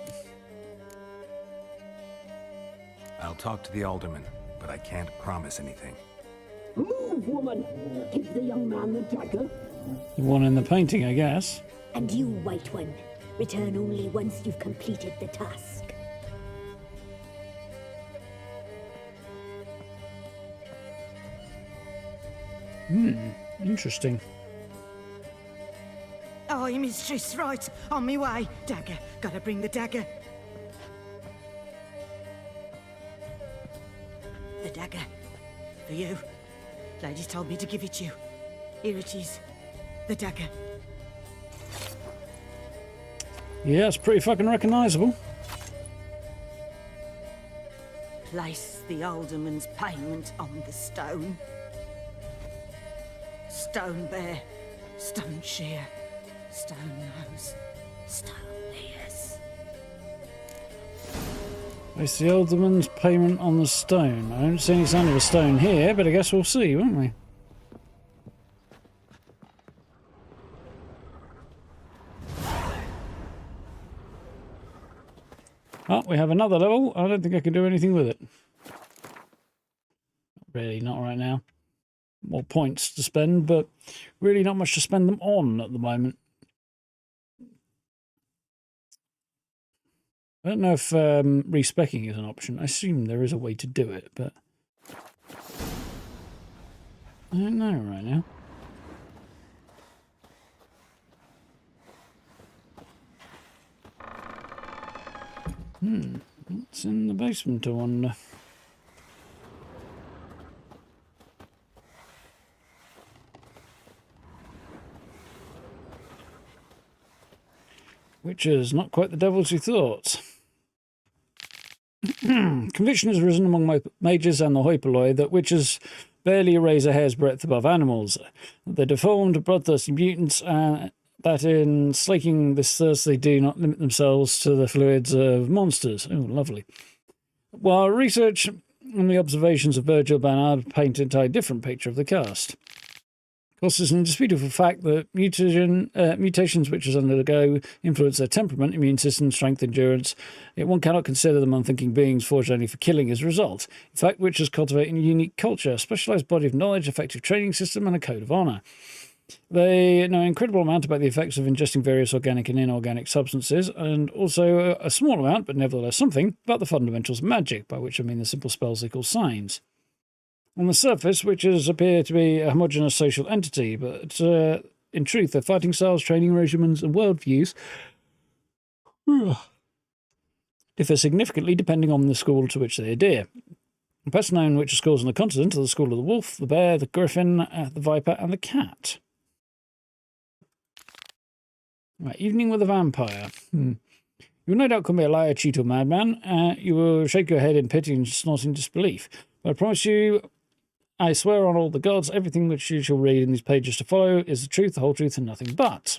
I'll talk to the alderman, but I can't promise anything. Move, woman! Give the young man the dagger. The one in the painting, I guess. And you, White One, return only once you've completed the task. Interesting. Aye, mistress, right. On me way. Dagger. Gotta bring the dagger. The dagger. For you. Ladies told me to give it you. Here it is. The dagger. Yeah, it's pretty fucking recognisable. Place the alderman's payment on the stone. Stone bear. Stone shear. Stone nose. Stone ears. It's the alderman's payment on the stone. I don't see any sign of a stone here, but I guess we'll see, won't we? Oh, we have another level. I don't think I can do anything with it. Really, not right now. More points to spend, but really not much to spend them on at the moment. I don't know if respecking is an option. I assume there is a way to do it, but I don't know right now. What's in the basement, I wonder? Which is not quite the devils you thought. Conviction has risen among mages and the hoi polloi that witches barely raise a hair's breadth above animals. They're deformed, bloodthirsty mutants, and that in slaking this thirst they do not limit themselves to the fluids of monsters. Oh, lovely. While research and the observations of Virgil Bernard paint an entirely different picture of the cast. Of course, it's an indisputable fact that mutations which undergo influence their temperament, immune system, strength, endurance, yet one cannot consider them unthinking beings forged only for killing as a result. In fact, witches cultivate a unique culture, a specialised body of knowledge, effective training system, and a code of honour. They know an incredible amount about the effects of ingesting various organic and inorganic substances, and also a small amount, but nevertheless something, about the fundamentals of magic, by which I mean the simple spells they call signs. On the surface, witches appear to be a homogeneous social entity, but in truth, their fighting styles, training regimens, and worldviews differ significantly depending on the school to which they adhere. The best known witch schools on the continent are the School of the Wolf, the Bear, the Griffin, the Viper, and the Cat. Right, evening with a vampire. You will no doubt call me a liar, cheat, or madman. You will shake your head in pity and snort in disbelief. But I promise you, I swear on all the gods, everything which you shall read in these pages to follow is the truth, the whole truth, and nothing but.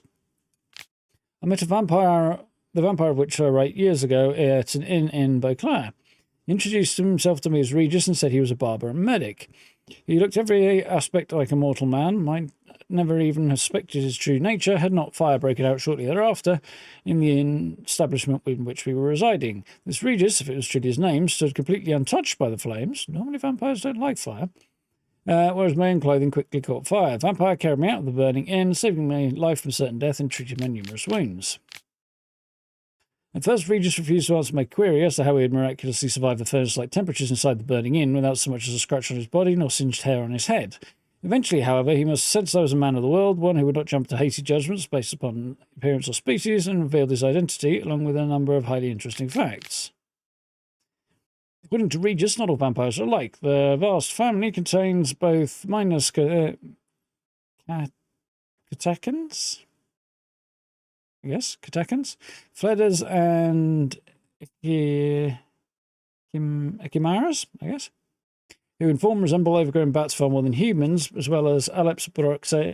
I met the vampire of which I write years ago at an inn in Beauclair. He introduced himself to me as Regis and said he was a barber and medic. He looked every aspect like a mortal man, might never even have suspected his true nature had not fire broken out shortly thereafter in the establishment in which we were residing. This Regis, if it was truly his name, stood completely untouched by the flames. Normally vampires don't like fire. Whereas my own clothing quickly caught fire. The vampire carried me out of the burning inn, saving my life from certain death and treated my numerous wounds. At first, Regis refused to answer my query as to how he had miraculously survived the furnace-like temperatures inside the burning inn without so much as a scratch on his body nor singed hair on his head. Eventually, however, he must sense I was a man of the world, one who would not jump to hasty judgments based upon appearance or species, and revealed his identity, along with a number of highly interesting facts. According to Regis, not all vampires are alike. The vast family contains both minus catechans? Yes, catechans, fledders, and echimaras, I guess, who in form resemble overgrown bats far more than humans, as well as aleps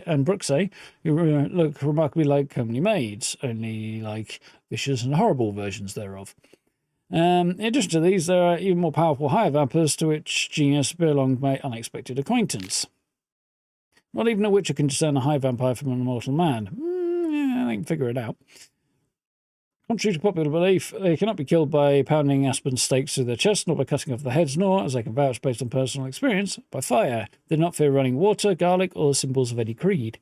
and bruxae, who look remarkably like homely maids, only like vicious and horrible versions thereof. In addition to these, there are even more powerful higher vampires to which genius belonged my unexpected acquaintance. Not even a witcher can discern a high vampire from an immortal man. Yeah, they can figure it out. Contrary to popular belief, they cannot be killed by pounding aspen stakes through their chest, nor by cutting off their heads, nor, as I can vouch based on personal experience, by fire. They do not fear running water, garlic, or the symbols of any creed.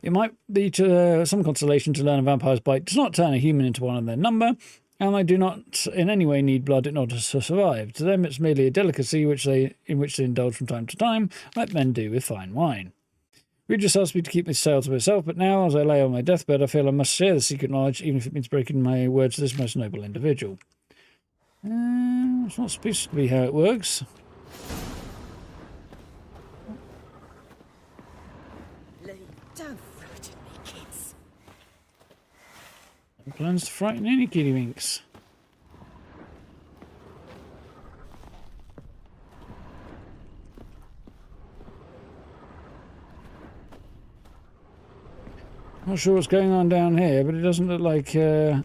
It might be to some consolation to learn a vampire's bite does not turn a human into one of their number, and they do not in any way need blood in order to survive. To them, it's merely a delicacy in which they indulge from time to time, like men do with fine wine. Regis asked me to keep this tale to myself, but now, as I lay on my deathbed, I feel I must share the secret knowledge, even if it means breaking my word to this most noble individual. It's not supposed to be how it works. Don't frighten me, kids. No plans to frighten any kiddywinks. Not sure what's going on down here, but it doesn't look like it's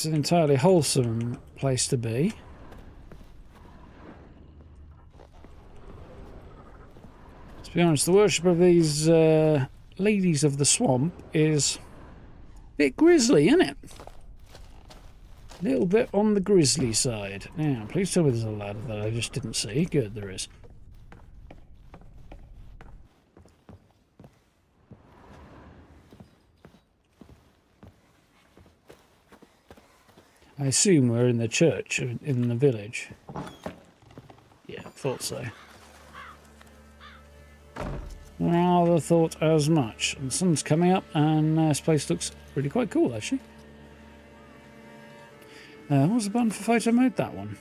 an entirely wholesome place to be. To be honest, the worship of these ladies of the swamp is a bit grisly, isn't it? A little bit on the grisly side. Now, please tell me there's a ladder that I just didn't see. Good, there is. I assume we're in the church in the village. Yeah, thought so. Rather thought as much. And the sun's coming up, and this place looks really quite cool, actually. What was the button for photo mode? That one.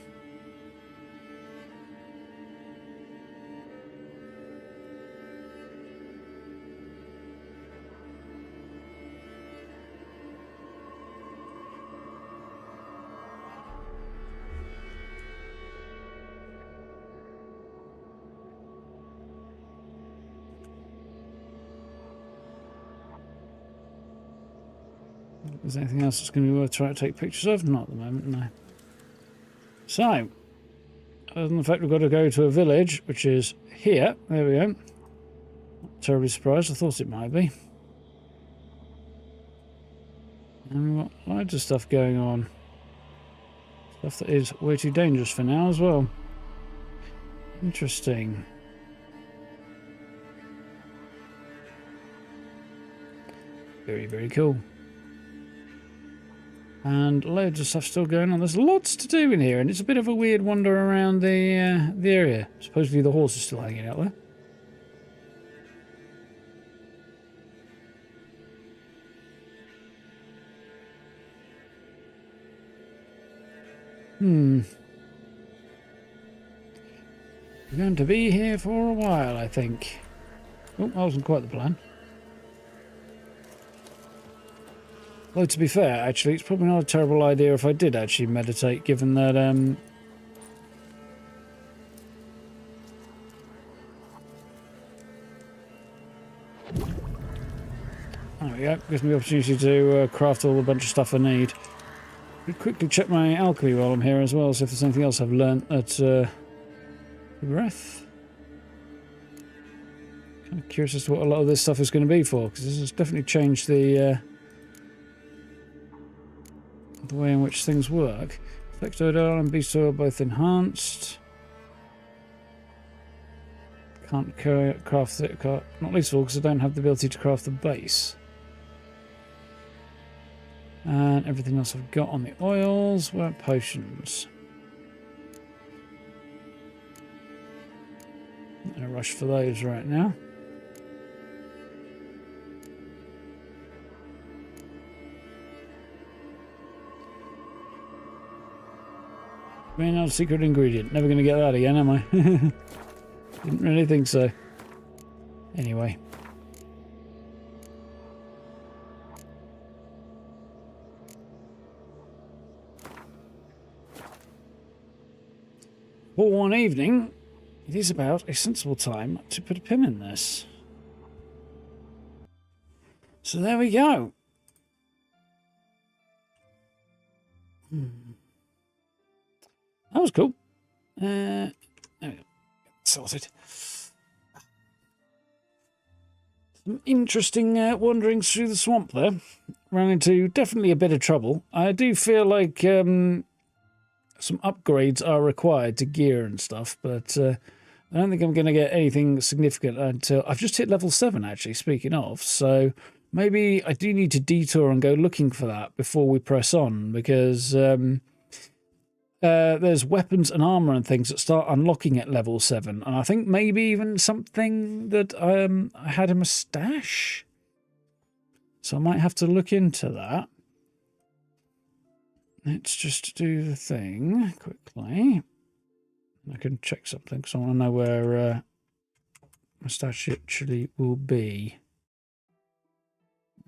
Is there anything else that's going to be worth trying to take pictures of? Not at the moment, no. So, other than the fact we've got to go to a village, which is here. There we go. Not terribly surprised. I thought it might be. And we've got loads of stuff going on. Stuff that is way too dangerous for now as well. Interesting. Very, very cool. And loads of stuff still going on. There's lots to do in here, and it's a bit of a weird wander around the area. Supposedly the horse is still hanging out there. We're going to be here for a while, I think. Oh, that wasn't quite the plan. Though to be fair, actually, it's probably not a terrible idea if I did actually meditate, given that, there we go. Gives me the opportunity to craft all the bunch of stuff I need. I'll quickly check my alchemy while I'm here as well, see if there's anything else I've learnt at Breath. Kind of curious as to what a lot of this stuff is going to be for, because this has definitely changed the way in which things work. Flex oil and beast oil both enhanced. Can't craft it, not least of all because I don't have the ability to craft the base. And everything else I've got on the oils were potions. Not in a rush for those right now. Being a secret ingredient. Never going to get that again, am I? Didn't really think so. Anyway. For one evening, it is about a sensible time to put a pin in this. So there we go. That was cool. There we go. Sorted. Some interesting wanderings through the swamp there. Ran into definitely a bit of trouble. I do feel like some upgrades are required to gear and stuff, but I don't think I'm going to get anything significant until... I've just hit level 7, actually, speaking of, so maybe I do need to detour and go looking for that before we press on, because... there's weapons and armor and things that start unlocking at level 7, and I think maybe even something that I had in my stash. So I might have to look into that. Let's just do the thing quickly. I can check something because I want to know where my stash actually will be.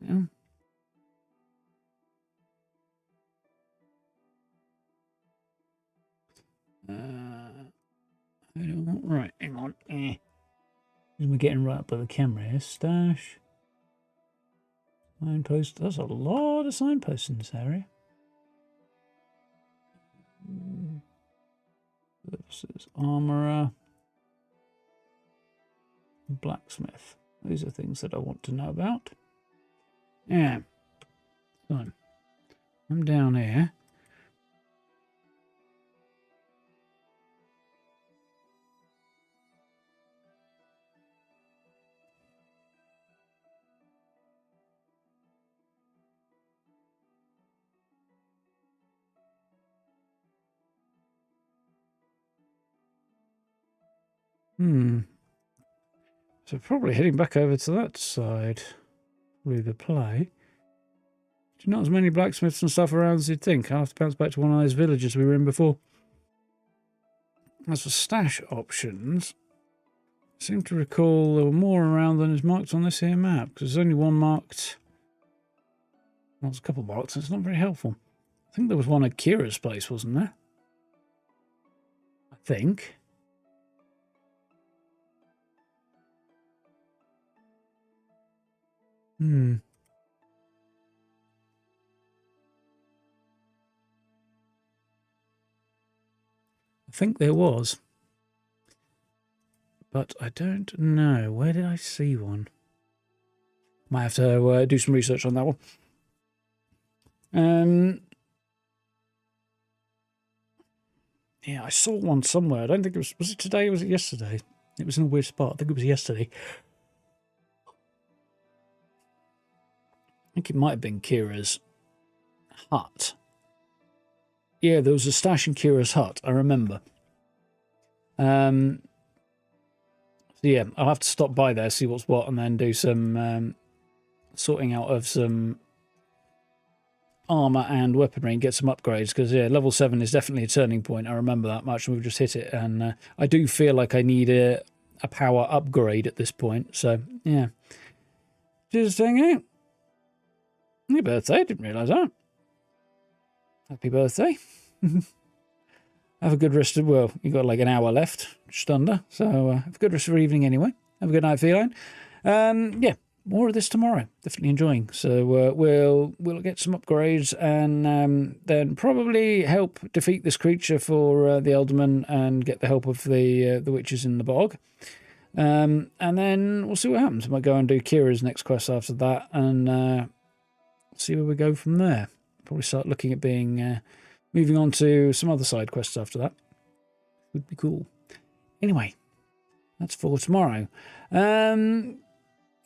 Yeah. Right, hang on. We're getting right up by the camera here. Stash. Signpost. There's a lot of signposts in this area. This is armourer. Blacksmith. These are things that I want to know about. Yeah. So, I'm down here. So probably heading back over to that side with the play. Not as many blacksmiths and stuff around as you'd think. I'll have to bounce back to one of those villages we were in before. As for stash options, I seem to recall there were more around than is marked on this here map, because there's only one marked. Well, there's a couple marked, and it's not very helpful. I think there was one at Kira's place, wasn't there? I think. think there was. But I don't know. Where did I see one? Might have to do some research on that one. Yeah, I saw one somewhere. I don't think it was... Was it today or was it yesterday? It was in a weird spot. I think it was yesterday. I think it might have been Kira's hut. Yeah, there was a stash in Kira's hut. I remember. So yeah, I'll have to stop by there, see what's what, and then do some sorting out of some armor and weaponry and get some upgrades, because yeah, level 7 is definitely a turning point. I remember that much, and we've just hit it, and I do feel like I need a power upgrade at this point. So yeah, just hang out. Your birthday, didn't realise that. Happy birthday. Have a good rest of, well, you've got like an hour left, just under, so have a good rest of your evening anyway. Have a good night, feline. Yeah, more of this tomorrow. Definitely enjoying. So we'll get some upgrades, and then probably help defeat this creature for the Elderman and get the help of the witches in the bog. And then we'll see what happens. I might go and do Kira's next quest after that, and see where we go from there. Probably start looking at being moving on to some other side quests after that. Would be cool. Anyway, that's for tomorrow.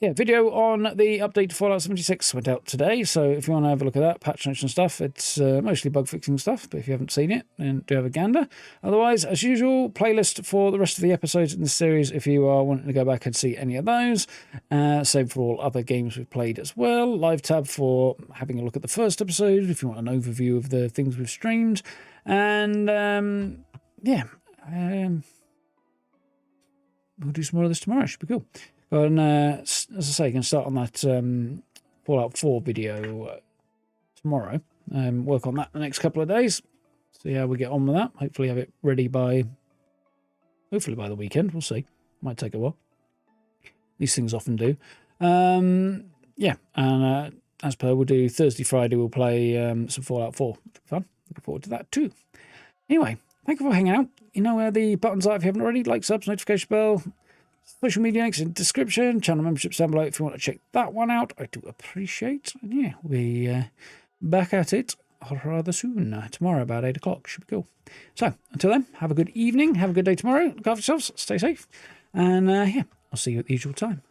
Yeah, video on the update to Fallout 76 went out today, so if you want to have a look at that, patch notes and stuff, it's mostly bug fixing stuff, but if you haven't seen it, then do have a gander. Otherwise, as usual, playlist for the rest of the episodes in the series if you are wanting to go back and see any of those. Same for all other games we've played as well. Live tab for having a look at the first episode if you want an overview of the things we've streamed. And yeah, we'll do some more of this tomorrow. Should be cool. And as I say, you can start on that Fallout 4 video tomorrow. Work on that the next couple of days. See how we get on with that. Hopefully have it ready by the weekend. We'll see. Might take a while. These things often do. Yeah, and as per, we'll do Thursday, Friday, we'll play some Fallout 4. Fun. Looking forward to that too. Anyway, thank you for hanging out. You know where the buttons are if you haven't already. Like, subs, notification bell. Social media links in the description. Channel memberships down below if you want to check that one out. I do appreciate. And yeah, we'll be back at it rather soon. Tomorrow about 8 o'clock. Should be cool. So, until then, have a good evening. Have a good day tomorrow. Look after yourselves. Stay safe. And yeah, I'll see you at the usual time.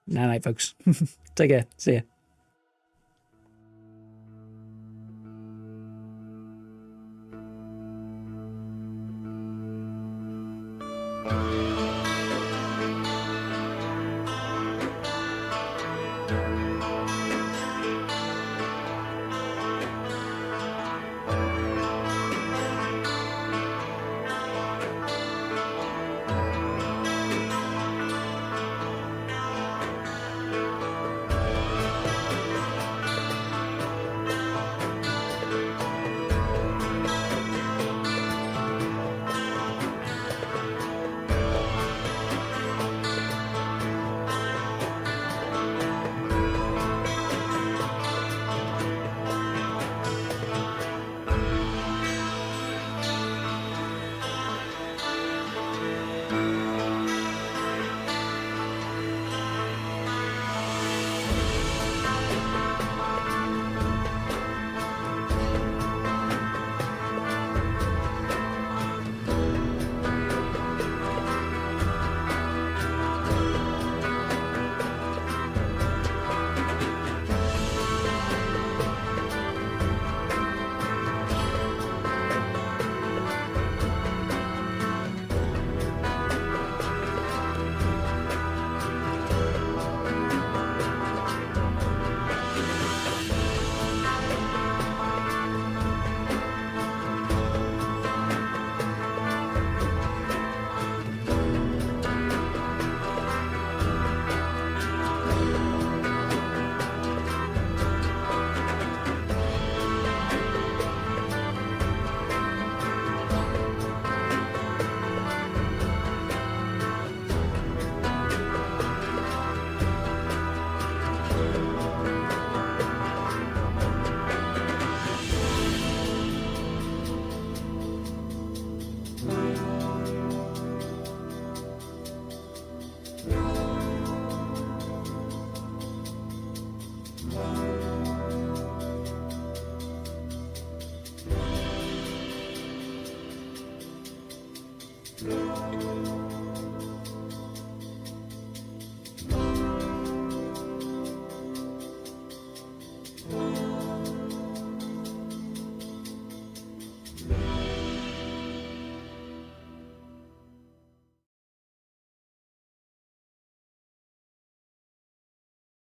Night, folks. Take care. See ya.